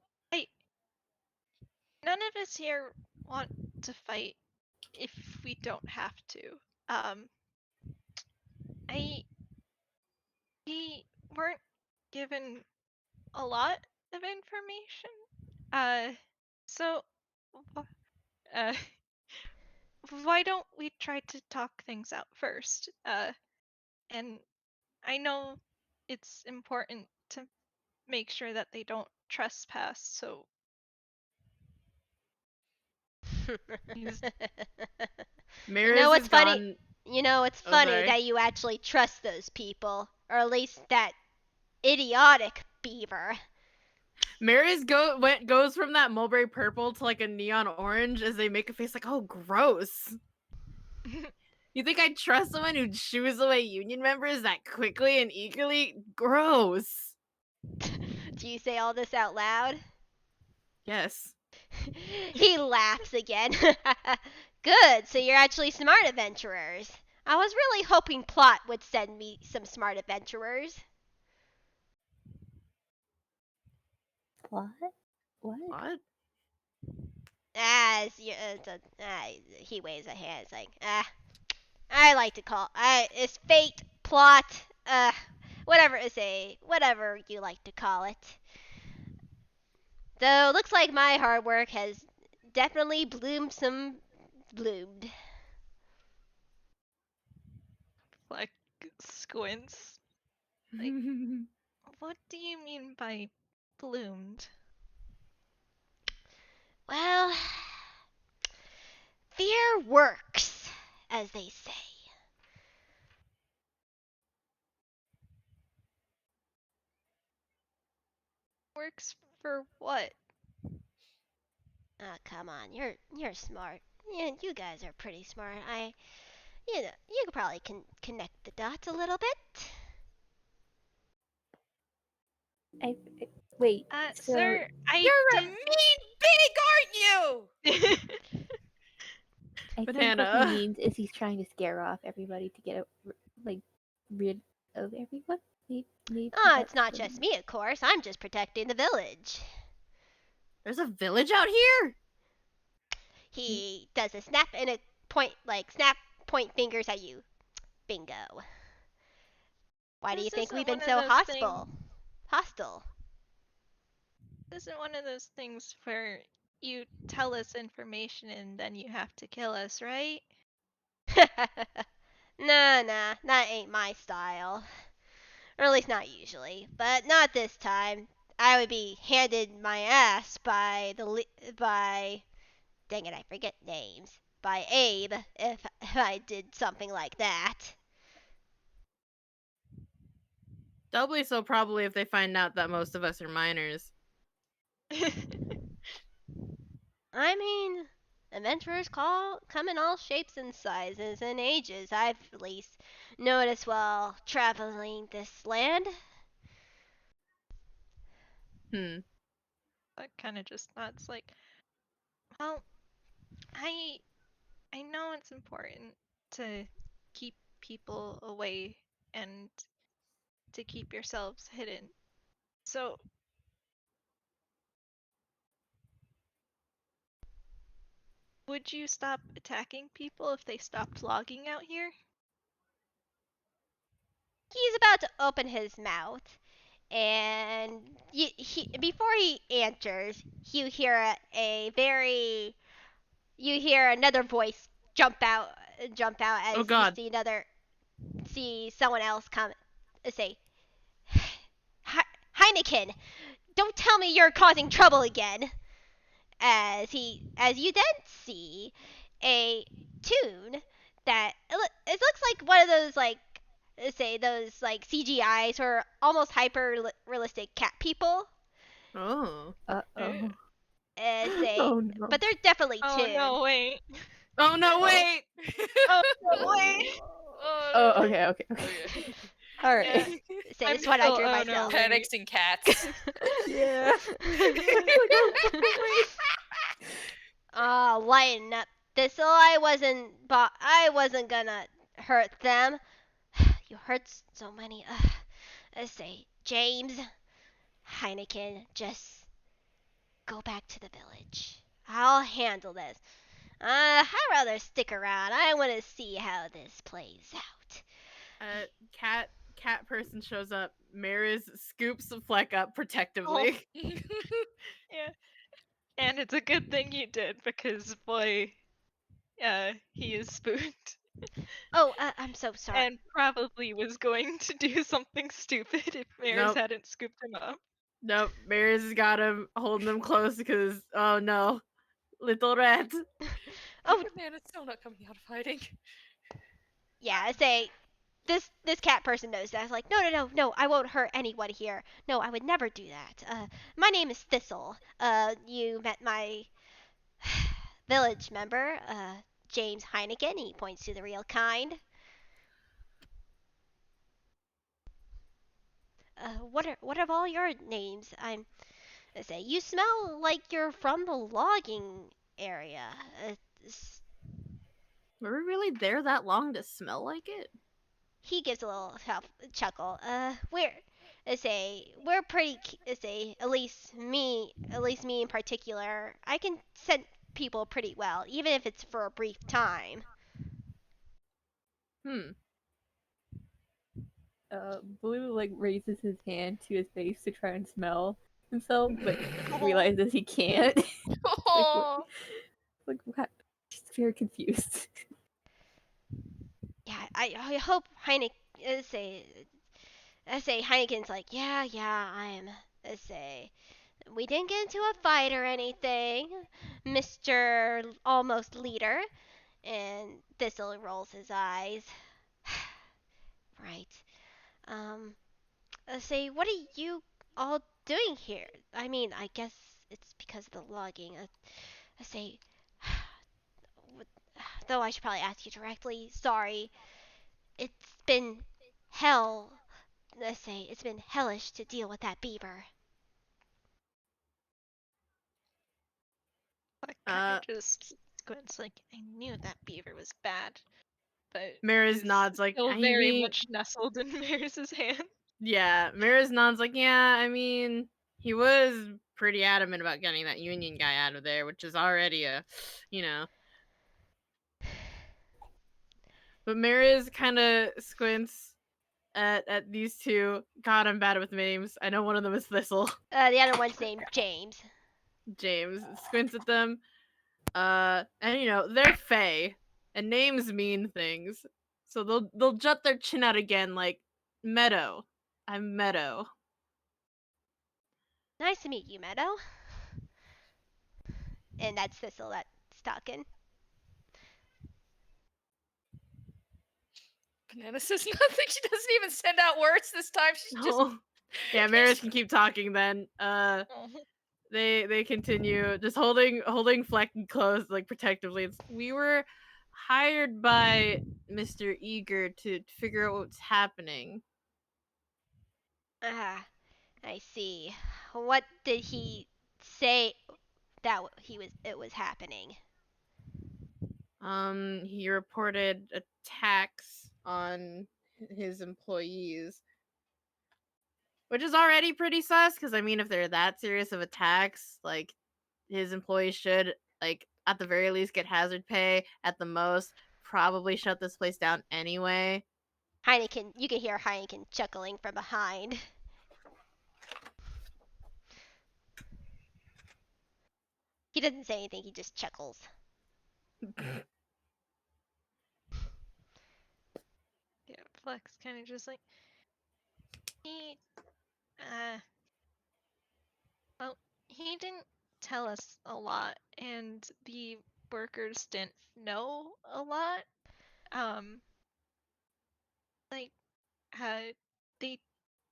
none of us here want to fight if we don't have to. We weren't given a lot of information. So, uh, why don't we try to talk things out first? And I know it's important to make sure that they don't trespass, so he's
Mariz
know what's
is
funny?
gone.
You know it's
Oh,
funny
sorry.
that you actually trust those people, or at least that idiotic beaver.
Mariz goes from that mulberry purple to like a neon orange as they make a face like, oh, gross. You think I'd trust someone who shoos away union members that quickly and eagerly? Gross.
Do you say all this out loud?
Yes.
He laughs again. Good, so you're actually smart adventurers. I was really hoping Plot would send me some smart adventurers.
What? What?
What?
As you, he waves a hand. It's like, I like to call. It's fate, Plot. whatever you like to call it. Though looks like my hard work has definitely bloomed.
Fleck squints. Like, what do you mean by bloomed?
Well, fear works, as they say.
Works for what?
Oh, come on, you're smart. Yeah, you guys are pretty smart. You could probably connect the dots a little bit.
Wait. So
Sir, I
You're a
didn't.
mean pig, aren't you?
I think what
Banana.
he means is he's trying to scare off everybody to get rid of everyone. Maybe
Oh,
that's
it's not
what
just me, of course. I'm just protecting the village.
There's a village out here?
He does a snap and a point, snap, point fingers at you. Bingo. Why do you
This
think we've
isn't
been
one of
so
those
hostile?
This isn't one of those things where you tell us information and then you have to kill us, right?
Nah, that ain't my style. Or at least not usually. But not this time. I would be handed my ass by dang it, I forget names. By Abe if I did something like that.
Doubly so probably if they find out that most of us are minors.
I mean, adventurers come in all shapes and sizes and ages. I've at least noticed while traveling this land.
That kind of just nods like, well, I I know it's important to keep people away and to keep yourselves hidden. So, would you stop attacking people if they stopped logging out here?
He's about to open his mouth, and before he answers, you hear another voice jump out
Oh
as you
god.
see someone else come say, Heineken, don't tell me you're causing trouble again. As you then see a tune that it looks like one of those say those CGIs or almost hyper realistic cat people.
Oh.
Uh-oh.
Say,
Oh no.
but they're definitely
Oh
tuned.
no, wait.
Oh no, wait!
Oh no, wait.
Oh, okay. All right.
Yeah.
Say
I'm
this one I
still-
drew
oh, no,
myself.
wait.
Panics and cats.
Yeah.
Lighten up. Thistle, I wasn't gonna hurt them. You hurt so many. Let's say, James, Heineken, just go back to the village. I'll handle this. I'd rather stick around. I want to see how this plays out.
Cat person shows up. Mariz scoops Fleck up protectively.
Yeah. And it's a good thing you did because, boy, he is spooked.
Oh, I'm so sorry.
And probably was going to do something stupid if Maris
Nope.
hadn't scooped him up.
Nope, Mariz has got him, holding him close because, oh no, little rat.
Oh,
man, it's still not coming out of hiding.
yeah, I say this cat person knows that. I was like, no, I won't hurt anyone here. No, I would never do that. My name is Thistle. You met my village member, James Heineken. He points to the real kind. What are all your names? I say you smell like you're from the logging area.
Were we really there that long to smell like it?
He gives a little chuckle. We're pretty. At least me in particular. I can scent people pretty well, even if it's for a brief time.
Blue like raises his hand to his face to try and smell himself, but realizes he can't.
Oh.
Like what? She's very confused.
Yeah, I hope Heineken say Heineken's like, yeah, I'm say we didn't get into a fight or anything, Mr. Almost Leader. And Thistle rolls his eyes. Right. Um, say, what are you all doing here? I mean, I guess it's because of the logging. I say, though I should probably ask you directly. Sorry. It's been hell. I say, it's been hellish to deal with that beaver.
Fleck kind of just squints like, I knew that beaver was bad. But
Mariz
is
nods like,
still
I
very
mean,
much nestled in Maris's hand.
yeah. Mariz nods like, yeah, I mean, he was pretty adamant about getting that union guy out of there, which is already a, you know. But Mariz kind of squints at these two. God, I'm bad with names. I know one of them is Thistle.
The other one's named James.
James squints at them. And you know, they're Fae, and names mean things. So they'll jut their chin out again like, Meadow. I'm Meadow.
Nice to meet you, Meadow. And that's Thistle that's talking.
Banana says nothing. She doesn't even send out words this time. She's just.
Oh. Yeah, Maris can keep talking then.
Oh.
They continue just holding Fleck close like protectively. We were hired by Mr. Eager to figure out what's happening.
Ah, I see. What did he say that it was happening?
He reported attacks on his employees, which is already pretty sus. Because I mean, if they're that serious of attacks, like his employees should, like, at the very least get hazard pay. At the most, probably shut this place down anyway.
Heineken, you can hear Heineken chuckling from behind. He doesn't say anything, he just chuckles.
Yeah, Fleck's kind of just like, he, uh, well, he didn't tell us a lot, and the workers didn't know a lot. Like, they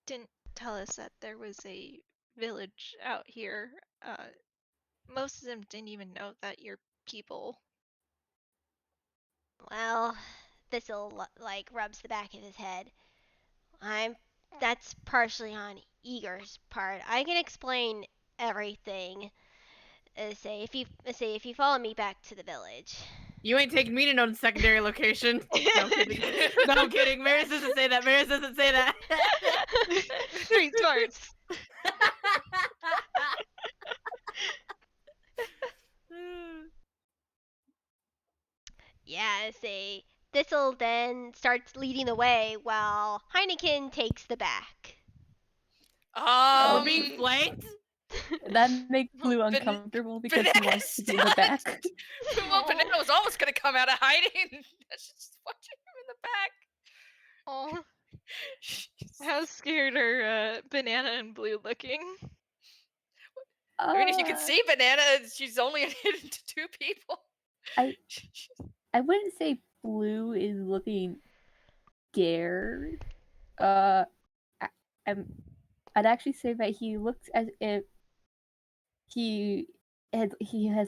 didn't tell us that there was a village out here. Most of them didn't even know that you're people.
Well, Thistle like rubs the back of his head. That's partially on Eager's part. I can explain everything. Say if you follow me back to the village.
You ain't taking me to no secondary location. No, I'm kidding. No, I'm kidding. Maris doesn't say that. Maris doesn't say that.
Street smarts.
Yeah, say Thistle then starts leading the way while Heineken takes the back.
We're being
Um.
flanked?
That makes Blue
Ban-
uncomfortable because he
Banana
wants to be in the back.
Well, Banana was almost gonna come out of hiding. She's just watching him in the back.
Oh, how scared are Banana and Blue looking?
I mean, if you can
Uh,
see Banana, she's only hidden to two people.
I wouldn't say Blue is looking scared. I'd actually say that he looks as if he has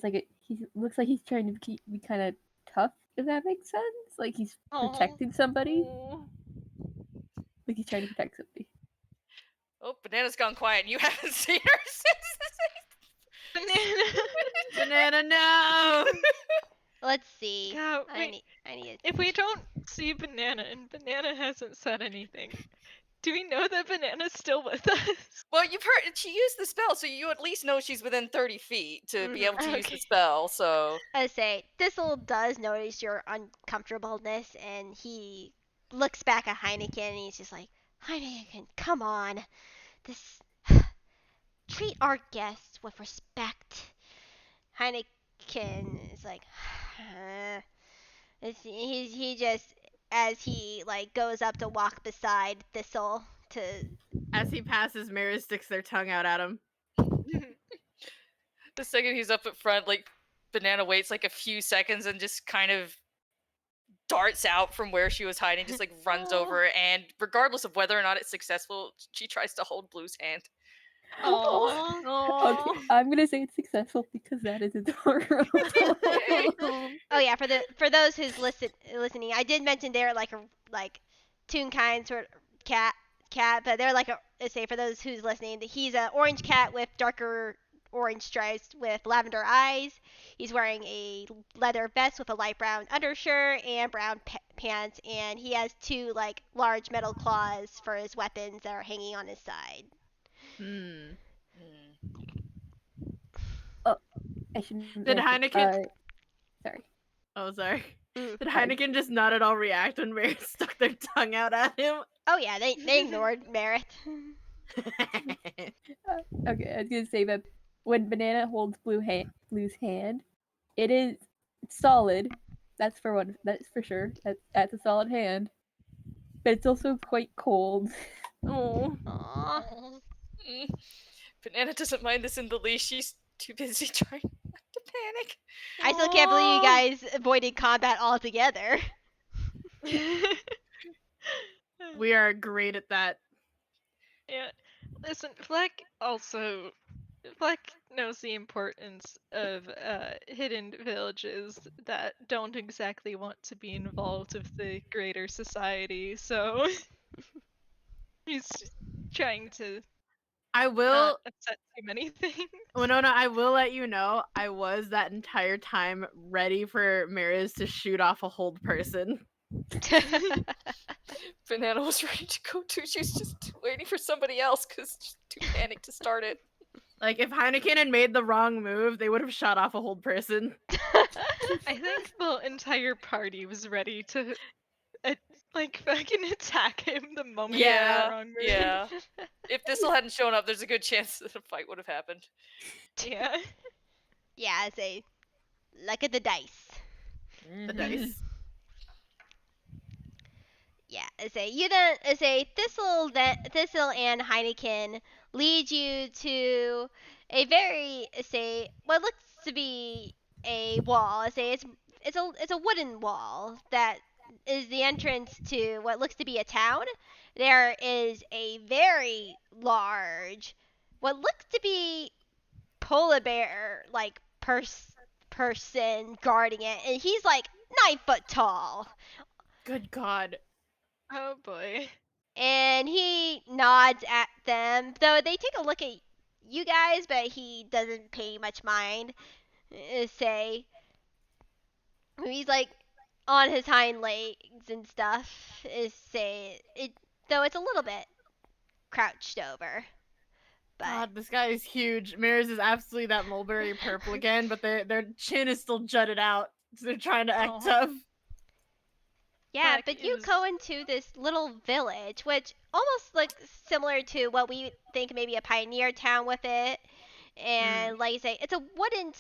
like he looks like he's trying to be kind of tough, if that makes sense. Like he's protecting somebody. Like he's trying to protect somebody.
Oh, Banana's gone quiet, and you haven't seen her since.
Banana.
Banana, no!
Let's see.
Yeah,
I need.
If we don't see Banana and Banana hasn't said anything, do we know that Banana's still with us?
Well, you've heard she used the spell, so you at least know she's within 30 feet to be able to use the
Okay.
spell. So
I say Thistle does notice your uncomfortableness, and he looks back at Heineken, and he's just like, Heineken, come on. This treat our guests with respect. Heineken is like, he just as he like goes up to walk beside Thistle to.
As he passes, Mariz sticks their tongue out at him.
The second he's up at front, like, Banana waits like a few seconds and just kind of darts out from where she was hiding, just like runs over, and regardless of whether or not it's successful, she tries to hold Blue's hand.
Aww.
Okay, I'm gonna say it's successful because that is adorable.
Oh yeah, for those who's listening, I did mention they're like a like toon kind sort of cat, but they're like a let's say for those who's listening, he's an orange cat with darker orange stripes with lavender eyes. He's wearing a leather vest with a light brown undershirt and brown pants, and he has two like large metal claws for his weapons that are hanging on his side.
Hmm.
I shouldn't
Did
answer.
Heineken?
Sorry.
Oh, sorry.
Mm.
Did Heineken just not at all react when Mariz stuck their tongue out at him?
Oh yeah, they ignored Merritt.
Okay, I was gonna say that when Banana holds Blue's hand, it's solid. That's for one. That's for sure. That's a solid hand. But it's also quite cold.
Oh.
Aww.
Banana doesn't mind this in the least. She's too busy trying not to panic.
I still can't believe you guys avoided combat altogether.
We are great at that.
Yeah. Listen, Fleck knows the importance of hidden villages that don't exactly want to be involved with the greater society, so he's trying to
I will,
not upset too many things.
Winona, I will let you know, I was that entire time ready for Mariz to shoot off a hold person.
Banana was ready to go too. She was just waiting for somebody else because she's too panicked to start it.
Like, if Heineken had made the wrong move, they would have shot off a hold person.
I think the entire party was ready to like fucking attack him the moment he made the wrong move.
Yeah. If Thistle hadn't shown up, there's a good chance that a fight would have happened.
Yeah.
Yeah, say, look at the dice.
The dice.
Yeah, I say you don't. I say Thistle and Heineken lead you to a very say what looks to be a wall. I say it's a wooden wall that is the entrance to what looks to be a town. There is a very large, what looks to be polar bear like person guarding it, and he's like 9 foot tall.
Good God.
Oh boy.
And he nods at them, though they take a look at you guys, but he doesn't pay much mind. Say, he's like on his hind legs and stuff. Say it, though it's a little bit crouched over. But
God, this guy is huge. Mariz is absolutely that mulberry purple again, but their chin is still jutted out. So they're trying to act
Aw.
tough.
yeah,
Fleck
but you
is-
go into this little village, which almost looks similar to what we think maybe a pioneer town with it. And like you say, it's a wooden.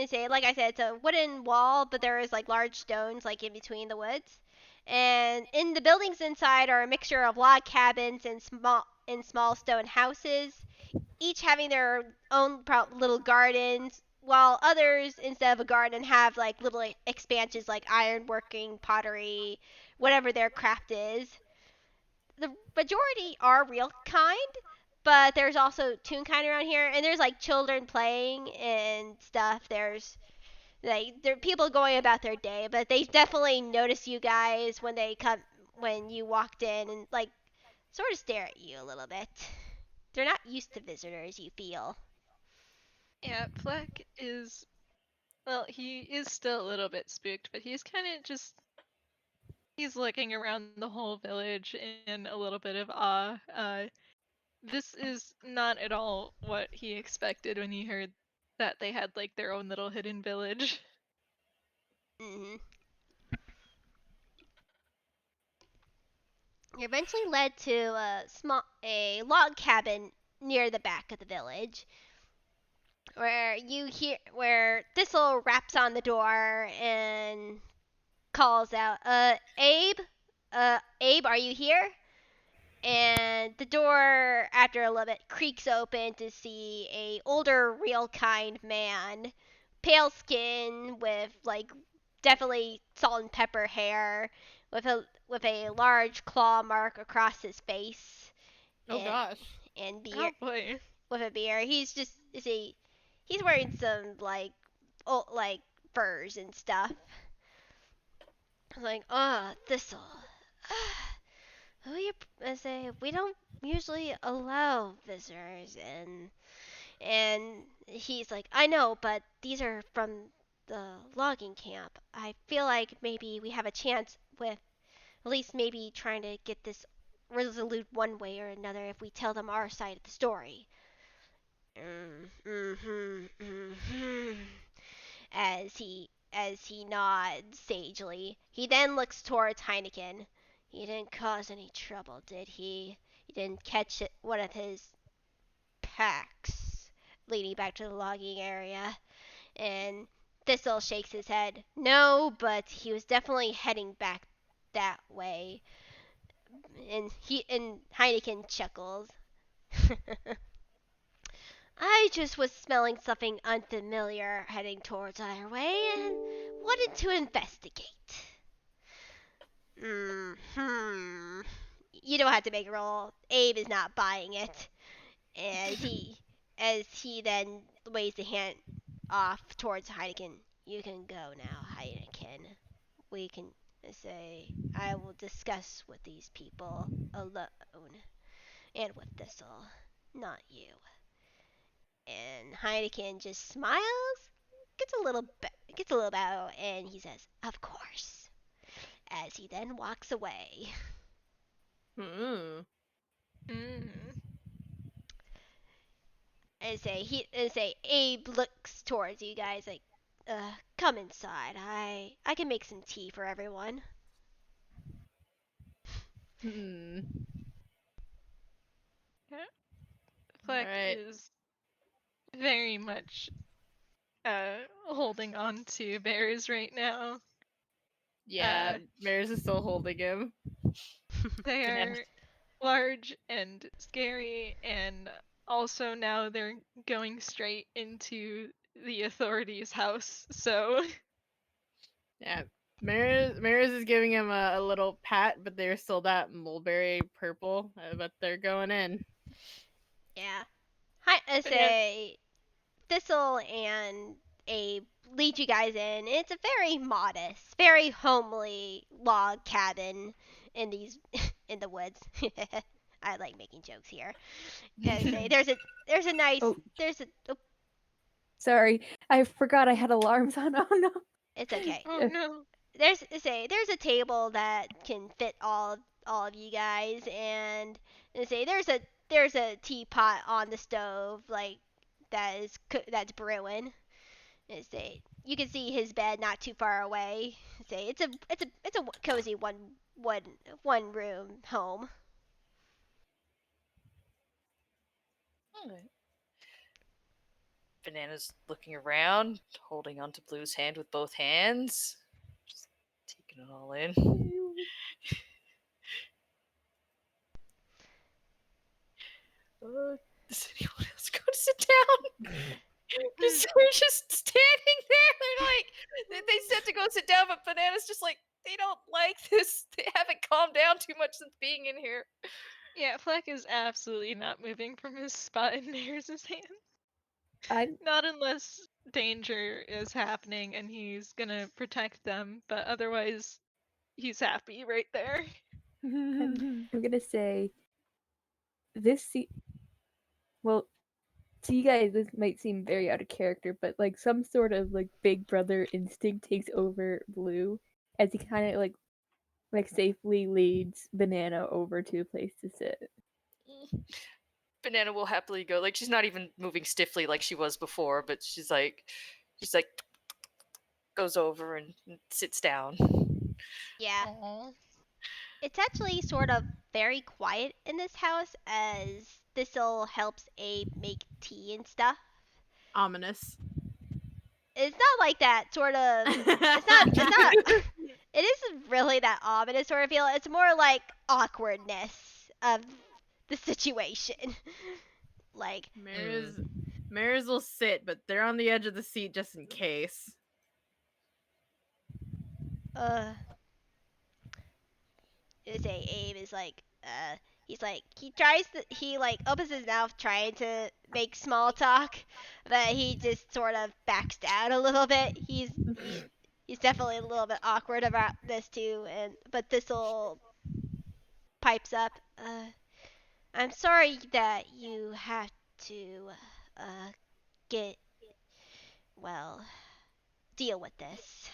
Say like I said, it's a wooden wall, but there is like large stones like in between the woods. And in the buildings inside are a mixture of log cabins and small stone houses, each having their own little gardens, while others instead of a garden have like little expansions like ironworking, pottery, whatever their craft is. The majority are real kind, but there's also toon kind around here, and there's like children playing and stuff. There's like there are people going about their day, but they definitely notice you guys when you walked in and like sort of stare at you a little bit. They're not used to visitors, you feel.
Yeah, Fleck is well, he is still a little bit spooked, but he's kind of just he's looking around the whole village in a little bit of awe. This is not at all what he expected when he heard that they had like their own little hidden village.
hmm You're eventually led to a log cabin near the back of the village, where Thistle raps on the door and calls out, Abe, Abe, are you here? And the door, after a little bit, creaks open to see a older, real kind man, pale skin with like definitely salt and pepper hair, with a large claw mark across his face,
Oh
and
gosh.
and beard
Oh boy.
with a beard. He's wearing some like furs and stuff. Like, Thistle. I say we don't usually allow visitors, and he's like, I know, but these are from the logging camp. I feel like maybe we have a chance with at least maybe trying to get this resolute one way or another if we tell them our side of the story. As he nods sagely. He then looks towards Heineken. He didn't cause any trouble, did he? He didn't catch one of his packs leading back to the logging area. And Thistle shakes his head. No, but he was definitely heading back that way. And Heineken chuckles. I just was smelling something unfamiliar heading towards our way and wanted to investigate. Hmm. You don't have to make a roll. Abe is not buying it. As he then waves the hand off towards Heineken. You can go now, Heineken. We can say I will discuss with these people alone and with Thistle, not you. And Heineken just smiles, gets a little bow, and he says, "Of course," as he then walks away.
Hmm.
Mm.
And say Abe looks towards you guys like, come inside. I can make some tea for everyone.
Hmm.
Yeah. Fleck
Alright.
is very much holding on to bears right now.
Yeah, Mariz is still holding him.
They
Banana.
are large and scary, and also now they're going straight into the authorities' house. So
Yeah. Mariz is giving him a little pat, but they're still that mulberry purple. But they're going in.
Yeah. Hi, I
yeah,
say Thistle and Abe lead you guys in. It's a very modest, very homely log cabin in the woods. I like making jokes here. I say there's a nice
Oh,
there's a oh,
sorry. I forgot I had alarms on. Oh no.
it's okay.
oh no.
There's a table that can fit all of you guys, and say there's a teapot on the stove like that's brewing. And say you can see his bed not too far away. Say it's a cozy one room home.
Alright. Banana's looking around, holding onto Blue's hand with both hands, just taking it all in. Does anyone else go to sit down? Because they're just standing there. They're like, they said to go sit down, but Banana's just like, they don't like this. They haven't calmed down too much since being in here.
Yeah, Fleck is absolutely not moving from his spot in Maris' hand.
I
Not unless danger is happening and he's gonna protect them, but otherwise he's happy right there.
I'm gonna say this. Well, to you guys, this might seem very out of character, but like some sort of like big brother instinct takes over Blue as he kind of like safely leads Banana over to a place to sit.
Banana will happily go. Like, she's not even moving stiffly like she was before, but she's like, goes over and sits down.
Yeah,
Aww.
it's actually sort of very quiet in this house as Thistle helps Abe make tea and stuff.
Ominous.
It's not like that sort of. It's not. It isn't really that ominous sort of feel. It's more like awkwardness of the situation. Like,
Mariz will sit, but they're on the edge of the seat just in case.
Say Abe is like, he like opens his mouth trying to make small talk, but he just sort of backs down a little bit. He's definitely a little bit awkward about this too, but Thistle pipes up. I'm sorry that you have to get well deal with this.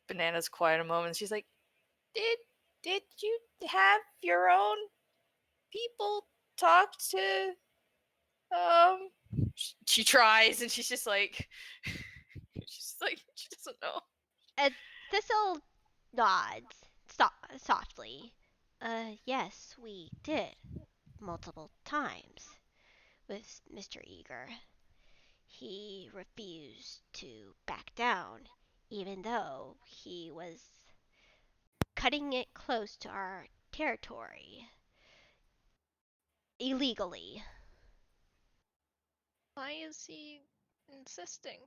Banana's quiet a moment. She's like, Did you have your own people talk to she tries and she's just like she doesn't know.
Thistle nods softly. Yes, we did multiple times with Mr. Eager. He refused to back down, even though he was cutting it close to our territory illegally.
Why is he insisting?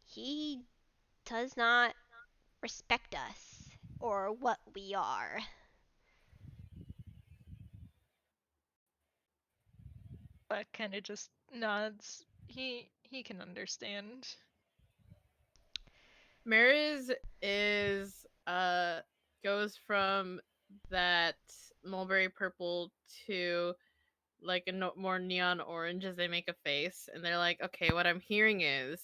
He does not respect us or what we are.
But kind of just nods. He can understand.
Mariz is goes from that mulberry purple to like a more neon orange as they make a face, and they're like, okay, what I'm hearing is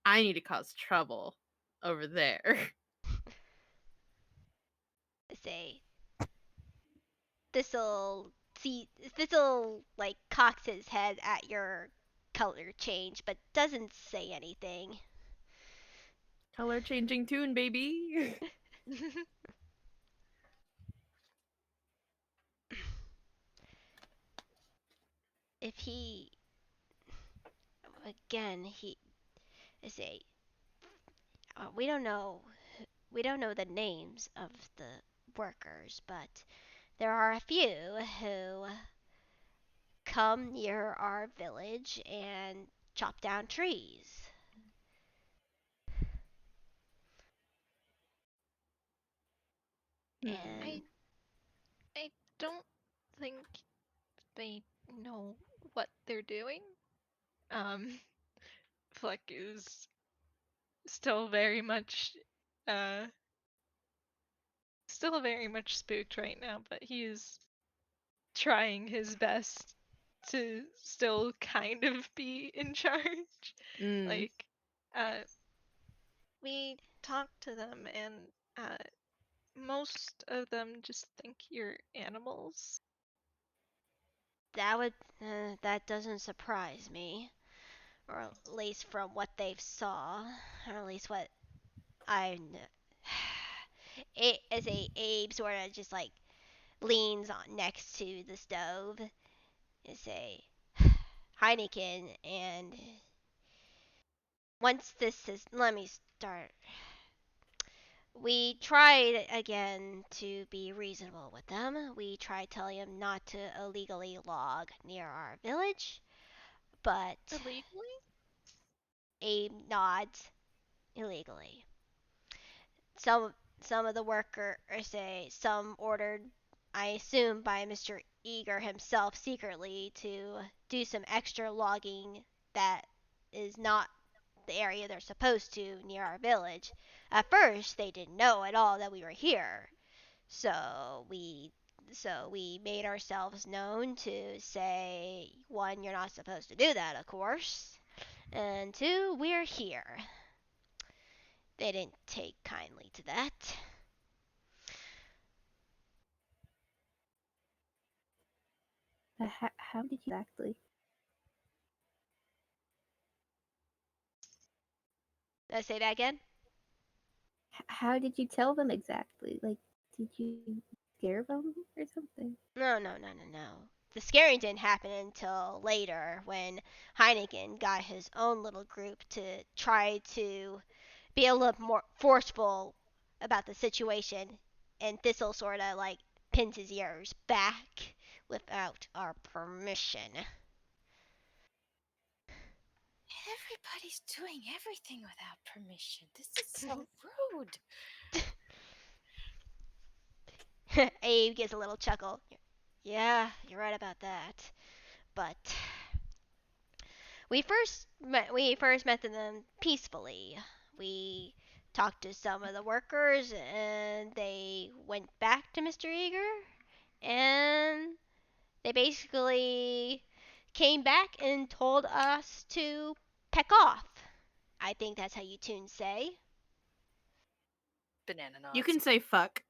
I need to cause trouble over there.
Say, this'll like cocks his head at your color change, but doesn't say anything.
Color changing tune, baby.
If he again he say we don't know the names of the workers, but there are a few who come near our village and chop down trees. And
I don't think they know what they're doing. Fleck is still very much spooked right now, but he is trying his best to still kind of be in charge. Like, we talked to them, and most of them just think you're animals.
that doesn't surprise me, or at least from what they've saw, or at least what I know. As a Abe sort of just like leans on next to the stove, is a Heineken, and once this is, let me start. We tried again to be reasonable with them. We tried telling them not to illegally log near our village, but
Illegally?
Abe nods. Illegally. Some of the workers say some ordered, I assume by Mr. Eager himself secretly, to do some extra logging that is not the area they're supposed to near our village. At first, they didn't know at all that we were here, so we made ourselves known to say, one, you're not supposed to do that, of course, and two, we're here. They didn't take kindly to that.
how did you exactly?
Say that again.
How did you tell them exactly? Like, did you scare them or something?
No. The scaring didn't happen until later when Heineken got his own little group to try to be a little more forceful about the situation, and Thistle sort of like pins his ears back without our permission.
Everybody's doing everything without permission. This is so rude.
Abe gives a little chuckle. Yeah, you're right about that. But we first met them peacefully. We talked to some of the workers and they went back to Mr. Eager and they basically came back and told us to peck off. I think that's how you tunes say.
Banana nods.
You can say fuck.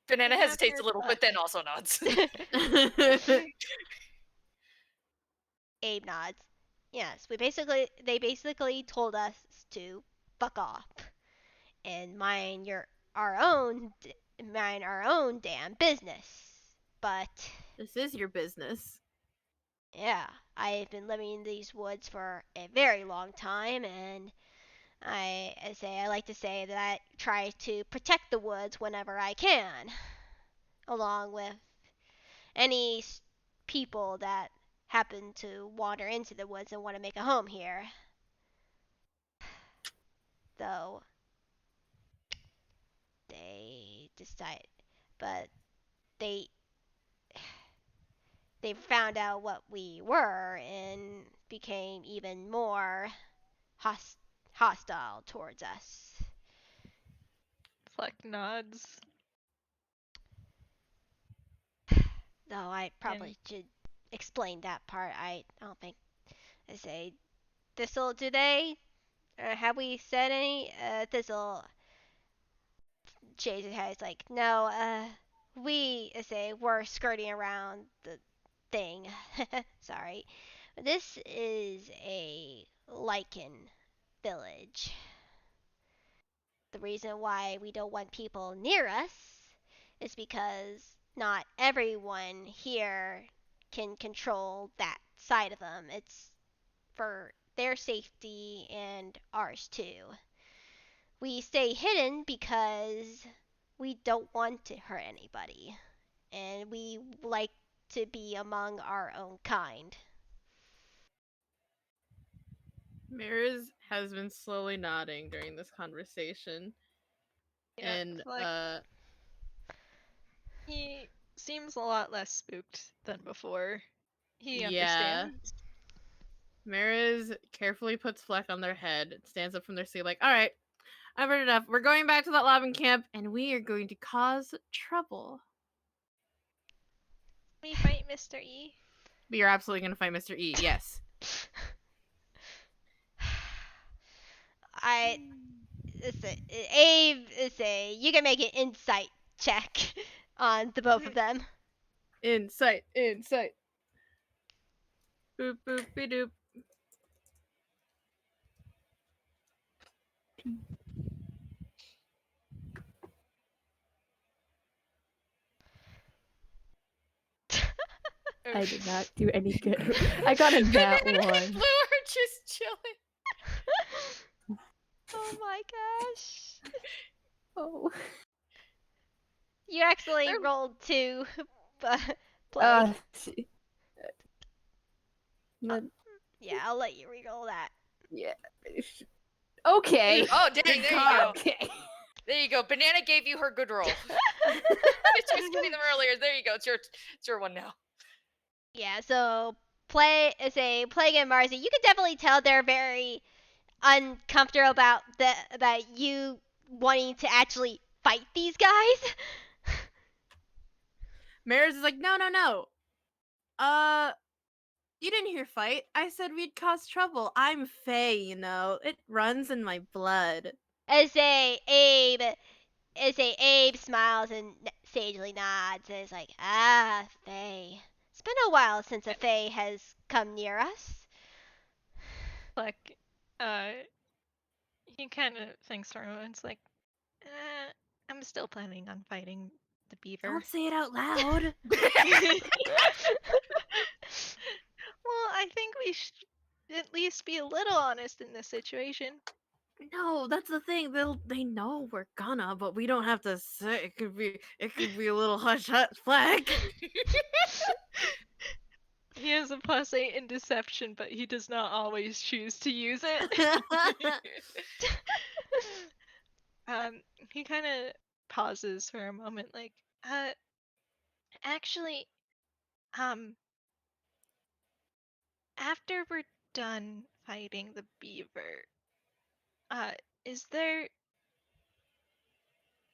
Banana
I have
hesitates a
heard
little,
fuck.
but then also nods.
Abe nods. Yes, they basically told us to fuck off and mind our own damn business. But
This is your business.
yeah, I've been living in these woods for a very long time, and I like to say that I try to protect the woods whenever I can, along with any people that happen to wander into the woods and want to make a home here. Though they decide, but they they found out what we were and became even more hostile towards us.
Fleck nods.
Though I probably should explain that part. I don't think I say Thistle. Do they? Have we said any? Thistle shades his head. It's like no. We say we're skirting around the thing. Sorry. This is a lichen village. The reason why we don't want people near us is because not everyone here can control that side of them. It's for their safety and ours too. We stay hidden because we don't want to hurt anybody, and we like to be among our own kind.
Mariz has been slowly nodding during this conversation.
Yeah,
And
Fleck, he seems a lot less spooked than before. He
yeah.
understands.
Mariz carefully puts Fleck on their head, stands up from their seat like, alright, I've heard enough. We're going back to that lobbing camp and we are going to cause trouble.
We fight Mr. E.
We are absolutely going to fight Mr. E, yes.
Abe, you can make an insight check on the both of them.
Insight. Boop boop be doop.
I did not do any good. I got a nat
Banana and
one.
Blue are just chilling.
Oh my gosh.
Oh.
You actually
They're-
rolled 2, but play. Yeah, I'll let you re-roll that.
Yeah. Okay.
Oh, dang, there you go.
Okay.
There you go. Banana gave you her good roll. She was getting them earlier. There you go. It's your one now.
Yeah, so Plague and Marzi, you can definitely tell they're very uncomfortable about you wanting to actually fight these guys.
Mariz is like, no. You didn't hear fight. I said we'd cause trouble. I'm Fae, you know. It runs in my blood.
Abe smiles and sagely nods and is like, ah, Fae. It's been a while since a Fae has come near us.
Fleck, he kind of thinks for a moment. It's like, I'm still planning on fighting the beaver.
Don't say it out loud.
Well, I think we should at least be a little honest in this situation.
No, that's the thing. They know we're gonna, but we don't have to say. It could be a little hush hush Fleck.
He has a +8 in deception, but he does not always choose to use it. He kind of pauses for a moment, like, actually, after we're done fighting the beaver, is there,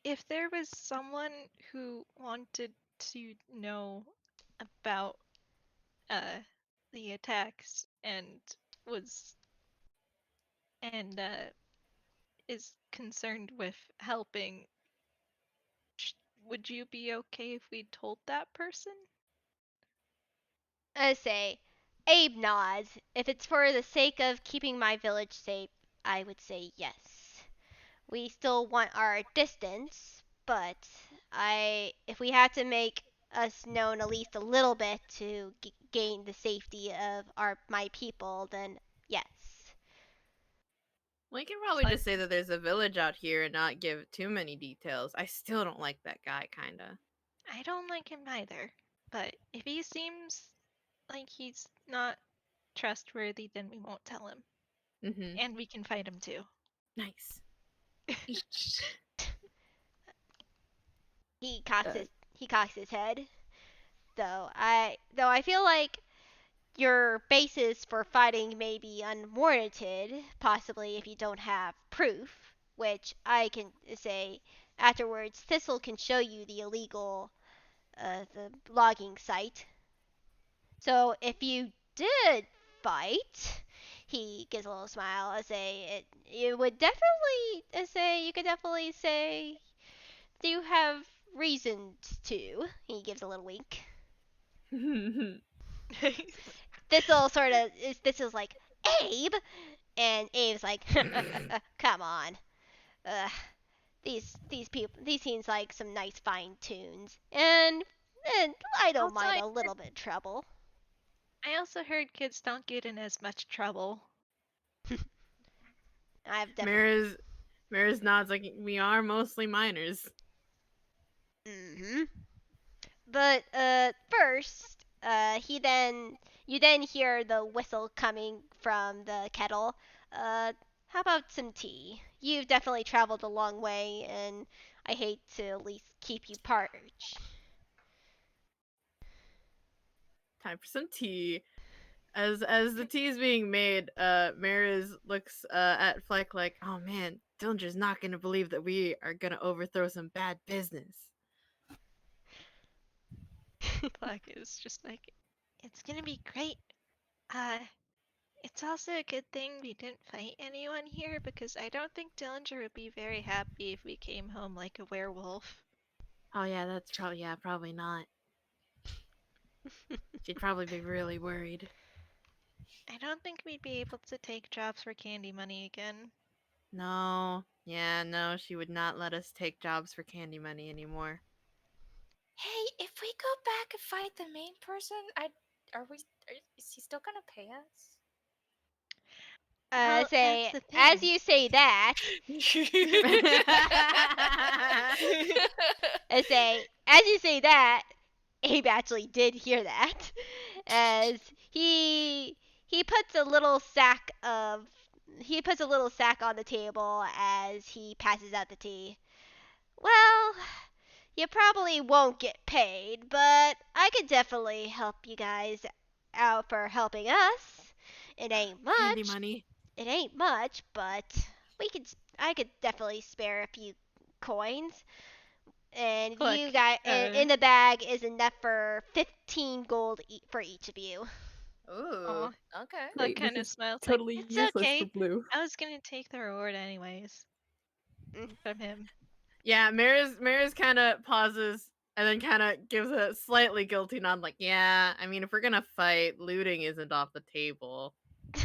if there was someone who wanted to know about, the attacks and was, and, is concerned with helping, would you be okay if we told that person?
I say, Abe nods. If it's for the sake of keeping my village safe, I would say yes. We still want our distance, but if we had to make us known at least a little bit to gain the safety of my people, then yes.
We can probably just say that there's a village out here and not give too many details. I still don't like that guy, kinda.
I don't like him either, but if he seems like he's not trustworthy, then we won't tell him.
Mm-hmm.
And we can fight him too.
Nice.
He cocks his head. Though I feel like your basis for fighting may be unwarranted, possibly if you don't have proof, which I can say afterwards. Thistle can show you the illegal, the logging site. So if you did fight, he gives a little smile. I say it would definitely. I say you could definitely say you have reasons to. He gives a little wink. This is like, Abe, and Abe's like, come on, these people, these seems like some nice fine tunes, and I don't
Also,
mind a little bit of trouble.
I also heard kids don't get in as much trouble.
I've definitely.
Mariz nods like we are mostly minors.
Mm-hmm. But first, you then hear the whistle coming from the kettle. How about some tea? You've definitely traveled a long way, and I hate to at least keep you parched.
Time for some tea. As the tea is being made, Mariz looks at Fleck like, oh man, Dillinger's not gonna believe that we are gonna overthrow some bad business.
Fleck is just like, it's gonna be great. It's also a good thing we didn't fight anyone here, because I don't think Dillinger would be very happy if we came home like a werewolf.
Oh yeah, that's probably not. She'd probably be really worried.
I don't think we'd be able to take jobs for candy money again.
No, she would not let us take jobs for candy money anymore.
Hey, if we go back and fight the main person, is he still gonna pay us?
Well,
Say,
that's the
as
thing.
you say that, Abe actually did hear that, as he puts a little sack on the table as he passes out the tea. Well, you probably won't get paid, but I could definitely help you guys out for helping us. It ain't much.
Candy money.
It ain't much, but I could definitely spare a few coins. And
Look,
you guys, in the bag is enough for 15 gold for each of you.
Ooh.
Aw,
Okay.
Fleck
Wait,
kind
this
of
is
smiles
totally
like, it's
useless
okay.
for Blue.
I was gonna take the reward anyways.
Mm.
From him.
Yeah, Mariz kind of pauses and then kind of gives a slightly guilty nod, like, yeah, I mean, if we're gonna fight, looting isn't off the table.
He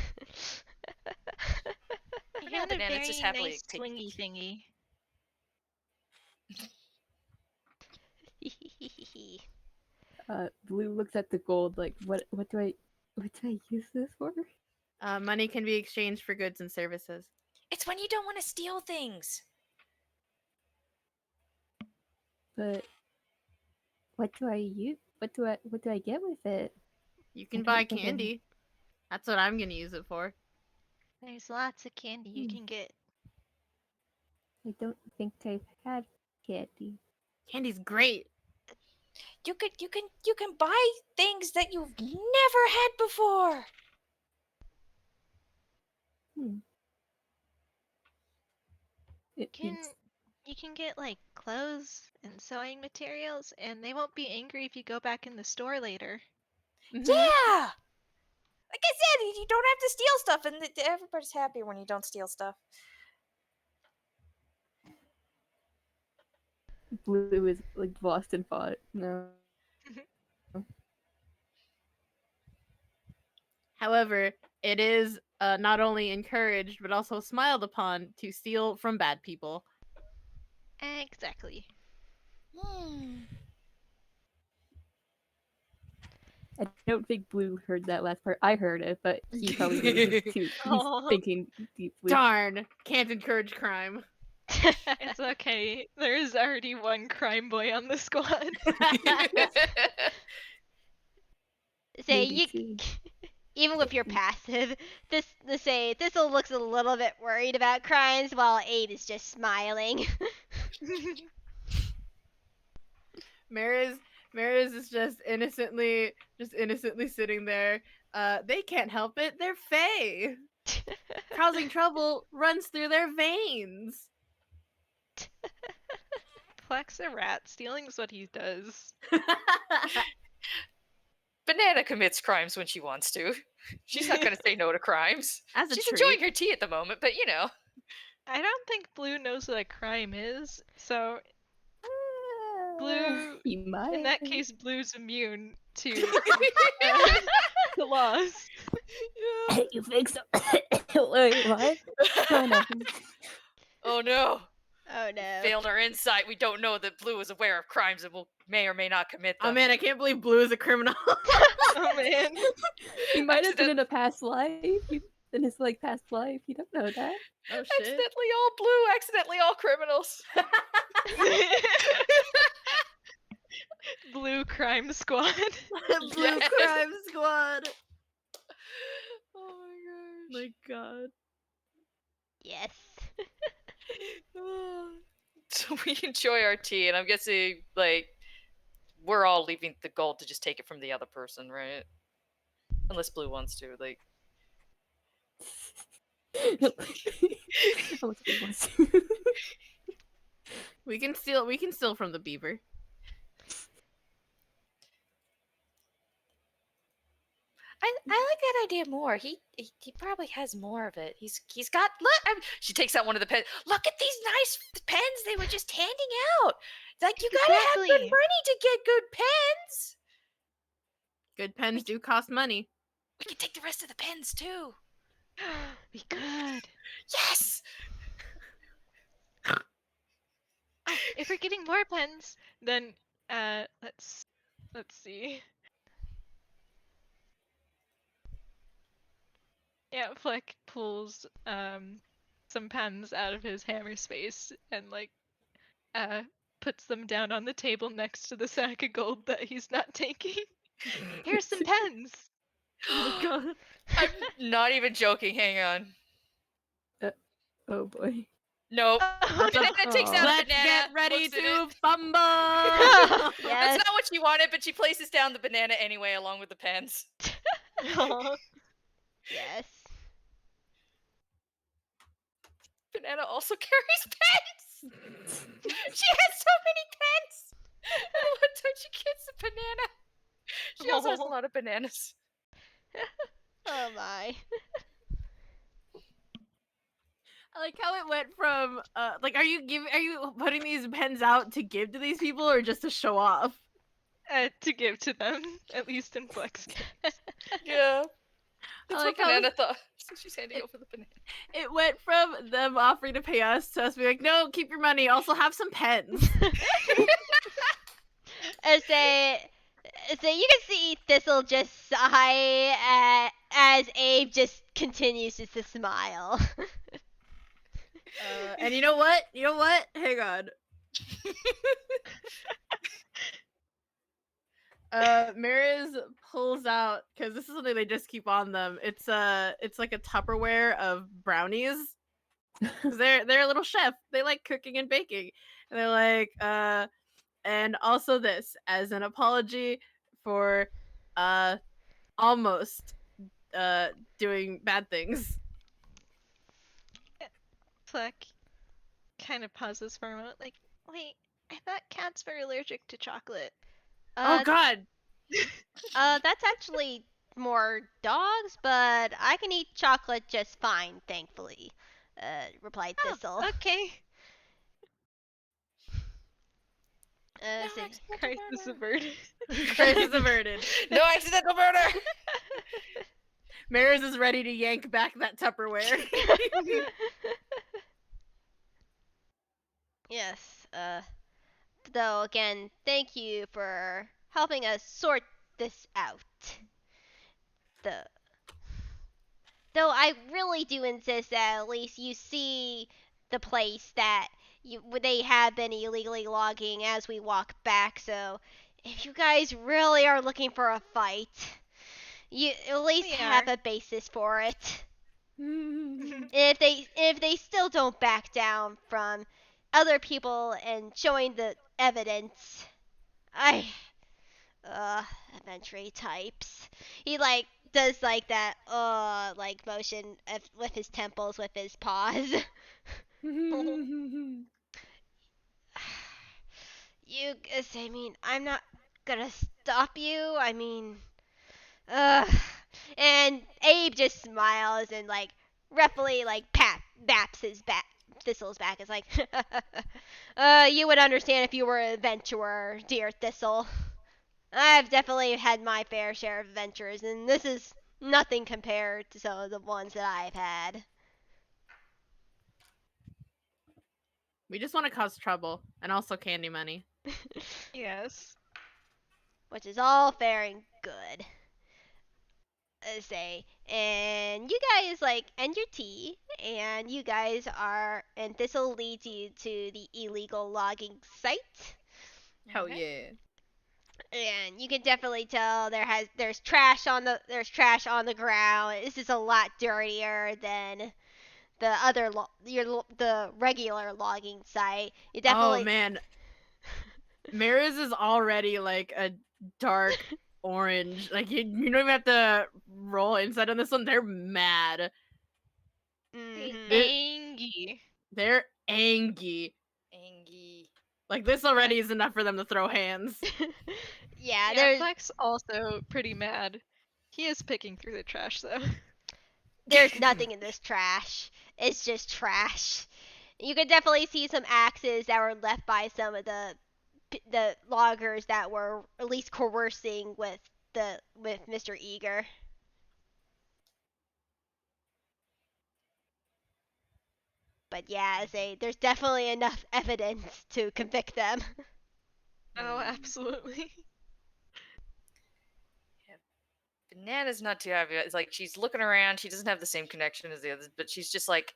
now
had a
Banana just
very
happily
nice
take-
swingy thingy.
Blue looks at the gold like, what do I use this for?
Money can be exchanged for goods and services.
It's when you don't want to steal things.
But what do I use? What do I get with it?
You can
I
buy
don't think I-
candy. That's what I'm gonna use it for.
There's lots of candy you can get.
I don't think I've had candy.
Candy's great.
You can buy things that you've never had before.
You can get like clothes and sewing materials, and they won't be angry if you go back in the store later.
Mhm.
Yeah. Like I said, you don't have to steal stuff, and everybody's happy when you don't steal stuff.
Blue is like lost in thought. No.
However, it is not only encouraged but also smiled upon to steal from bad people.
Exactly.
I don't think Blue heard that last part. I heard it, but he probably didn't. He's
Aw.
thinking deeply.
Darn, can't encourage crime.
It's okay. There's already one crime boy on the squad.
Say
Maybe
you,
two.
even with your passive, this looks a little bit worried about crimes, while Abe is just smiling.
Mariz is just innocently sitting there. They can't help it. They're Fae. Causing trouble runs through their veins.
Fleck's a rat. Stealing's what he does.
Banana commits crimes when she wants to. She's not going to say no to crimes.
As a
She's
treat.
enjoying her tea at the moment, but you know.
I don't think Blue knows what a crime is, so Blue.
He might.
In that case, Blue's immune to the laws.
You think so? Wait, what? Oh, no.
Oh no.
Oh no.
Failed our insight. We don't know that Blue is aware of crimes and may or may not commit them.
Oh man, I can't believe Blue is a criminal.
Oh man.
He might have been in a past life. In his past life, you don't know that.
Oh shit.
Accidentally all Blue, accidentally all criminals.
Blue crime squad.
Blue
Yes.
crime squad.
Oh
My god.
Yes.
So we enjoy our tea, and I'm guessing we're all leaving the gold to just take it from the other person, right? Unless Blue wants to,
We can steal from the beaver.
I like that idea more. He probably has more of it. He's got look. She takes out one of the pens. Look at these nice pens they were just handing out. Like you gotta have good
Exactly.
money to get good pens.
Good pens do cost money.
We can take the rest of the pens too.
We could.
Yes.
Oh, if we're getting more pens, then let's see. Yeah, Fleck pulls some pens out of his hammer space and puts them down on the table next to the sack of gold that he's not taking. Here's some pens.
Oh god.
I'm not even joking. Hang on.
Oh boy.
Nope.
Oh,
Banana takes out a
Let's
banana.
get ready
looks at
to
it.
fumble.
Yes.
That's not what she wanted, but she places down the banana anyway, along with the pens.
no.
Yes.
Banana also carries pens. She has so many pens. And one time she gets a banana. She also has a lot of bananas.
Oh my.
I like how it went from like are you putting these pens out to give to these people or just to show off?
To give to them, at least in Fleck's case.
Yeah.
I
That's
like
what
how
Banana thought. So she's handing
it-
over the banana.
it went from them offering to pay us to us being like, no, keep your money. Also have some pens.
Say, you can see Thistle just sigh as Abe just continues just to smile.
And you know what? You know what? Hang on. Mariz pulls out because this is something they just keep on them. It's like a Tupperware of brownies. 'Cause they're a little chef. They like cooking and baking. And they're like, and also this as an apology for almost doing bad things.
Fleck kind of pauses for a moment, like, wait, I thought cats were allergic to chocolate.
Oh god.
That's actually more dogs, but I can eat chocolate just fine, thankfully. Replied Thistle.
Okay.
Uh, so-
Crisis averted.
Crisis averted.
No accidental murder!
Mariz is ready to yank back that Tupperware.
Yes, though again, thank you for helping us sort this out. The Though I really do insist that at least you see the place that they have been illegally logging as we walk back. So if you guys really are looking for a fight, you at least
We
have
are.
a basis for it. If they still don't back down from other people and showing the evidence, I adventure types. He like does like that like motion with his temples with his paws. I mean, I'm not gonna stop you. I mean, and Abe just smiles and like roughly like baps his back. Thistle's back is like, you would understand if you were an adventurer, dear Thistle. I've definitely had my fair share of adventures, and this is nothing compared to some of the ones that I've had.
We just want to cause trouble and also candy money.
Yes.
Which is all fair and good. Say, and you guys like end your tea, and you guys are, and this will lead you to the illegal logging site.
Hell
Okay.
yeah.
And you can definitely tell there's trash on the ground. This is a lot dirtier than the other the regular logging site. You definitely
Oh man. Mariz is already like a dark orange. Like you don't even have to roll inside on this one. They're mad.
Mhm.
Angie.
They're angry.
Angie.
Like this already is enough for them to throw hands.
Yeah,
Yeah,
there's
Fleck's also pretty mad. He is picking through the trash though.
there's nothing in this trash. It's just trash. You could definitely see some axes that were left by some of the loggers that were at least coercing with Mr. Eager. But yeah, there's definitely enough evidence to convict them.
Oh, absolutely.
Banana's not too happy. It's like she's looking around. She doesn't have the same connection as the others, but she's just like,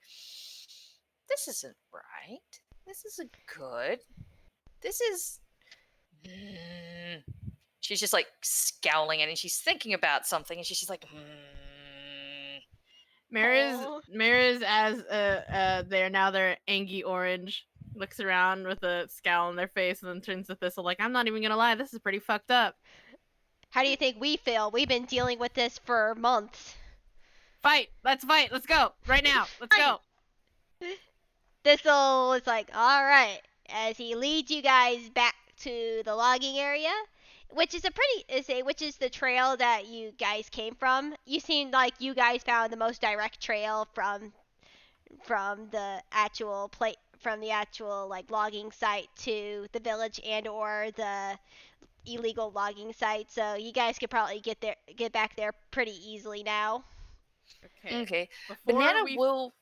this isn't right. This isn't good. This is. She's just like scowling at it, and she's thinking about something, and she's just like,
Aw.
Mariz as they're angry orange, looks around with a scowl on their face and then turns to Thistle like, I'm not even gonna lie, this is pretty fucked up.
How do you think we feel? We've been dealing with this for months.
Fight! Let's fight! Let's go! Right now! Let's go!
Thistle is like, all right, as he leads you guys back to the logging area, which is which is the trail that you guys came from. You seem like you guys found the most direct trail from from the actual like logging site to the village and or the illegal logging site. So you guys could probably get back there pretty easily now.
Okay.
Okay.
Before
Banana
we.
will.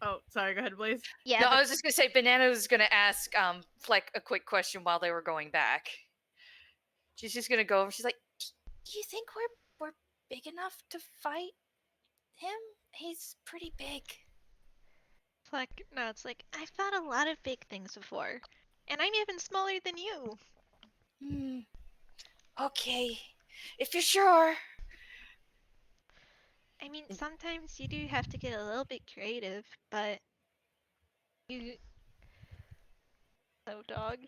Oh, sorry. Go ahead, Blaze.
Yeah,
No, I
but
was just gonna say Banana was gonna ask Fleck a quick question while they were going back. She's just gonna go over. She's like, "Do you think we're big enough to fight him? He's pretty big."
Fleck nods like, I've fought a lot of big things before. And I'm even smaller than you.
Hmm. Okay, if you're sure.
I mean, sometimes you do have to get a little bit creative, but you. Oh, dog.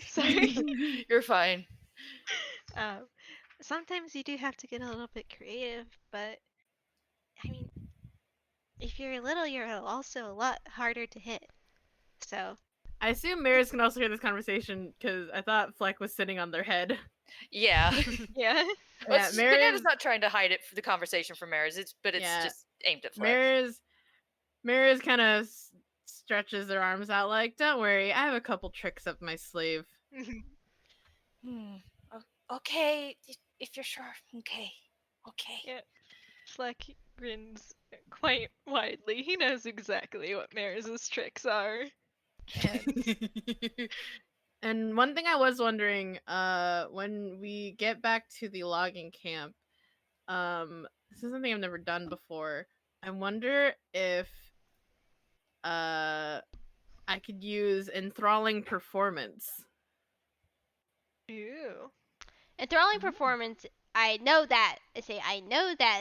Sorry.
You're fine.
um, sometimes you do have to get a little bit creative, but I mean, if you're little, you're also a lot harder to hit. So.
I assume Mariz can also hear this conversation because I thought Fleck was sitting on their head.
Yeah.
Yeah.
Well,
Yeah,
Banana's
Mariz.
not trying to hide it for the conversation from Mariz. It's
Yeah.
just aimed at Fleck.
Mariz kind of stretches their arms out like, "Don't worry, I have a couple tricks up my sleeve."
Hmm. Okay, if you're sure. Okay. Okay.
Yeah. Fleck grins quite widely. He knows exactly what Mariz's tricks are. And
And one thing I was wondering, when we get back to the logging camp, this is something I've never done before. I wonder if I could use enthralling performance.
ew.
enthralling performance, I know that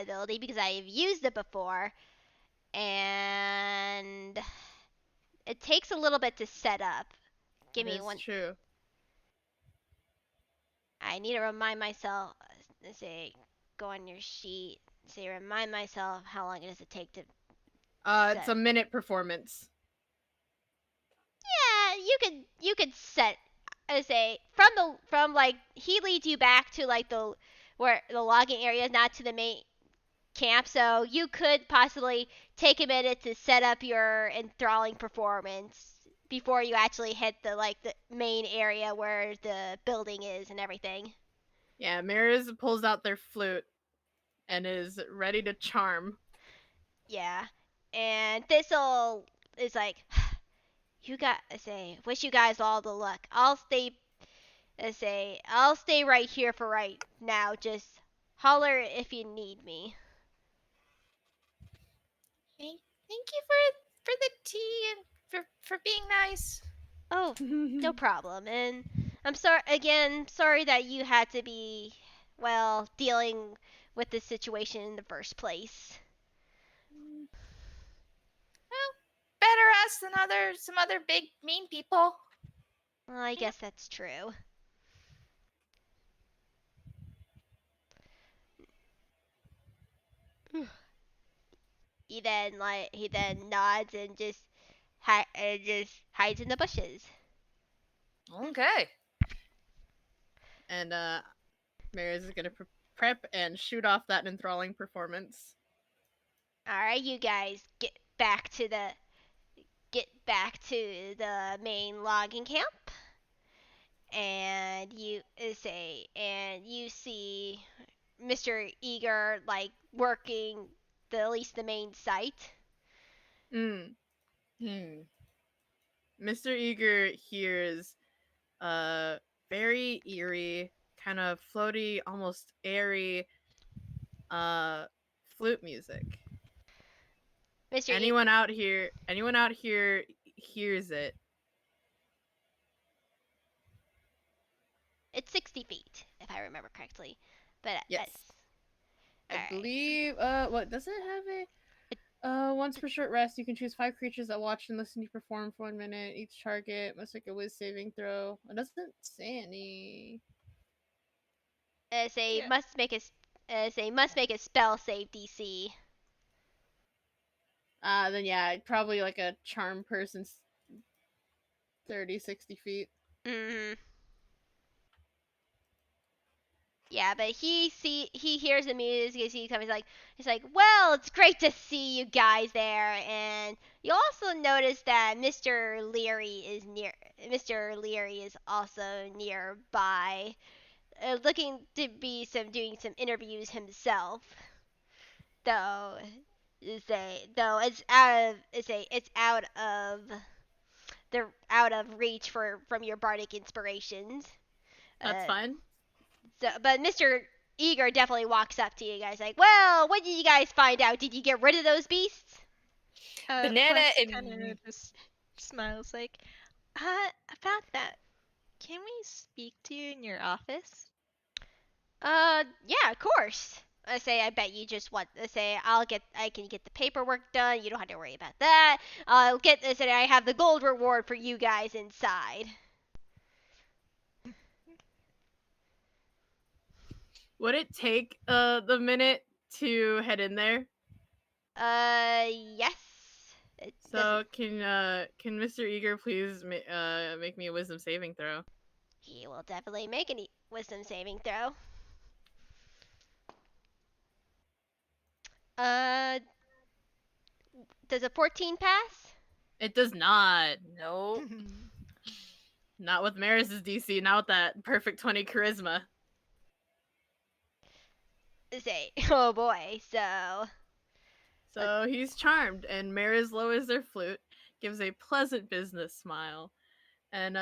ability because I have used it before, and it takes a little bit to set up. Give
That
me
is
one.
true.
I need to remind myself. Say, go on your sheet. Say, remind myself how long does it take to
It's
set.
a minute performance.
Yeah, you could set. Say from like he leads you back to like the where the logging area is, not to the main camp. So you could possibly take a minute to set up your enthralling performance before you actually hit the main area where the building is and everything.
Yeah, Mariz pulls out their flute and is ready to charm.
Yeah. And Thistle is like, wish you guys all the luck. I'll stay right here for right now. Just holler if you need me.
Thank you for the tea and for being nice.
Oh, no problem. And I'm sorry that you had to be, well, dealing with this situation in the first place.
Well, better us than some other big mean people.
Well, I guess that's true. He then nods and just hides in the bushes.
Okay.
And Mariz is gonna prep and shoot off that enthralling performance.
All right, you guys get back to the main logging camp, and you see Mr. Eager like working at least the main site.
Mm.
Hmm.
Mr. Eager hears very eerie, kind of floaty, almost airy flute music.
Mr.
Anyone out here hears it.
It's 60 feet, if I remember correctly. But
Yes. I
alright.
believe what does it have once per short rest you can choose 5 creatures that watch and listen to you perform for 1 minute. Each target must make a whiz saving throw. It doesn't say any.
Yeah.
Must make a spell save DC.
Then yeah, probably like a charm person's 30, 60 feet.
Mhm. Yeah, but he hears the music. He comes he's like, well, it's great to see you guys there, and you also notice that Mr. Leary is also nearby, looking to be doing some interviews himself. Though, it's out of reach from your bardic inspirations.
That's
Uh,
fine.
but Mr. Eager definitely walks up to you guys like, well, what did you guys find out? Did you get rid of those beasts?
Banana
Flex
and
kind of just smiles like, about that. Can we speak to you in your office?
Yeah, of course. I bet you just want. I can get the paperwork done. You don't have to worry about that. I have the gold reward for you guys inside.
Would it take the minute to head in there?
Yes. It
So
doesn't.
can Mr. Eager please make me a wisdom saving throw?
He will definitely make a wisdom saving throw. Uh, does a 14 pass?
It does not.
no.
Not with Maris's DC, not with that perfect 20 charisma.
Oh boy, so.
So he's charmed, and Mariz lowers their flute, gives a pleasant business smile, and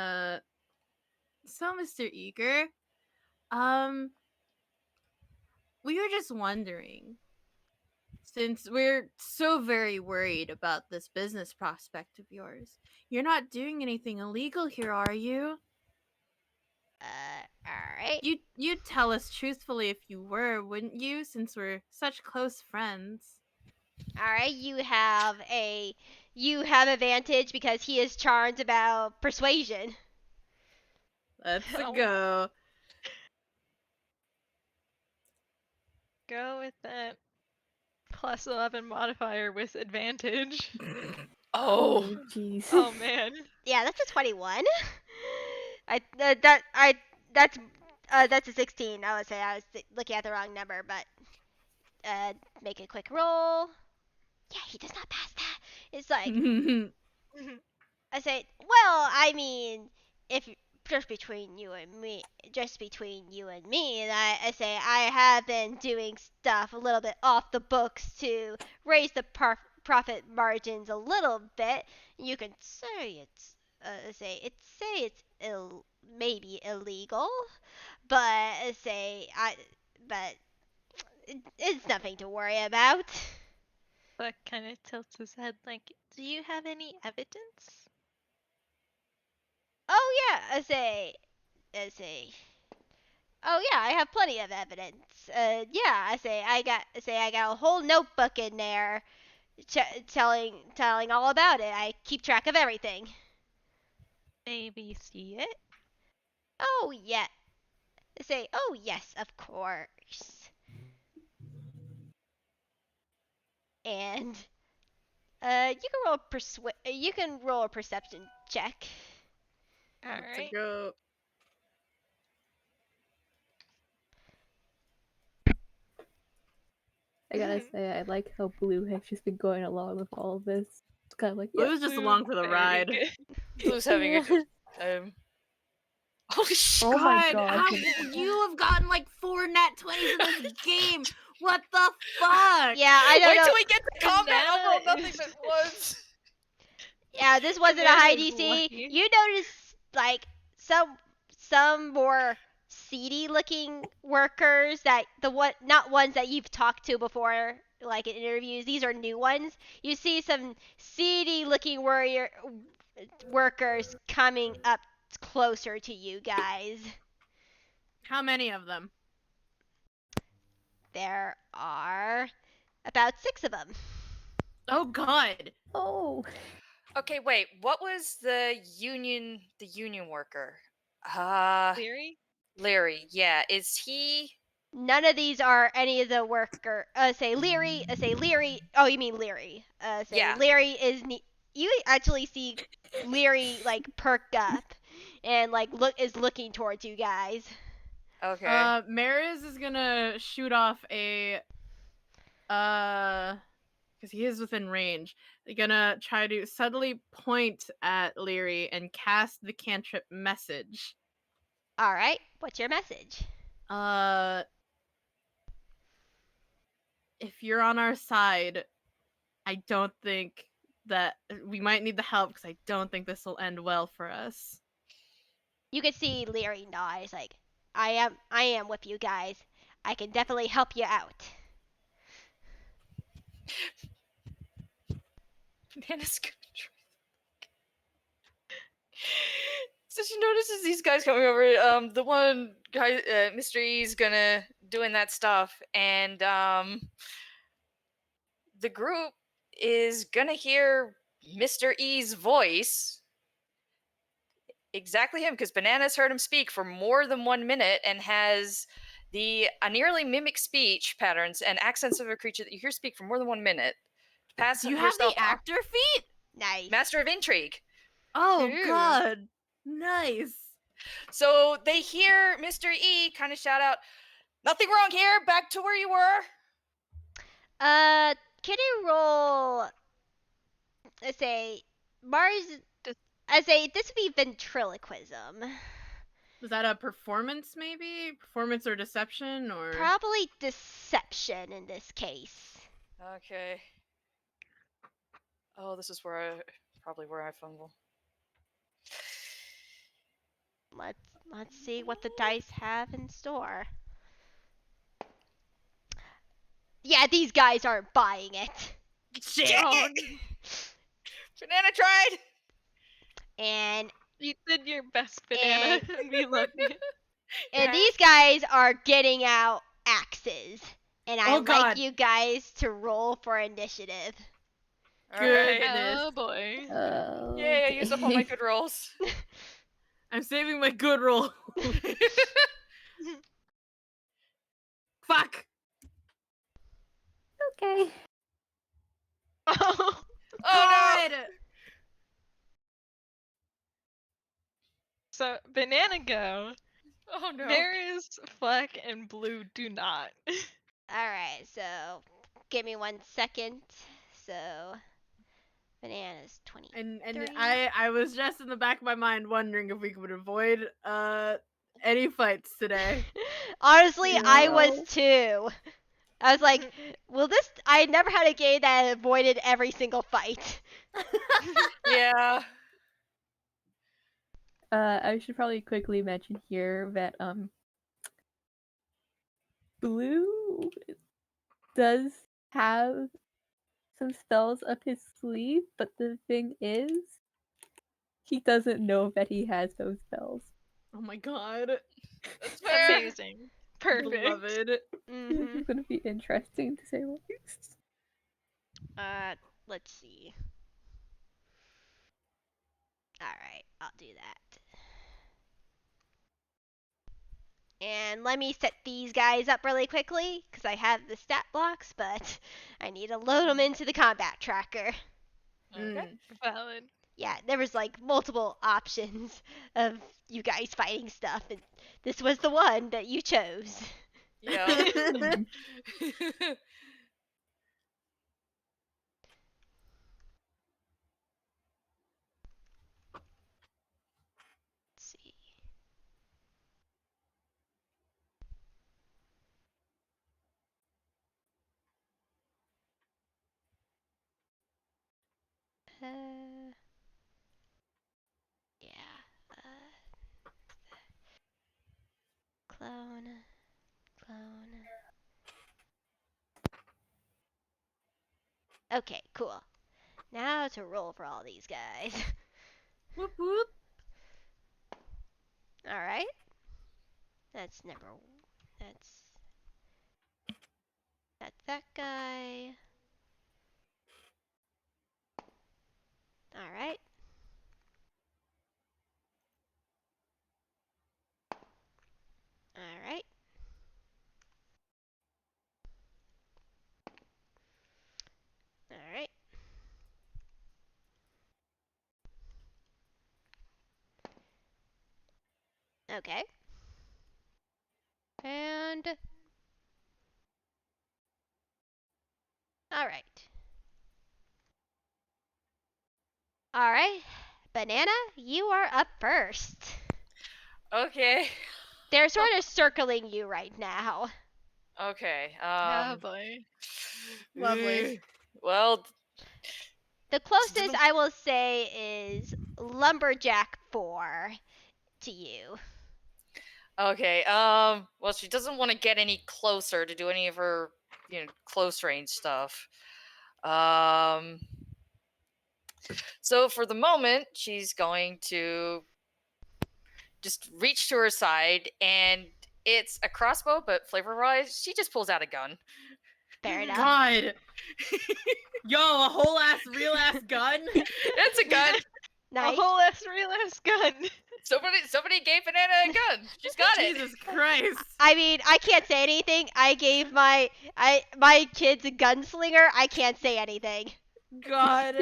so Mr. Eager, we were just wondering, since we're so very worried about this business prospect of yours, you're not doing anything illegal here, are you?
Alright.
You'd tell us truthfully if you were, wouldn't you? Since we're such close friends.
Alright, you have advantage because he is charmed about persuasion.
Let's
Oh.
go.
Go with that plus 11 modifier with advantage.
Oh.
jeez.
Oh man.
Yeah, that's a 21. That's a 16. I would say I was looking at the wrong number, but make a quick roll. Yeah, he does not pass that. It's like I say, well, I mean, if just between you and me, and I say I have been doing stuff a little bit off the books to raise the profit margins a little bit. You can say it's maybe illegal, but but it's nothing to worry about.
Fleck kind of tilts his head like, do you have any evidence?
Oh yeah, I say. Oh yeah, I have plenty of evidence. Yeah, I got a whole notebook in there, telling all about it. I keep track of everything.
Maybe see it?
Oh yeah, oh yes, of course. And you can roll a perception check.
All
Let's
right.
go.
I gotta say, I like how Blue has just been going along with all of this. It's kind of like, yeah.
Blue's just along for the
Very
ride.
good.
Blue's having a good time. Holy shit.
Oh my
God,
god.
you have gotten like 4 nat 20s in this game. What the fuck?
Yeah, I don't
Wait
know.
till we get to combat. I'll roll
Banana
nothing
is-
but ones.
Yeah, this wasn't a high
Banana's
DC.
lucky.
You notice like some more seedy looking workers that not ones that you've talked to before, like in interviews. These are new ones. You see some seedy looking workers coming up closer to you guys.
How many of them?
There are about 6 of them.
Oh god.
Oh.
Okay, wait. What was the union worker?
Leary?
Larry. Yeah, is he?
None of these are any of the worker. Say Leary. Say Leary. Oh, you mean Leary. Say
Yeah.
Leary is. You actually see Leary like perk up, and like is looking towards you guys.
Okay.
Mariz is gonna shoot off a because he is within range. They're gonna try to subtly point at Leary and cast the cantrip message.
All right. What's your message?
If you're on our side, I don't think that we might need the help because I don't think this will end well for us.
You can see Leary nod. He's like, I am with you guys. I can definitely help you out.
Banana's gonna try. So she notices these guys coming over. The one guy, Mr. E's gonna doing that stuff, and the group is gonna hear Mr. E's voice. Exactly him, because Bananas heard him speak for more than 1 minute and has the nearly mimic speech patterns and accents of a creature that you hear speak for more than 1 minute. Pass
Do you have
yourself
the actor feat?
Nice.
Master of Intrigue.
Oh
Ooh.
god, nice.
So they hear Mr. E kind of shout out, "Nothing wrong here. Back to where you were."
Can you roll? Let's say Mars. I say this would be ventriloquism.
Was that a performance, maybe? Performance or deception, or
Probably deception in this case.
Okay. Oh, this is probably where I fumble.
Let's see what the dice have in store. Yeah, these guys aren't buying it.
shit?
Oh, Banana tried.
And
You did your best, Banana. We love you.
and these guys are getting out axes. And I
Oh,
like
God.
you guys to roll for initiative.
All right.
Goodness.
Oh boy.
Oh,
Yay! I used up all my good rolls.
I'm saving my good roll. Fuck.
Okay.
Oh.
Oh no!
God.
So Banana go.
Oh no!
Mariz, Fleck, and Blue do not.
Alright, so give me 1 second. So bananas 20.
And
Three.
I was just in the back of my mind wondering if we could avoid any fights today.
Honestly, I was
No.
too. I was like, will this? I never had a game that avoided every single fight.
Yeah.
I should probably quickly mention here that Blue does have some spells up his sleeve, but the thing is, he doesn't know that he has those spells.
Oh my god.
That's fair.
Amazing. Perfect.
Beloved.
This
Mm-hmm.
is gonna be interesting to say the least.
Let's see. Alright, I'll do that. And let me set these guys up really quickly, because I have the stat blocks, but I need to load them into the combat tracker.
Okay.
Valid.
Yeah, there was like multiple options of you guys fighting stuff, and this was the one that you chose.
Yeah.
Mhm.
Let's see. Yeah. Clone. Okay, cool. Now to roll for all these guys.
Whoop whoop.
Alright. That's number. That's. That's that guy. Alright. Alright. Alright. Okay. All right. All right. Banana, you are up first.
Okay.
They're sort of circling you right now.
Okay.
Oh boy.
Lovely.
Well,
The closest I will say is Lumberjack 4 to you.
okay. Well, she doesn't want to get any closer to do any of her, close range stuff. So for the moment, she's going to just reach to her side, and it's a crossbow, but flavor-wise, she just pulls out a gun.
Fair enough.
God. Yo, a whole ass, real ass gun?
It's a gun.
Nice.
A whole ass real ass gun.
Somebody gave Banana a gun. She's got it.
Jesus Christ.
I mean, I can't say anything. I gave my kids a gunslinger. I can't say anything.
God.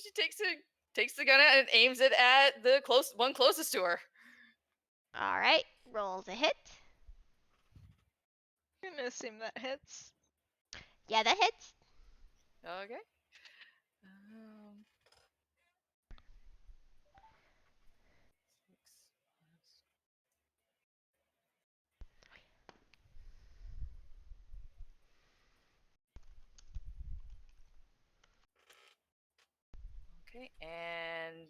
She takes the gun out and aims it at the one closest to her.
All right, rolls a hit.
I'm gonna assume that hits.
Yeah, that hits.
Okay. Okay, and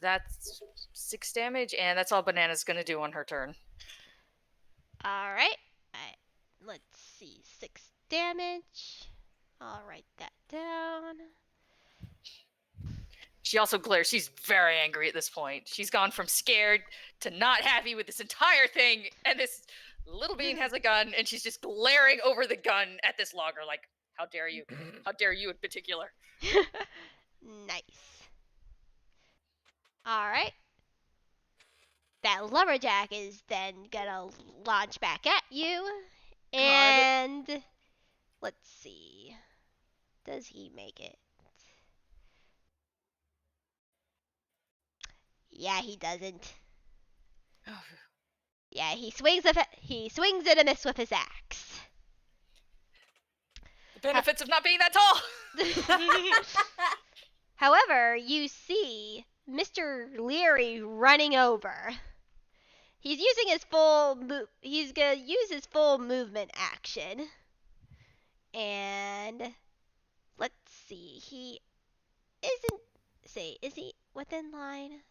that's 6 damage, and that's all Banana's gonna do on her turn.
All right. Let's see, 6 damage. I'll write that down.
She also glares. She's very angry at this point. She's gone from scared to not happy with this entire thing, and this little bean has a gun, and she's just glaring over the gun at this logger like, how dare you? How dare you in particular?
Nice. All right. That lumberjack is then gonna launch back at you, and let's see. Does he make it? Yeah, he doesn't. Yeah, he swings and a miss with his axe.
The benefits of not being that tall.
However, you see Mr. Leary running over. He's using his he's gonna use his full movement action. And let's see, he isn't is he within line?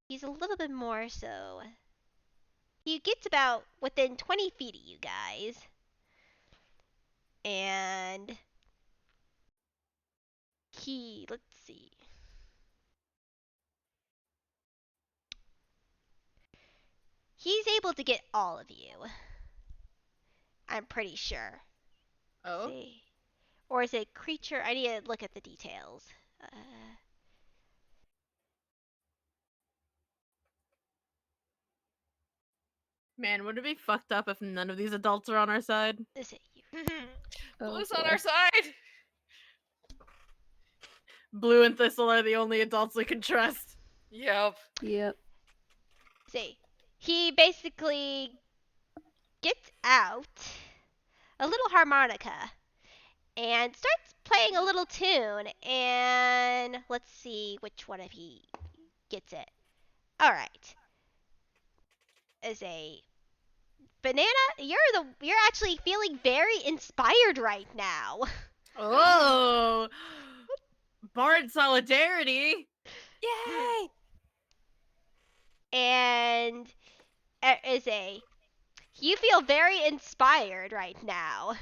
He's a little bit more, so he gets about within 20 feet of you guys. And let's see. He's able to get all of you. I'm pretty sure.
Oh?
See. Or is it creature? I need to look at the details.
Man, would it be fucked up if none of these adults are on our side?
Is it you?
Blue's on our side.
Blue and Thistle are the only adults we can trust.
Yep.
Yep.
See. He basically gets out a little harmonica and starts playing a little tune, and let's see which one of he gets it. All right. As a Banana, you're actually feeling very inspired right now.
Oh! Bard solidarity!
Yay!
And you feel very inspired right now.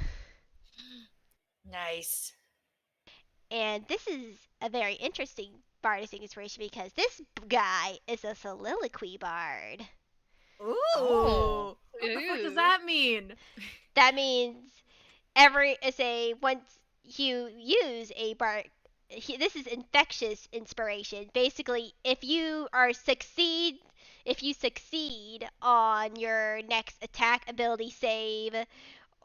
Nice.
And this is a very interesting bardic inspiration because this guy is a soliloquy bard.
Ooh!
Oh.
What the fuck does
Ooh.
that mean?
That means once you use a bard, this is infectious inspiration. Basically, if you succeed on your next attack, ability save,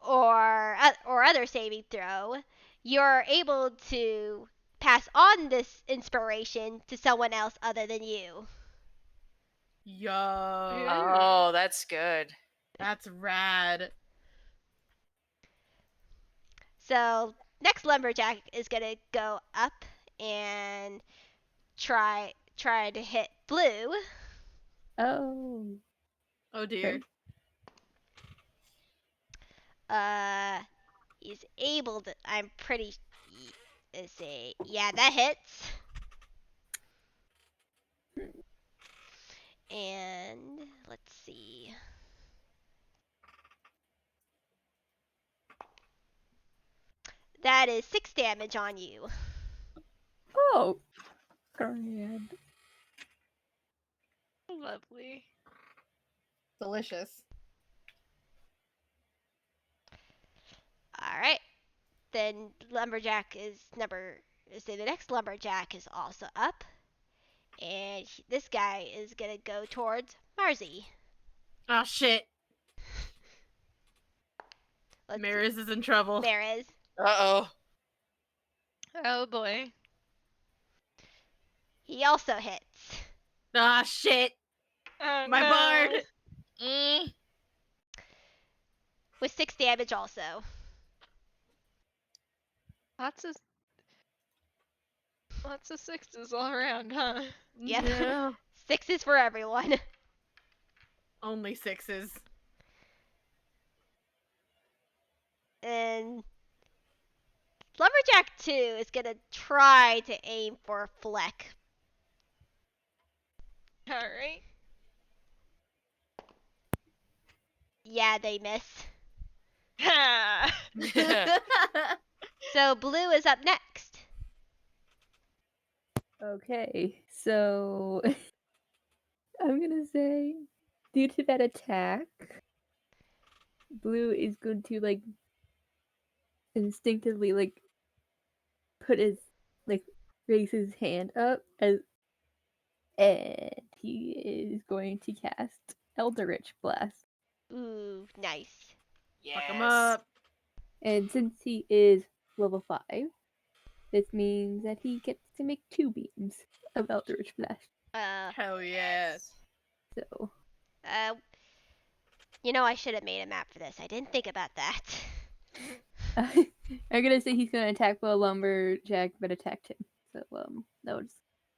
or other saving throw, you're able to pass on this inspiration to someone else other than you.
Yo.
Oh, that's good.
That's rad.
So next lumberjack is gonna go up and try to hit Blue.
Oh.
Oh dear.
He's able to. I'm pretty. Let's see. Yeah, that hits. And let's see. That is 6 damage on you.
Oh. Grand.
Lovely.
Delicious.
All right. Then lumberjack is number. Say the next lumberjack is also up, and this guy is gonna go towards Marzi.
Oh shit.
Let's
Mariz is in trouble.
see. Mariz.
Uh-oh.
Oh boy.
He also hits
Ah shit.
Oh,
My
no.
bard.
Mm.
with 6 damage also.
Lots of sixes all around, huh?
Yep.
Yeah.
6s for everyone.
Only 6s.
And lumberjack 2 is gonna try to aim for Fleck.
All right.
Yeah, they miss.
Ha!
So Blue is up next.
Okay, so I'm gonna say, due to that attack, Blue is going to like instinctively like put his like raise his hand up as, and he is going to cast Eldritch Blast.
Ooh, nice.
Fuck him
Yes.
up.
And since he is level 5, this means that he gets to make 2 beams of Eldritch Blast.
Hell yes.
So,
I should have made a map for this. I didn't think about that.
I'm gonna say he's gonna attack the lumberjack, but attacked him. So, that was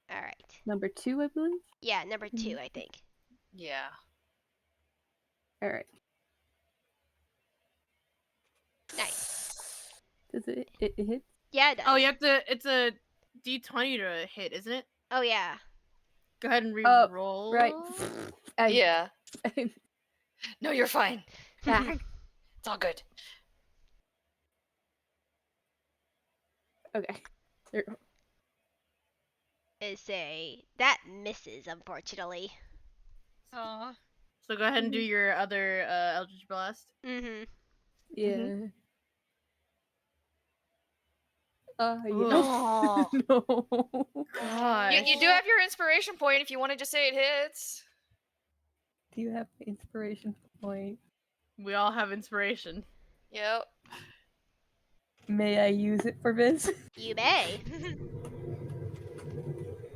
All right.
number 2, I believe.
Yeah, number 2, I think.
Yeah.
All right.
Nice.
Does it hit?
Yeah, it does.
Oh, you have to. It's a D20 to hit, isn't it?
Oh, yeah.
Go ahead and
Oh,
re-roll.
right.
Yeah. No, you're fine.
Ah,
It's all good.
okay. There-
That misses, unfortunately.
Aw.
So go ahead and do your other Eldritch Blast.
Mm-hmm.
Yeah. Yeah.
Oh.
No.
Gosh.
You do have your inspiration point if you wanted to say it hits.
Do you have an inspiration point?
We all have inspiration.
Yep.
May I use it for this?
You may.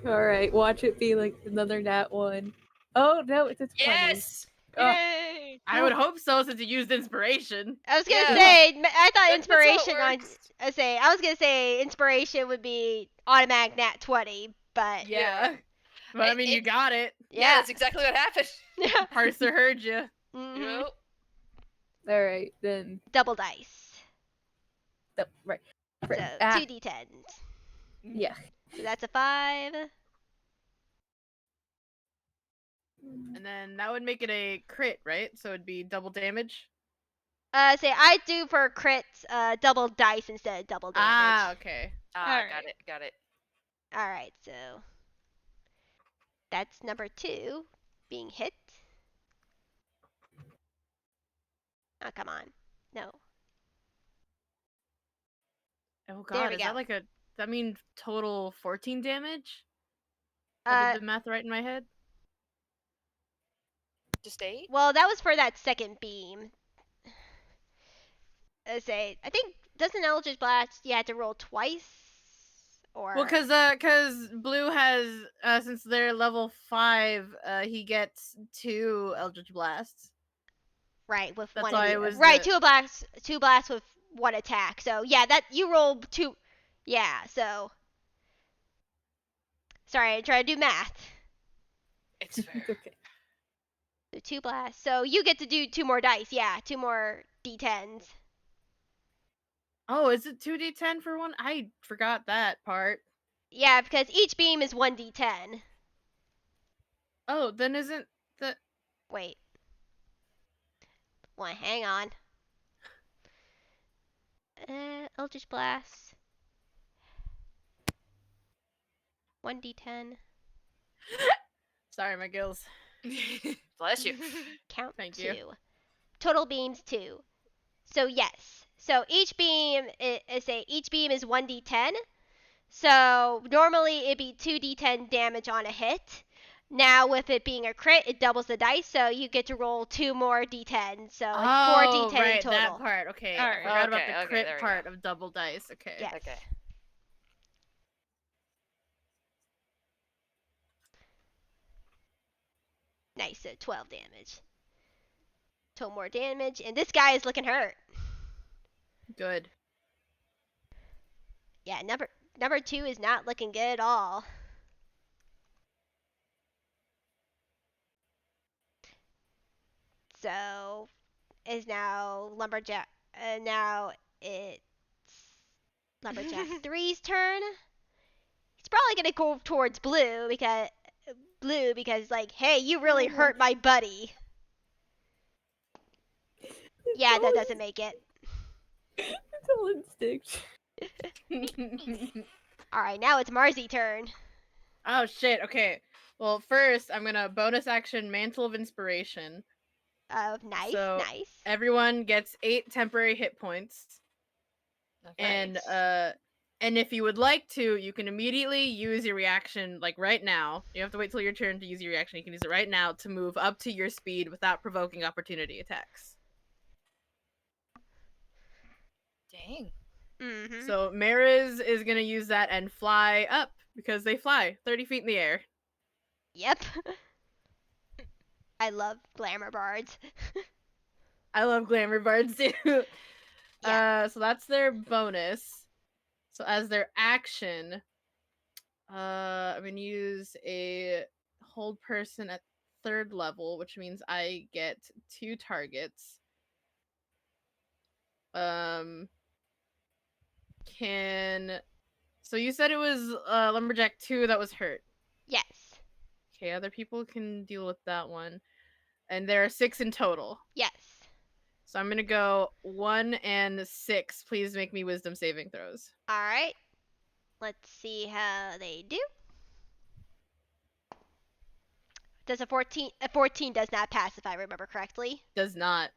All right. Watch it be like another nat 1. Oh no, it's a 20.
Yes.
Oh.
Yay!
I would hope so, since you used inspiration.
I was gonna
Yeah.
say, I thought
That's how it
inspiration on.
works.
I was gonna say inspiration would be automatic nat 20, but
Yeah. But I mean, you got it.
Yeah, that's exactly what happened.
yeah.
Parser heard you.
Mhm.
Yep.
All right then.
Double dice.
Right.
So
Right. Ah,
2d10s.
yeah.
So that's a 5.
And then that would make it a crit, right? So it'd be double damage.
I do for crits, double dice instead of double damage.
Ah, okay.
Ah,
Alright.
got it.
All right, so that's number 2 being hit. Oh, come on. No.
Oh
There
god,
we
is
go.
that like a... Does that mean total 14 damage? I
Uh,
did the math right in my head?
Just 8?
well, that was for that second beam. I think, doesn't Eldritch Blast, you had to roll twice? Or...
Well, cause Blue has, since they're level 5, he gets 2 Eldritch Blasts.
Right, with
That's
one of
why
the
it was
right
the.
two blasts with one attack. So yeah, that you roll two. Yeah, so sorry, I try to do math.
It's fair.
It's okay.
So two blasts. So you get to do two more dice. Yeah, two more d10s.
Oh, is it 2d10 for one? I forgot that part.
Yeah, because each beam is 1d10.
Oh, then isn't the.
Wait. Well, hang on. Eldritch Blast. 1d10.
Sorry, my gills.
Bless you.
Count
Thank
2.
you.
Total beams 2. So yes. So each beam each beam is 1d10. So normally it'd be 2d10 damage on a hit. Now with it being a crit, it doubles the dice, so you get to roll 2 more d10s. So it's 4d10 in
Right,
total.
that part. Okay,
All
I
right.
forgot about
Okay,
the
okay,
crit
there we
part
go.
of double dice. Okay.
Yes.
Okay.
Nice, so 12 damage. 12 more damage, and this guy is looking hurt.
Good.
Yeah, number 2 is not looking good at all. So is now lumberjack. Now it's lumberjack 3's turn. He's probably gonna go towards blue because like, hey, you really hurt my buddy. Yeah, that doesn't make it.
It's all instinct.
All right, now it's Marzi turn.
Oh shit. Okay. Well, first I'm gonna bonus action Mantle of Inspiration.
Oh, nice,
So
nice.
everyone gets 8 temporary hit points,
Okay.
and if you would like to, you can immediately use your reaction like right now. You have to wait till your turn to use your reaction. You can use it right now to move up to your speed without provoking opportunity attacks.
Dang.
Mhm.
So Mariz is gonna use that and fly up because they fly 30 feet in the air.
Yep. I love glamour bards.
I love glamour bards too.
Yeah.
So that's their bonus. So as their action, I'm gonna use a hold person at 3rd level, which means I get 2 targets. So you said it was lumberjack 2 that was hurt.
Yes.
Okay, other people can deal with that one. And there are 6 in total.
Yes.
So I'm gonna go 1 and 6. Please make me wisdom saving throws.
All right. Let's see how they do. Does a 14? A 14 does not pass, if I remember correctly.
Does not.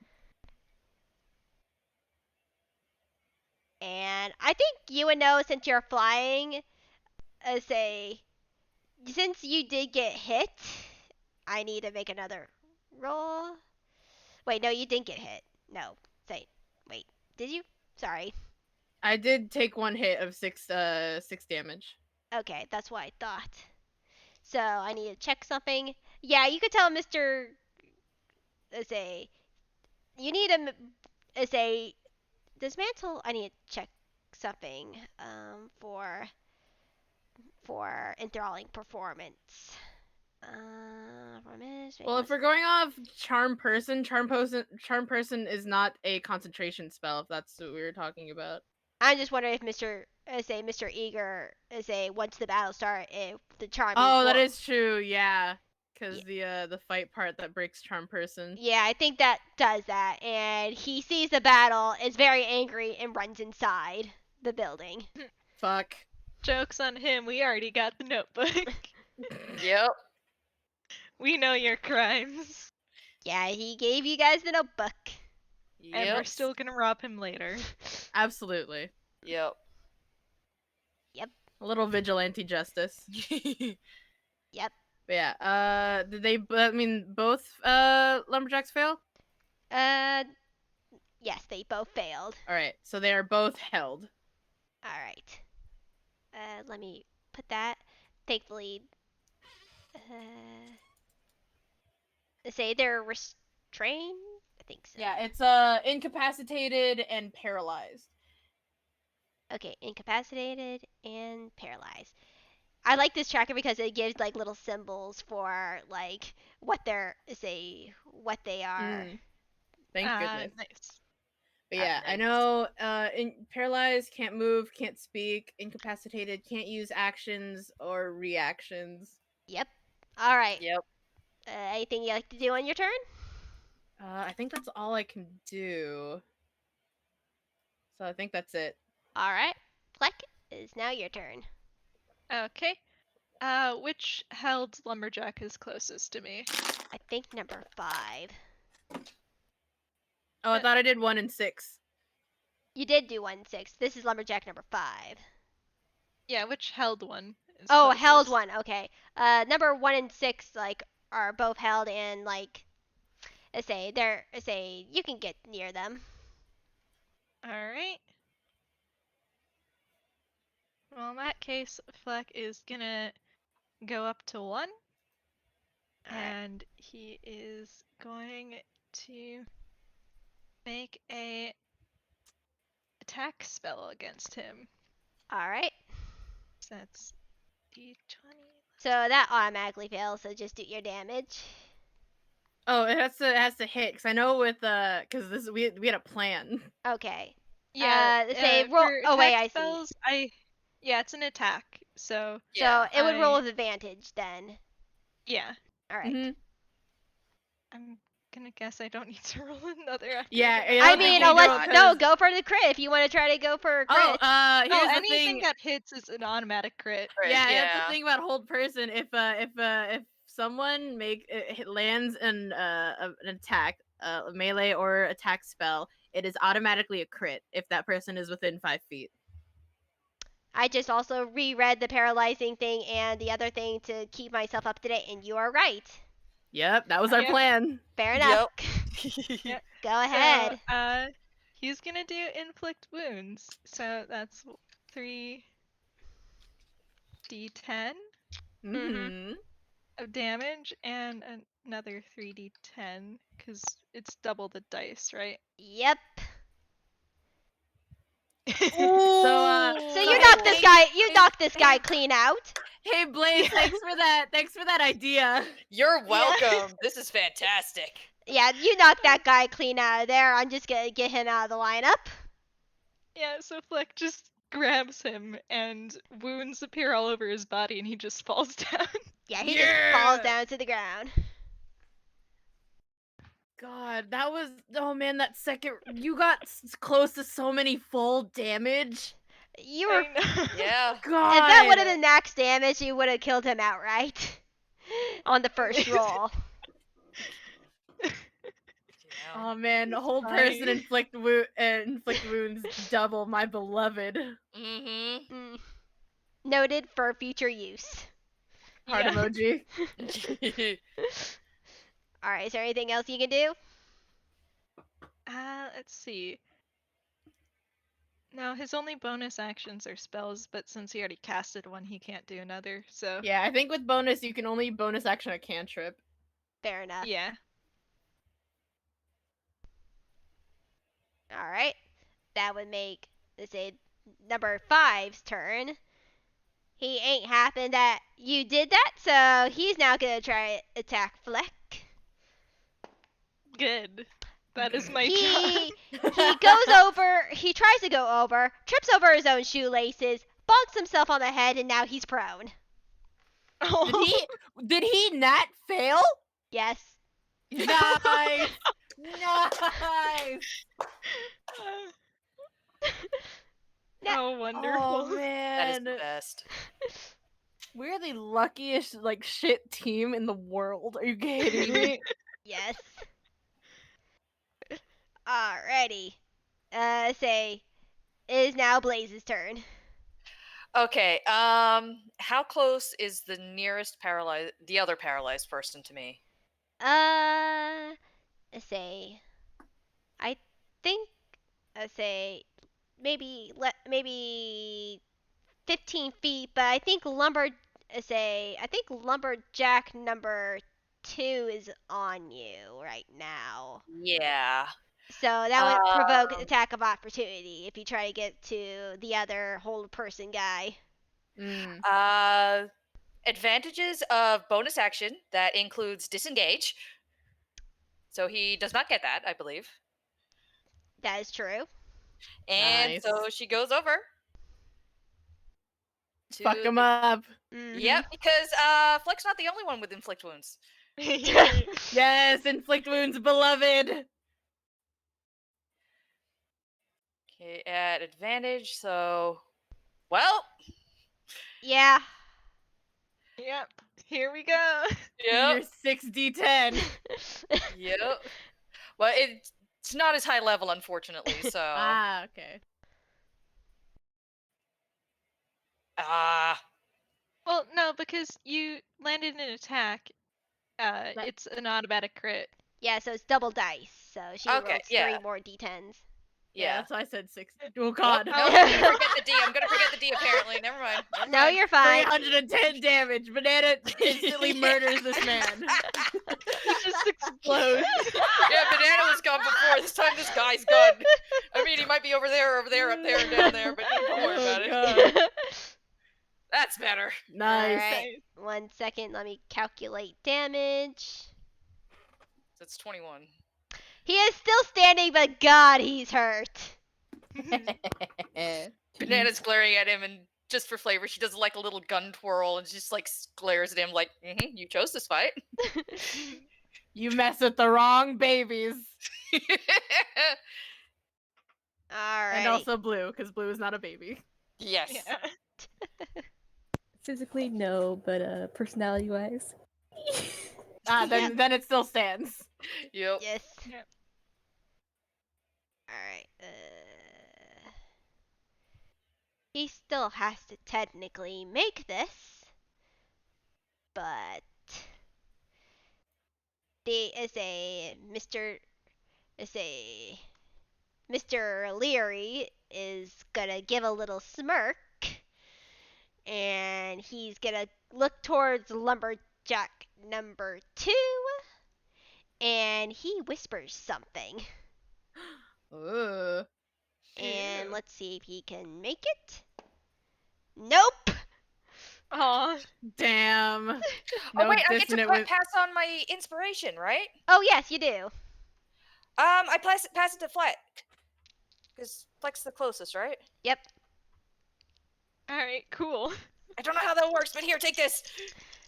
And I think you would know since you're flying. Since you did get hit, I need to make another roll. Wait, no, you didn't get hit. No, wait, did you? Sorry.
I did take 1 hit of 6 damage.
Okay, that's what I thought. So I need to check something. Yeah, you could tell Mr. Say you need a say dismantle. I need to check something for enthralling performance.
Well, if we're going off charm person is not a concentration spell. If that's what we were talking about.
I'm just wondering if Mr. Eager once the battle starts, if the charm.
Oh, that is true. Yeah, because the fight part that breaks charm person.
Yeah, I think that does that, and he sees the battle, is very angry, and runs inside the building.
Fuck.
Joke's on him. We already got the notebook.
Yep.
We know your crimes.
Yeah, he gave you guys the notebook.
And we're
Yep.
still gonna rob him later.
Absolutely.
Yep.
A little vigilante justice.
Yep.
But yeah. Did they? I mean, both lumberjacks fail.
Yes, they both failed.
All right. So they are both held.
All right. Let me put that. Thankfully, they're restrained. I think so.
Yeah, it's incapacitated and paralyzed.
Okay, incapacitated and paralyzed. I like this tracker because it gives like little symbols for like what what they are.
Thank goodness.
Nice.
But yeah, I
Nice.
know paralyzed, can't move, can't speak, incapacitated, can't use actions or reactions.
Yep. All right.
Yep.
Anything you like to do on your turn?
I think that's all I can do. So I think that's it.
All right. Fleck, is now your turn.
Okay. Which held lumberjack is closest to me?
I think number 5.
Oh, I thought I did 1 and 6.
You did do 1-6. This is lumberjack number 5.
Yeah, which held one is
Oh,
closest?
held one. Okay. Number 1 and 6 like are both held, and like you can get near them.
All right. Well, in that case, Fleck is gonna go up to 1,
All right.
and he is going to make a attack spell against him.
All right.
So that's d20.
So that automatically fails. So just do your damage.
Oh, it has to hit because I know with because this we had a plan.
Okay.
Yeah.
Say roll.
For
Oh wait,
attack
I see.
spells, yeah, it's an attack. So
So it would roll
I-
with advantage then.
yeah,
All right.
Mhm.
I'm gonna guess I don't need to roll another after.
Yeah,
that.
I
I
don't think
mean,
you
unless
do,
no,
'cause-
go for the crit if you want to try to go for a crit.
Oh,
Oh,
here's the
anything
thing.
that hits is an automatic crit.
Right,
Yeah, that's the thing about hold person. If someone lands an attack, melee or attack spell, it is automatically a crit if that person is within 5 feet.
I just also reread the paralyzing thing and the other thing to keep myself up to date, and you are right.
Yep, that was our
Yep.
plan.
Fair enough.
Yep.
Go ahead.
So, he's gonna do inflict wounds. So that's 3d10
Mm-hmm.
of damage and another 3d10 because it's double the dice, right?
Yep.
So
You
hey,
knocked this guy. You
hey,
knocked this guy
hey,
clean out.
Hey Blaze, thanks for that. Thanks for that idea.
You're welcome. This is fantastic.
Yeah, you knocked that guy clean out of there. I'm just gonna get him out of the lineup.
Yeah, so Fleck just grabs him and wounds appear all over his body and he just falls down.
Yeah, he just falls down to the ground.
God, that was oh man, that second you got close to so many full damage.
You were.
I know.
Yeah.
God,
If that would have been max damage, you would have killed him outright on the first roll.
Oh man,
It's
hold
fine.
person inflict wounds double, my beloved.
Mm-hmm.
Noted for future use.
Heart
Yeah.
emoji.
Alright, is there anything else you can do?
Let's see. No, his only bonus actions are spells, but since he already casted one, he can't do another, so.
Yeah, I think with bonus you can only bonus action a cantrip.
Fair enough.
Yeah.
Alright. That would make, let's say, number 5's turn. He ain't happen that you did that, so he's now gonna try to attack Fleck.
Good. That is my
He
job.
he tries to go over, trips over his own shoelaces, bonks himself on the head, and now he's prone.
Did he not fail?
Yes.
Nice. Nice.
Oh, wonderful.
Oh
That is
man.
the best.
We're the luckiest like shit team in the world. Are you kidding me?
Yes. Alrighty. Say, it is now Blaze's turn.
Okay. How close is the nearest the other paralyzed person to me?
Say, I think, say, maybe 15 feet, but I think lumberjack number 2 is on you right now.
Yeah.
So that would provoke
Um,
attack of opportunity if you try to get to the other hold person guy.
Mm.
Advantages of bonus action that includes disengage. So he does not get that, I believe.
That is true.
And
Nice.
so she goes over to
Fuck him
the-
up.
Yep, because Fleck's not the only one with inflict wounds.
Yes, inflict wounds, beloved.
Okay, at advantage, so well,
Yeah.
Yep. Here we go.
Do
yep,
your 6d10.
yep. Well, it's not as high level, unfortunately. So
Ah, okay.
ah,
Well, no, because you landed an attack.
That-
It's an automatic crit.
Yeah, so it's double dice. So she
Okay,
rolls
yeah.
3 more d10s.
Yeah,
yeah.
that's why I said 6. Oh
Oh,
god.
no, I'm gonna forget the D. I'm gonna forget the D. Apparently, never mind. Never
No,
mind.
you're fine.
310 damage. Banana instantly murders this man.
He just explodes.
Yeah, Banana was gone before. This time, this guy's gone. I mean, he might be over there, up there, and down there, but don't worry about it.
God.
That's better.
Nice.
Alright, 1 second. Let me calculate damage.
That's 21.
He is still standing, but God, he's hurt.
Banana's glaring at him, and just for flavor, she does like a little gun twirl and just like glares at him, like, "You chose this fight."
You mess with the wrong babies.
Alright.
And also Blue, because Blue is not a baby.
Yes.
Yeah.
Physically, no, but personality-wise.
Then it still stands.
Yep.
Yes.
Yep.
Alright. He still has to technically make this, but Mr. Leary is gonna give a little smirk, and he's gonna look towards lumberjack number 2, and he whispers something.
Ooh.
And
Ew.
let's see if he can make it. Nope.
Aw.
Damn.
Oh
No
wait, I get to
dissonant with.
pass on my inspiration, right?
Oh yes, you do.
I pass it to Fleck. Because Fleck's the closest, right?
Yep.
Alright, cool.
I don't know how that works, but here, take this.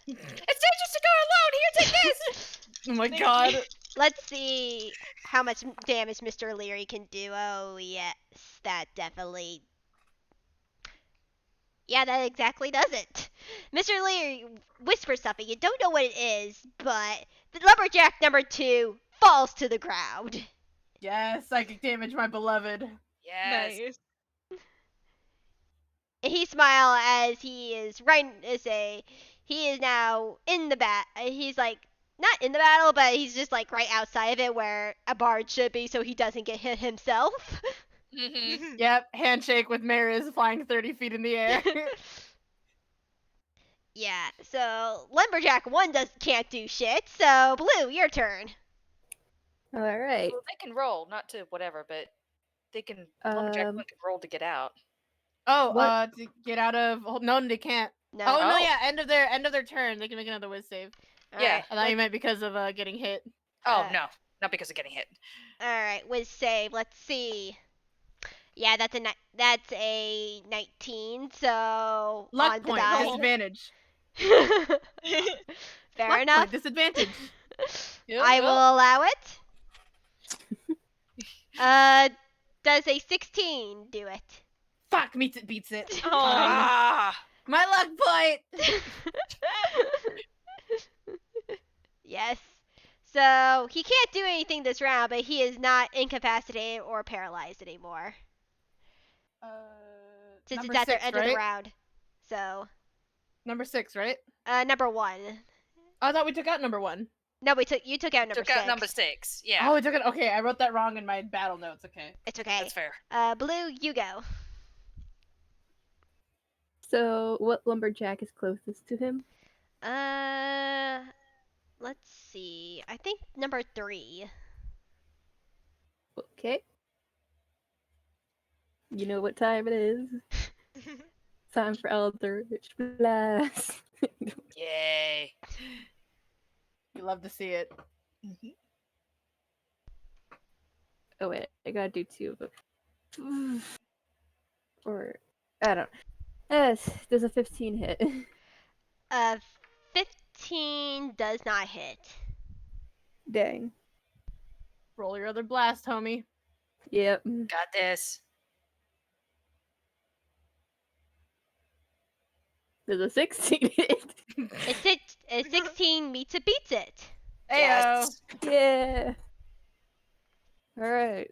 It's dangerous to go alone. Here, take this.
Oh my
Thank
god.
you.
Let's see how much damage Mr. Leary can do. Oh yes, that definitely. Yeah, that exactly does it. Mr. Leary whispers something. You don't know what it is, but the lumberjack number 2 falls to the ground.
Yes, psychic damage, my beloved.
Yes.
Nice.
And he smiles as he is he is now in the he's like not in the battle, but he's just like right outside of it where a bard should be, so he doesn't get hit himself.
Mm-hmm.
Yep, handshake with Mariz flying 30 feet in the air.
Yeah, so lumberjack 1 can't do shit. So Blue, your turn.
All right.
Well, they can roll, not to whatever, but they can. Lumberjack one can roll to get out.
Oh,
What?
to get out of. No, they can't.
No.
Oh no,
Oh.
yeah, end of their turn. They can make another whiz save.
All
yeah.
right,
I thought you meant because of getting hit.
Oh
Uh,
no, not because of getting hit.
All right, whiz save. Let's see. Yeah, that's a 19. So
Luck
on the
point,
die.
disadvantage.
Fair
Luck
enough.
point, disadvantage.
Yep,
I will
well.
allow it. Does a 16 do it?
Fuck, meets it, beats it.
Aw.
Ah.
My luck point.
Yes. So he can't do anything this round, but he is not incapacitated or paralyzed anymore since
Number
it's at the
6,
end
right?
of the round. So
Number 6, right?
number 1.
I thought we took out number 1.
No, you took out number
Took
6.
out number 6. Yeah,
Oh, we took it. Okay, I wrote that wrong in my battle notes. Okay.
It's okay.
that's fair.
Blue, you go.
So, what lumberjack is closest to him?
let's see. I think number 3.
Okay. You know what time it is. Time for Eldritch Blast.
Yay.
You love to see it.
Oh wait, I gotta do 2 of them. Or I don't. Does a 15 hit?
15 does not hit.
Dang.
Roll your other blast, homie.
Yep.
Got this.
Does a 16 hit?
A 16 meets it beats it.
Ayo.
Yes.
Yeah. All right.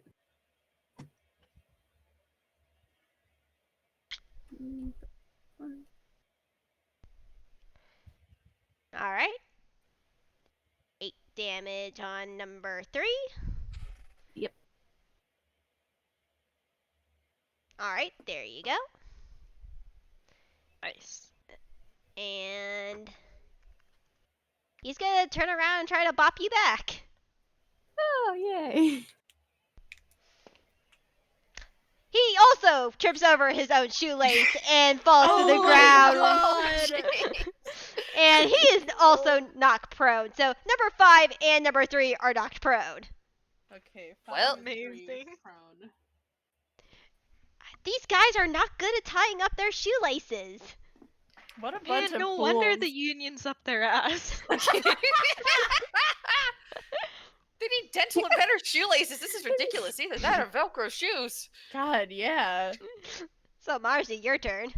All right. 8 damage on number 3.
Yep.
All right, there you go.
Nice.
And he's gonna turn around and try to bop you back.
Oh yay.
He also trips over his own shoelace and falls to the
Oh my
ground.
God.
And he is also knocked prone. So number 5 and number 3 are knocked prone.
Okay.
Well-
5 and 3
Amazing.
prone.
These guys are not good at tying up their shoelaces.
What a
Man,
bunch of
no
fools.
wonder the union's up their ass.
They need dental and better shoelaces. This is ridiculous. Either that or Velcro shoes.
God, yeah.
So Marzi, your turn.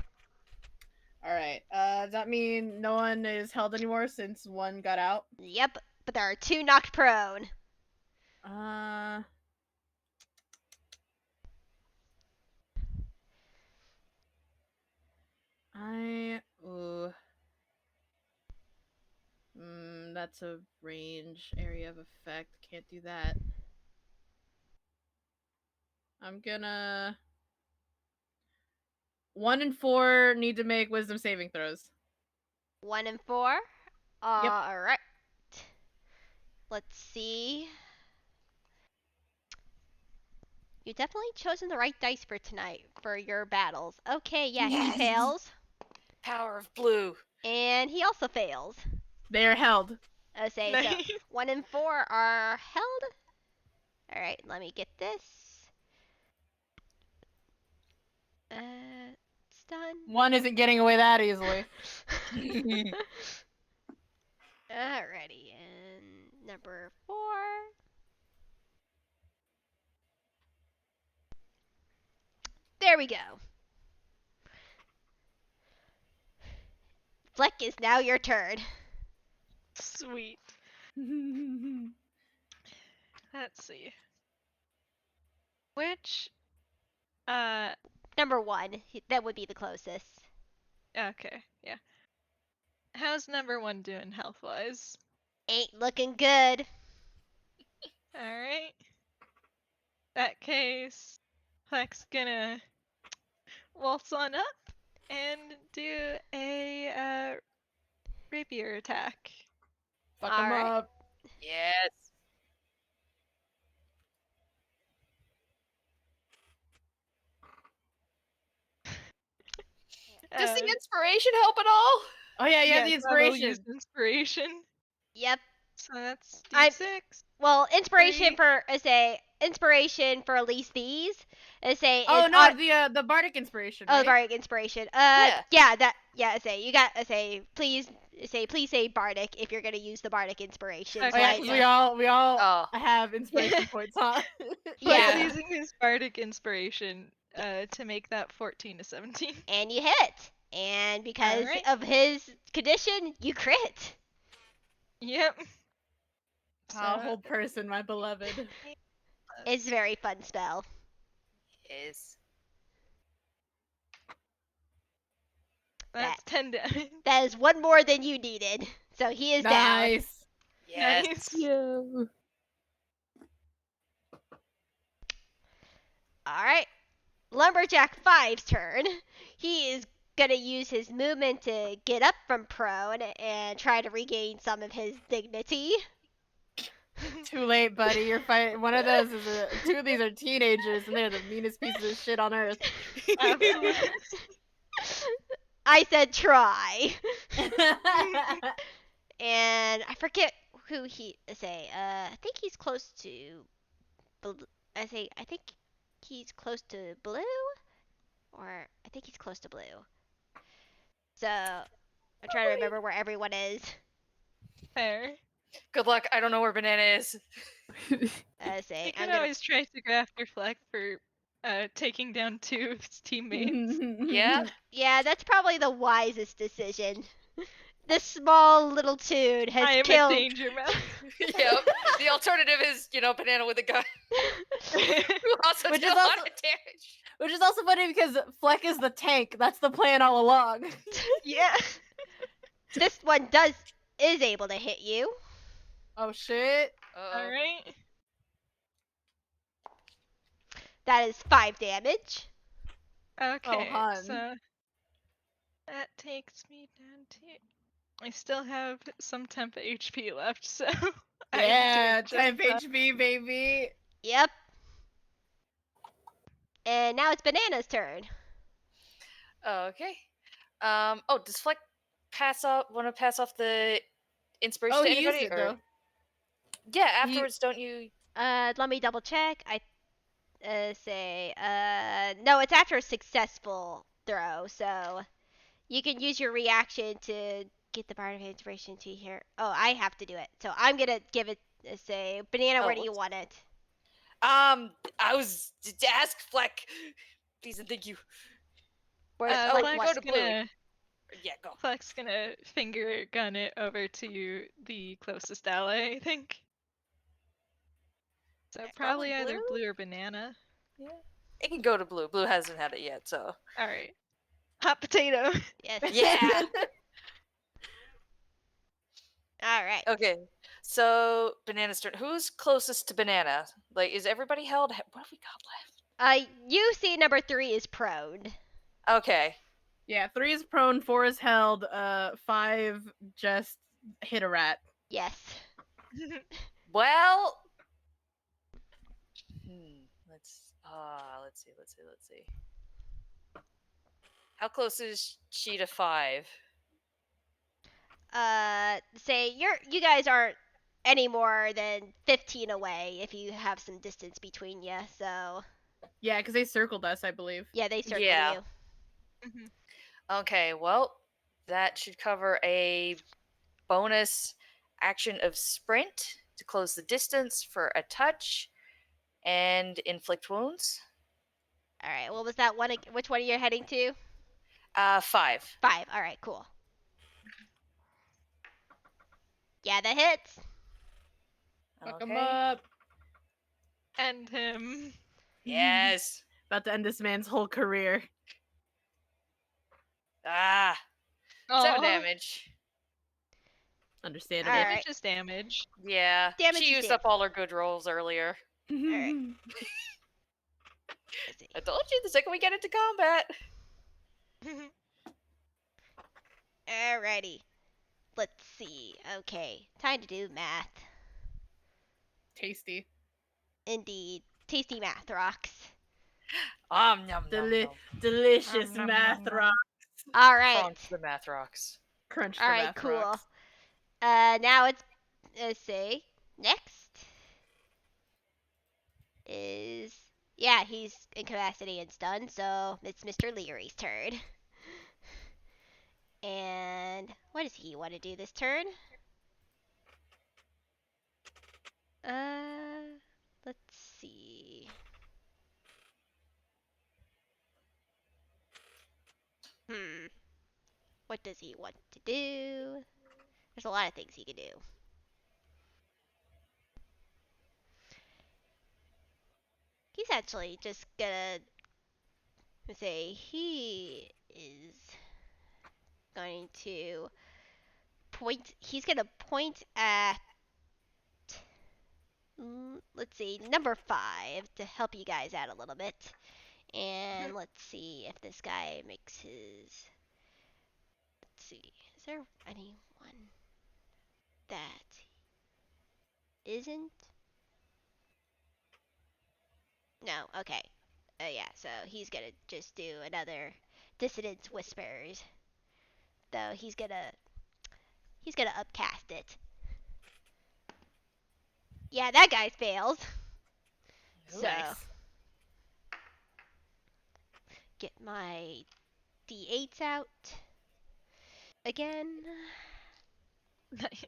All right. Does that mean no one is held anymore since one got out?
Yep, but there are 2 knocked prone.
Ooh. That's a range area of effect. Can't do that. I'm gonna. 1 and 4 need to make wisdom saving throws.
1 and 4.
Yep.
All right. Let's see. You definitely chosen the right dice for tonight for your battles. Okay, yeah, he
Yes.
fails.
Power of blue.
And he also fails.
They are held.
So
Nice.
1 and 4 are held. Alright, let me get this. It's done.
1 isn't getting away that easily.
Alrighty, and number 4. There we go. Fleck is now your turn.
Sweet. Let's see. Which
Number 1, that would be the closest.
okay, yeah. How's number 1 doing health wise?
Ain't looking good.
Alright. That case, Fleck's gonna waltz on up and do a rapier attack.
Fuck him
Alright.
up.
Yes. Does the inspiration help at all?
Oh yeah, you have the
yes, I will
inspiration.
use inspiration.
Yep.
So that's
I'm-
D6.
Well, inspiration
3.
for inspiration for at least these.
Oh no, the bardic inspiration.
Oh,
Right?
bardic inspiration.
Yeah.
You got please say bardic if you're gonna use the bardic inspiration.
Okay.
Oh, yeah,
Like,
'cause
yeah.
we all
Oh.
have inspiration points, huh?
Yeah.
Fleck's using his bardic inspiration to make that 14 to 17.
and you hit. And because
Alright.
of his condition, you crit.
Yep.
Powerful person, my beloved.
It's a very fun spell.
Yes.
That's 10 damage.
That is 1 more than you needed. So he is down.
Nice.
Yes.
Nice.
Yo.
Alright. Lumberjack 5's turn. He is gonna use his movement to get up from prone and try to regain some of his dignity.
Too late, buddy. You're fighting. One of those is two of these are teenagers, and they're the meanest pieces of shit on earth.
Absolutely.
I said try. And I forget who he say. I think he's close to. I think he's close to blue, or I think he's close to blue. So I'm trying to remember where everyone is.
Fair.
Good luck. I don't know where Banana is.
Say
You
I'm
can
gonna.
always try to go after Fleck for taking down 2 of his teammates.
Yeah?
Yeah, that's probably the wisest decision. This small little dude has
I am a
killed.
danger mouse.
Yep. The alternative is, Banana with a gun. Who also
Which
did
is
a lot
also-
of damage.
Which is also funny because Fleck is the tank. That's the plan all along.
Yeah.
This one is able to hit you.
Oh shit.
Uh-oh.
Alright.
That is 5 damage.
Okay,
hun.
so that takes me down to. I still have some temp HP left, so.
Yeah,
I'm doing
temp
just
HP, baby.
Yep. And now it's Banana's turn.
Okay. Does Fleck want to pass off the inspiration
Oh,
to
he
anybody?
used it
or...
though.
Yeah, afterwards, don't you?
Let me double check. I no, it's after a successful throw, so you can use your reaction to get the part of inspiration to here. Oh, I have to do it. So I'm gonna give it Banana,
Oh,
where do you
whoops.
want it?
I was to ask Fleck. Please and thank you.
Where
Oh,
Fleck
Fleck's
go
wants-
to blue.
gonna
Yeah, go.
Fleck's gonna finger gun it over to the closest ally, I think. So
It's
probably
probably
either
blue?
blue or banana.
Yeah. It can go to blue. Blue hasn't had it yet, so.
Alright. Hot potato.
Yes.
Yeah.
All right.
Okay. So Banana's turn. Who's closest to Banana? Like, is everybody held? What have we got left?
You see number 3 is prone.
Okay.
Yeah, 3 is prone, 4 is held, 5 just hit a rat.
Yes.
Well. Let's see. How close is she to 5?
You guys aren't any more than 15 away if you have some distance between you. So
Yeah, because they circled us, I believe.
yeah, they circle
Yeah.
you.
Mhm.
Okay, well, that should cover a bonus action of sprint to close the distance for a touch and inflict wounds.
All right. What was that one? Which one are you heading to?
5.
5. All right. Cool. Yeah, that hits.
Fuck him
Okay.
up.
End him.
Yes.
About to end this man's whole career.
7
Aw.
damage.
Understandable.
All
Damage
right.
is damage.
Yeah.
Damage
She
is
used
damage.
up all her good rolls earlier.
right. Let's see.
I told you the second we get into combat.
Alrighty. Let's see. Okay. Time to do math.
Tasty.
Indeed. Tasty math rocks.
Nom, nom,
Delicious
Nom, nom,
math
nom, nom.
rock.
All right.
Crunch the math rocks.
Crunch the
All right.
math
Cool.
rocks.
Now it's next is he's incapacitated and stunned, so it's Mr. Leary's turn. And what does he want to do this turn? Let's see. What does he want to do? There's a lot of things he can do. He's actually just gonna say he is going to point. He's gonna point at. Let's see, number 5 to help you guys out a little bit. And let's see if this guy makes his see. Is there anyone that isn't? No. Okay. Yeah. So he's gonna just do another dissonance whispers. Though he's gonna upcast it. Yeah, that guy fails. So
Nice.
get my d8s out again.
Nice.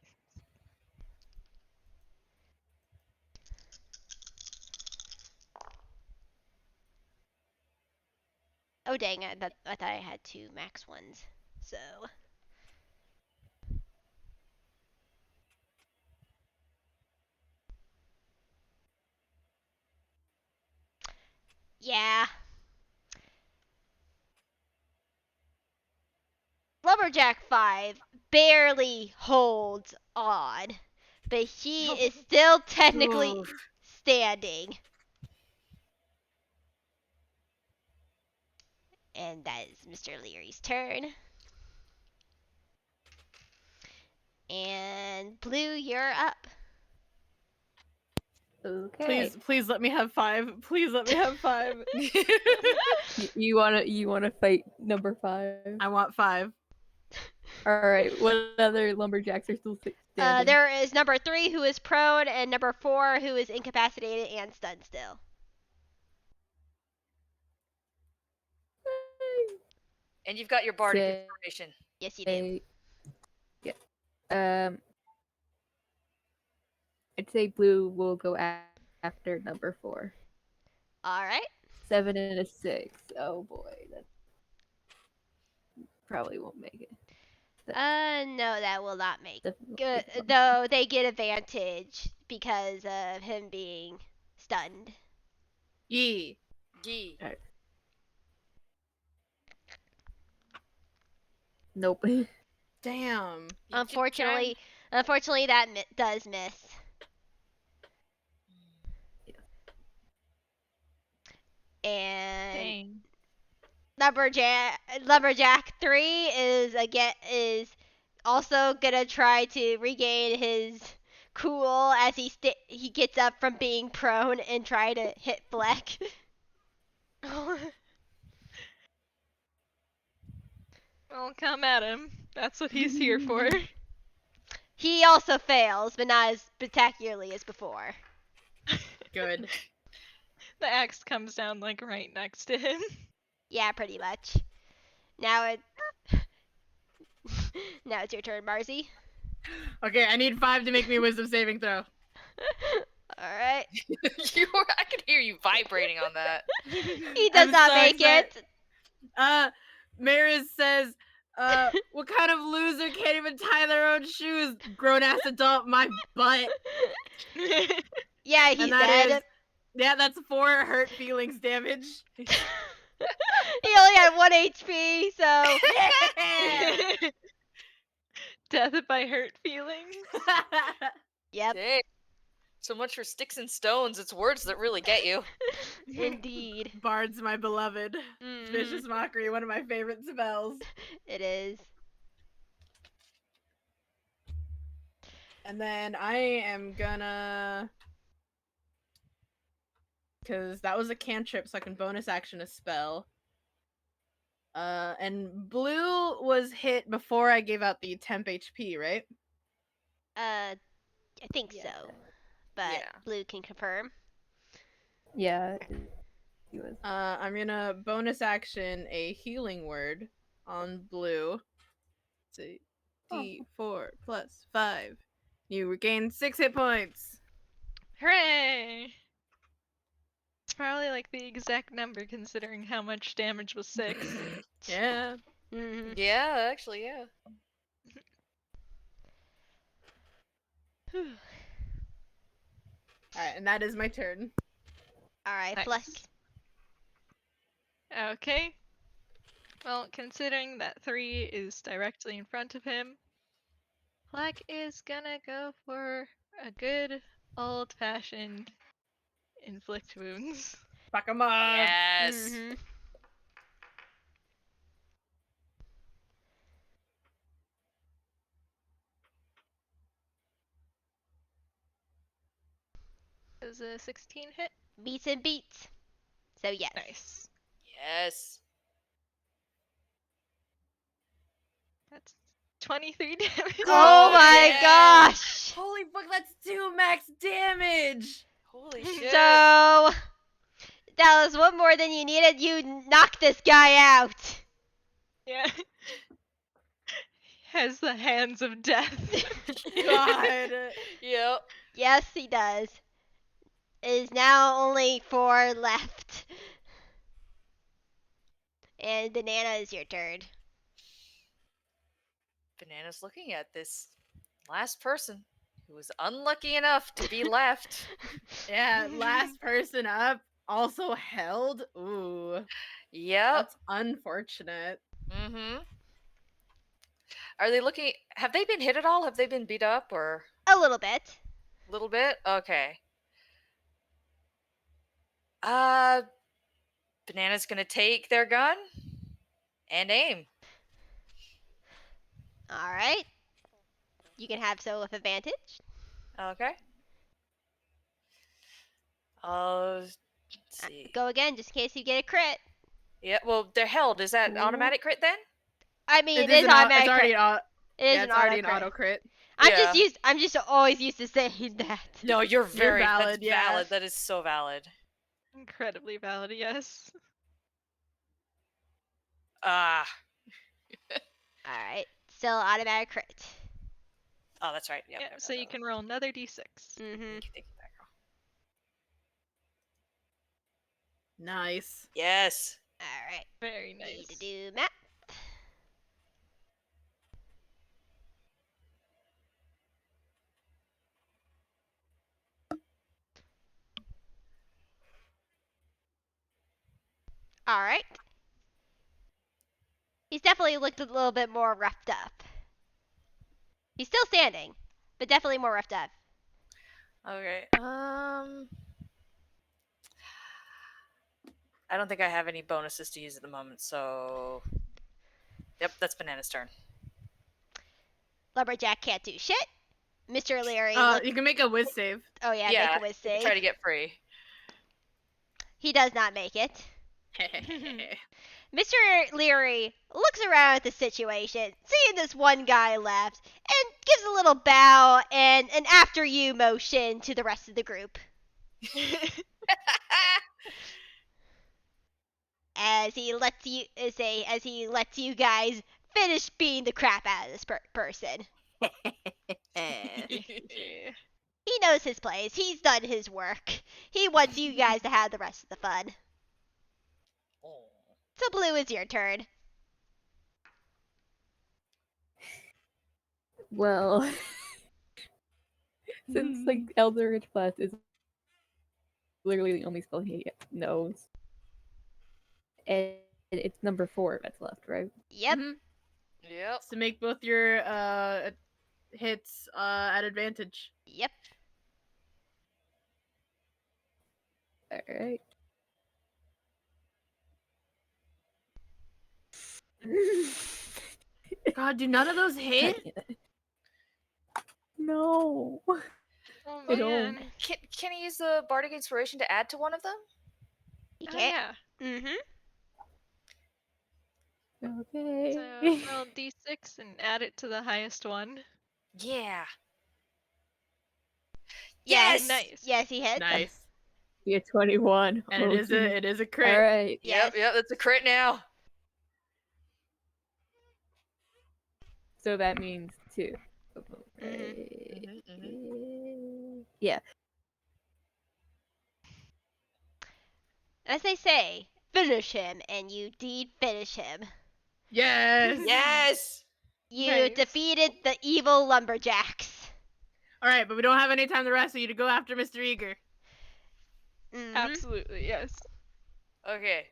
Oh dang! I thought I had two max ones. So yeah, Lumberjack 5 barely holds on, but he is still technically
Oof.
standing. And that is Mr. Leary's turn. And Blue, you're up.
Okay.
Please let me have 5. Please let me have 5.
You wanna fight number 5?
I want 5.
All right. What other lumberjacks are still standing?
There is number 3 who is prone and number 4 who is incapacitated and stunned still.
And you've got your bardic
Say-
inspiration.
Yes, you do.
Yeah. I'd say Blue will go after number 4.
All right.
7 and a 6. Oh boy, that probably won't make it.
No, that will not make.
Definitely won't.
Though they get advantage because of him being stunned.
Yee.
Gee.
Nope.
Damn.
Unfortunately, that does miss. And
Dang.
Lumberjack 3 is also gonna try to regain his cool as he gets up from being prone and try to hit Fleck.
Well, come at him. That's what he's here for.
He also fails, but not as spectacularly as before.
Good.
The axe comes down like right next to him.
Yeah, pretty much. Now it's your turn, Marzi.
Okay, I need 5 to make me a wisdom saving throw.
All right.
I could hear you vibrating on that.
He does
I'm
not
so
make
excited.
it.
Mariz says, what kind of loser can't even tie their own shoes? Grown ass adult, my butt.
Yeah, he's
And that
dead.
is, yeah, that's 4 hurt feelings damage.
He only had 1 HP, so
Death by hurt feelings.
yep,
Dang. So much for sticks and stones. It's words that really get you.
indeed.
Bard's my beloved.
Mhm.
Vicious Mockery, one of my favorite spells.
It is.
And then I am gonna... Because that was a cantrip, so I can bonus action a spell. And Blue was hit before I gave out the temp HP, right?
I think
Yeah.
so, but
Yeah.
Blue can confirm.
Yeah. He was.
I'm gonna bonus action a healing word on Blue. Let's see. D4 plus 5. You regain 6 hit points.
Hooray! It's probably like the exact number considering how much damage was 6.
Yeah.
Hmm
Yeah, actually, yeah.
Alright, and that is my turn.
All right,
Nice.
Fleck.
Okay. Well, considering that 3 is directly in front of him, Fleck is gonna go for a good old-fashioned inflict wounds.
Fuck 'em up.
Yes.
Mhm.
Does a 16 hit?
Meets and beats. So yes.
Nice.
Yes.
That's 23 damage.
Oh my
yeah.
gosh!
Holy fuck, that's 2 max damage!
Holy shit.
So, that was one more than you needed. You knocked this guy out.
Yeah. Has the hands of death.
God.
Yep.
Yes, he does. It is now only 4 left. And Banana is your turn.
Banana's looking at this last person who was unlucky enough to be left.
Yeah, last person up also held. Ooh,
Yep.
that's unfortunate.
Mm-hmm. Are they looking? Have they been hit at all? Have they been beat up or
A little bit.
a little bit? Okay. Uh, Banana's gonna take their gun and aim.
Alright. You can have so with advantage.
Okay. Let's see.
Go again, just in case you get a crit.
Yeah. Well, they're held. Is that
Ooh.
automatic crit then?
I mean, it
is
is
an au-
automatic
it's already
crit.
an
It is
yeah,
an
it's already
auto
an
crit.
auto crit.
Yeah.
I'm just always used to saying that.
No, you're very
valid,
That's
yeah.
valid. That is so valid.
Incredibly valid, yes.
Ah.
Alright. Still automatic crit.
Oh, that's right. Yep,
Yeah,
yep,
so
yep,
you
yep.
can roll another d6.
Mm-hmm.
Thank you, back row.
Nice.
Yes.
Alright.
Very
Need to
nice.
do math. Alright. He's definitely looked a little bit more roughed up. He's still standing, but definitely more roughed up.
Okay. I don't think I have any bonuses to use at the moment, so. Yep, that's Banana's turn.
Lumberjack can't do shit. Mr. Leary
You can make a whiz save.
Oh yeah,
Yeah,
make a whiz
you can
save.
try to get free.
He does not make it. Mr. Leary looks around at the situation, seeing this one guy left, and gives a little bow and an after you motion to the rest of the group. As he lets you guys finish beating the crap out of this person.
Yeah.
He knows his place. He's done his work. He wants you guys to have the rest of the fun.
Oh.
So Blue, is your turn.
Well, since like Eldritch Blast is literally the only spell he knows, and it's number 4 that's left, right?
Yep.
Mhm.
Yep.
To make both your hits at advantage.
Yep.
All right.
God, do none of those hit?
No.
Oh
I don't.
man.
Can he use the Bardic Inspiration to add to one of them?
You
Oh
can't.
yeah.
Mm-hmm.
Okay.
So roll d6 and add it to the highest one.
Yeah.
Yes.
Nice.
Yes, he hits.
Nice.
Yeah, 21.
And
Oh,
it is a crit.
All right.
Yes.
Yep, that's a crit now.
So that means 2. Yeah.
As they say, finish him, and you did finish him.
Yes.
Yes.
You
Nice.
defeated the evil lumberjacks.
All right, but we don't have any time the rest of you to go after Mr. Eager.
Mm-hmm.
Absolutely, yes.
Okay.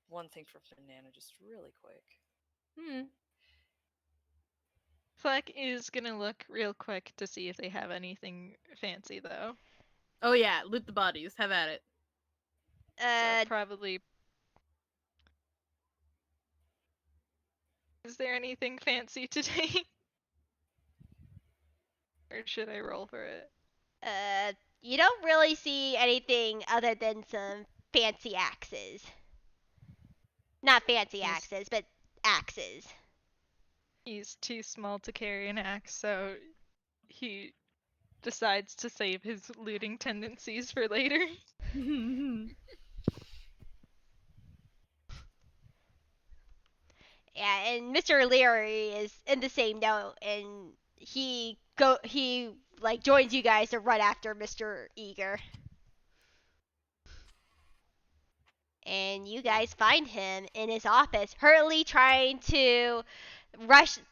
One thing for Banana, just really quick.
Fleck is gonna look real quick to see if they have anything fancy though.
Oh yeah, loot the bodies. Have at it.
So probably. Is there anything fancy today? Or should I roll for it?
You don't really see anything other than some fancy axes. Not fancy axes, but axes.
He's too small to carry an axe, so he decides to save his looting tendencies for later.
Yeah, and Mr. Leary is in the same note, and he like joins you guys to run after Mr. Eager. And you guys find him in his office, hurriedly trying to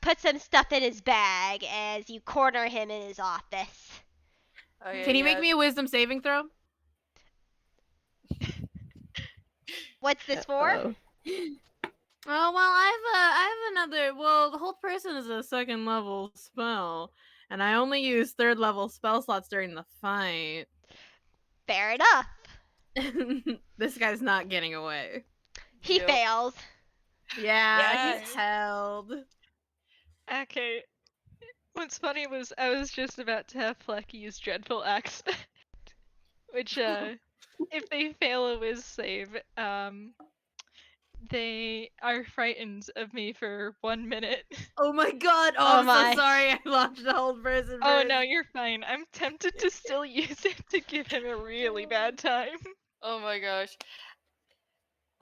put some stuff in his bag as you corner him in his office.
Oh, yeah,
Can you make me a wisdom saving throw?
What's this for?
Uh-oh.
Oh well, I have another. Well, the hold person is a 2nd level spell, and I only use 3rd level spell slots during the fight.
Fair enough.
This guy's not getting away.
He
Yep.
fails.
Yeah,
Yes.
he's held.
Okay. What's funny was I was just about to have Fleck use Dreadful Axe, which, if they fail a whiz save, they are frightened of me for 1 minute.
Oh my god!
Oh
Oh, I'm
my.
so sorry. I launched the hold person.
Oh
first.
no, you're fine. I'm tempted to still use it to give him a really bad time.
Oh my gosh.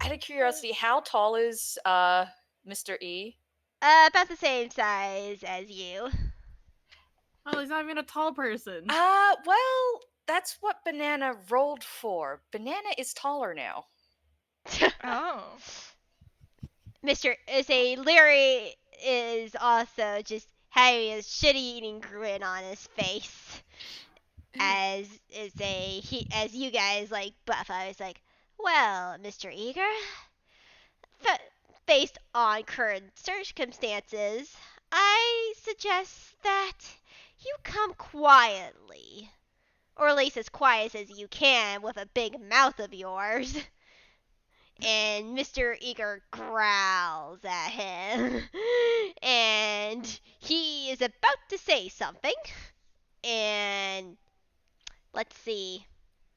Out of curiosity, how tall is Mr. E?
About the same size as you.
Oh, he's not even a tall person.
Well, that's what Banana rolled for. Banana is taller now.
Oh.
Mr. Leary is also just having a shit-eating grin on his face as you guys like buff. I was like, well, Mr. Eager, based on current circumstances, I suggest that you come quietly, or at least as quiet as you can with a big mouth of yours. And Mr. Eager growls at him. And he is about to say something. And let's see.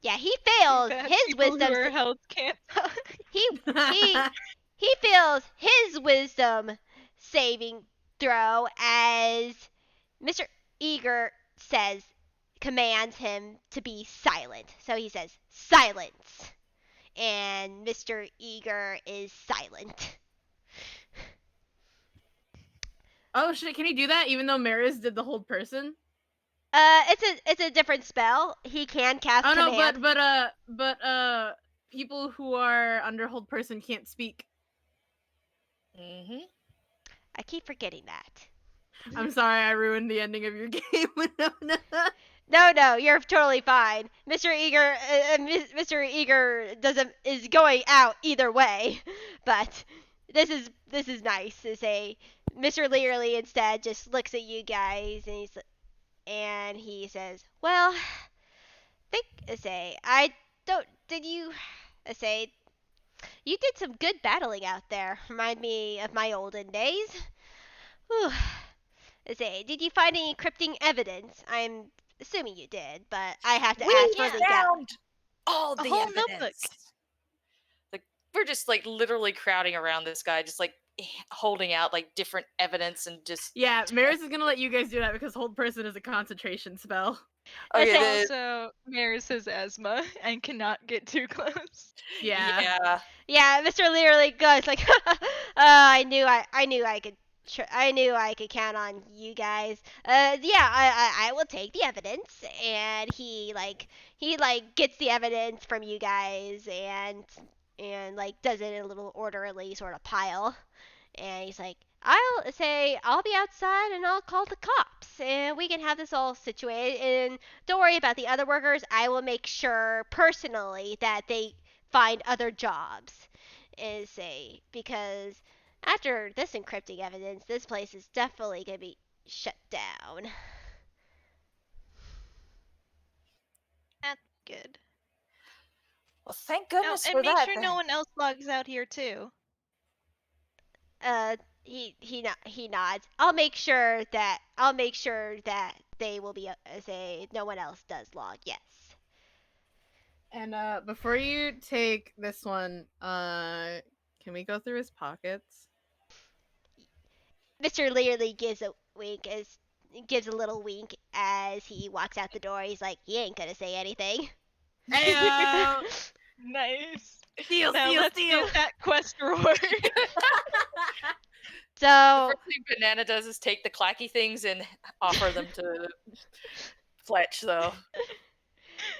Yeah, he fails
Bad
his
people
wisdom.
who are held can't talk.
He fails his wisdom saving throw as Mr. Eager commands him to be silent. So he says, silence. And Mr. Eager is silent.
Oh shit! Can he do that? Even though Mariz did the hold person.
It's a different spell. He can cast
Oh no,
command.
but people who are under hold person can't speak.
Mm-hmm.
I keep forgetting that.
I'm sorry, I ruined the ending of your game, Winona.
No, you're totally fine. Mr. Mr. Eager is going out either way, but this is nice. To say Mr. Learley instead just looks at you guys and he says, "Well, I don't. Did you say you did some good battling out there? Remind me of my olden days. Whew. Did you find any cryptic evidence? I'm assuming you did, but I have to ask for the
found all
A
the
whole
evidence.
notebook.
Like, we're just like literally crowding around this guy, just like holding out like different evidence and just.
Yeah, Mariz is gonna let you guys do that because hold person is a concentration spell.
Okay,
Also, Mariz has asthma and cannot get too close.
Yeah.
Yeah, Mr. Learley goes like, I knew I could count on you guys. Yeah, I will take the evidence, and he gets the evidence from you guys and like does it in a little orderly sort of pile, and he's like, I'll be outside and I'll call the cops and we can have this all situated, and don't worry about the other workers. I will make sure personally that they find other jobs, and because after this encrypting evidence, this place is definitely going to be shut down.
That's good.
Well, thank
Oh,
goodness
and
for
make
that.
sure no one else logs out here too.
He nods. I'll make sure that they will be say no one else does log. Yes.
And before you take this one, can we go through his pockets?
Mr. Learley gives a little wink as he walks out the door. He's like, he ain't gonna say anything.
Heyo!
Nice.
Steal,
Now
steal,
let's
steal!
get that quest reward.
The
So
first thing Banana does is take the clacky things and offer them to Fletch, though.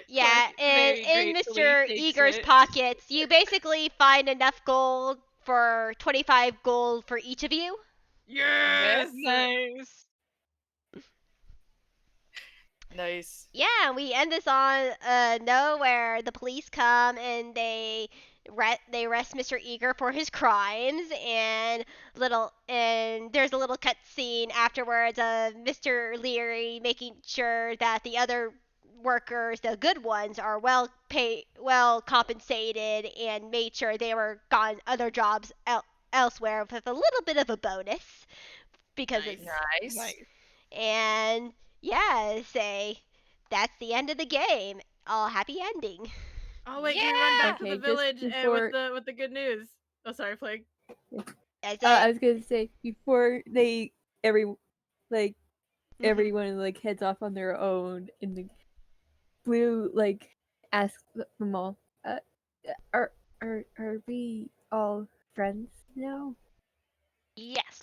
yeah,
Fleck
in
very
Mr.
gratefully takes
Eager's
it.
pockets, you basically find enough gold for 25 gold for each of you.
Yes!
Nice.
Nice.
Yeah, we end this on a note where the police come and they arrest Mr. Eager for his crimes, and there's a little cutscene afterwards of Mr. Leary making sure that the other workers, the good ones, are well paid, well compensated, and made sure they were gone other jobs elsewhere with a little bit of a bonus because it's
Nice.
and yeah, say that's the end of the game. All happy ending.
Oh wait, can we run back to
Okay,
the
just
village and
before-
with the good news? Oh, sorry, Fleck.
As
I was gonna say before they
Mhm.
everyone like heads off on their own, and the Blue like asks them all, "Are we all friends now?"
Yes.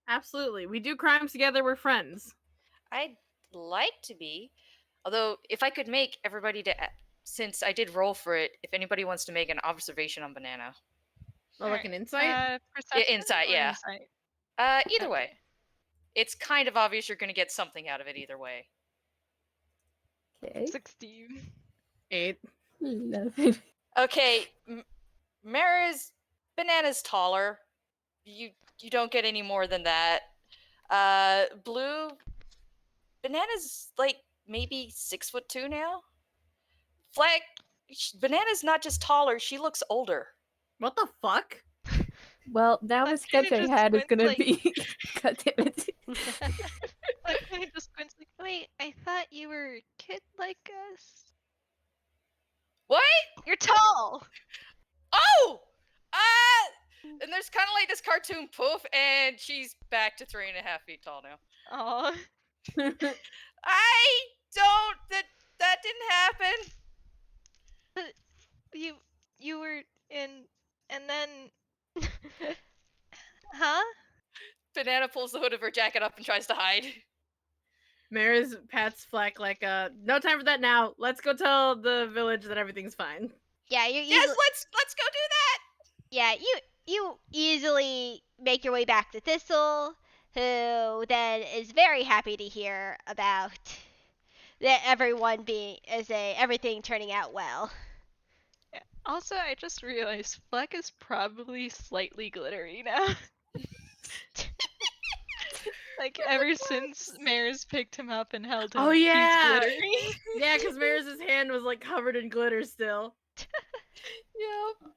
Absolutely. We do crimes together, we're friends.
I'd like to be. Although, if I could make everybody since I did roll for it, if anybody wants to make an observation on Banana.
Oh, like an insight?
Perception
insight,
or
yeah.
insight?
Either way. It's kind of obvious you're going to get something out of it either way.
Okay.
16.
8.
11.
Okay, Mariz, Banana's taller. You don't get any more than that. Blue, Banana's like maybe 6'2" now. Fleck, Banana's not just taller; she looks older.
What the fuck?
Well, now the
That
sketch
kinda
I
just
had is
went,
gonna
like-
be. God damn it.
Like, I just went like, wait, I thought you were a kid like us.
What?
You're tall.
Oh! And there's kind of like this cartoon poof, and she's back to 3.5 feet tall now.
Aw.
I don't. That didn't happen.
You were in, and then, huh?
Banana pulls the hood of her jacket up and tries to hide.
Mariz pats Fleck like, no time for that now. Let's go tell the village that everything's fine.
Yeah, you
Yes, let's go do that.
yeah, you easily make your way back to Thistle, who then is very happy to hear about that everyone everything turning out well.
Also, I just realized Fleck is probably slightly glittery now. Like, ever since Maris picked him up and held him,
Oh, yeah!
he's glittery.
Yeah, because Mariz's hand was like covered in glitter still.
Yep.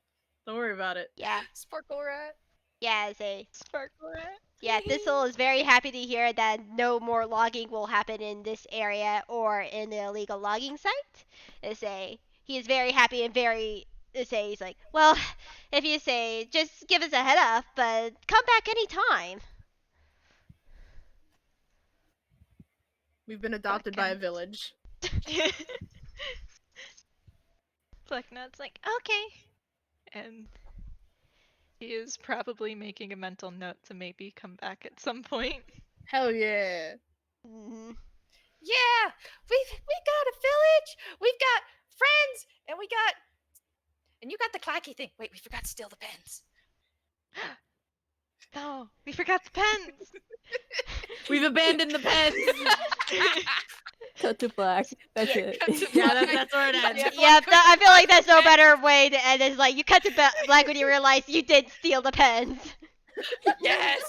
Don't worry about it.
Yeah,
Sparkle rat.
yeah,
Sparkle rat.
yeah. Thistle is very happy to hear that no more logging will happen in this area or in the illegal logging site. He is very happy and very he's like, well, if you say just give us a head up, but come back anytime.
We've been adopted by a village.
Flecknut's like, okay. And he is probably making a mental note to maybe come back at some point.
Hell yeah.
Hmm.
Yeah, we got a village. We've got friends, and you got the clacky thing. Wait, we forgot to steal the pens.
No, we forgot the pens.
We've abandoned the pens.
Cut to black. That's it.
cut to
Yeah,
black.
that's where it ends.
Yeah, I feel like that's no better way to end. It's like you cut to black when you realize you did steal the pens.
Yes.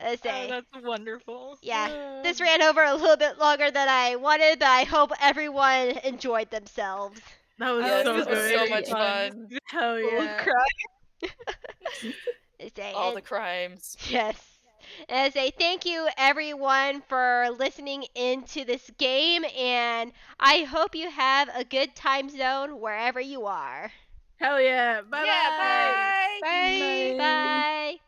Oh, that's wonderful.
Yeah, this ran over a little bit longer than I wanted, but I hope everyone enjoyed themselves.
That was
Yes,
so
this was
good.
so much fun.
Hell
We'll
yeah.
cry.
It's a-
All
and-
the crimes.
Yes. And I say thank you everyone for listening into this game, and I hope you have a good time zone wherever you are.
Hell yeah. Bye
Yeah,
bye.
bye.
Bye.
Bye.
Bye.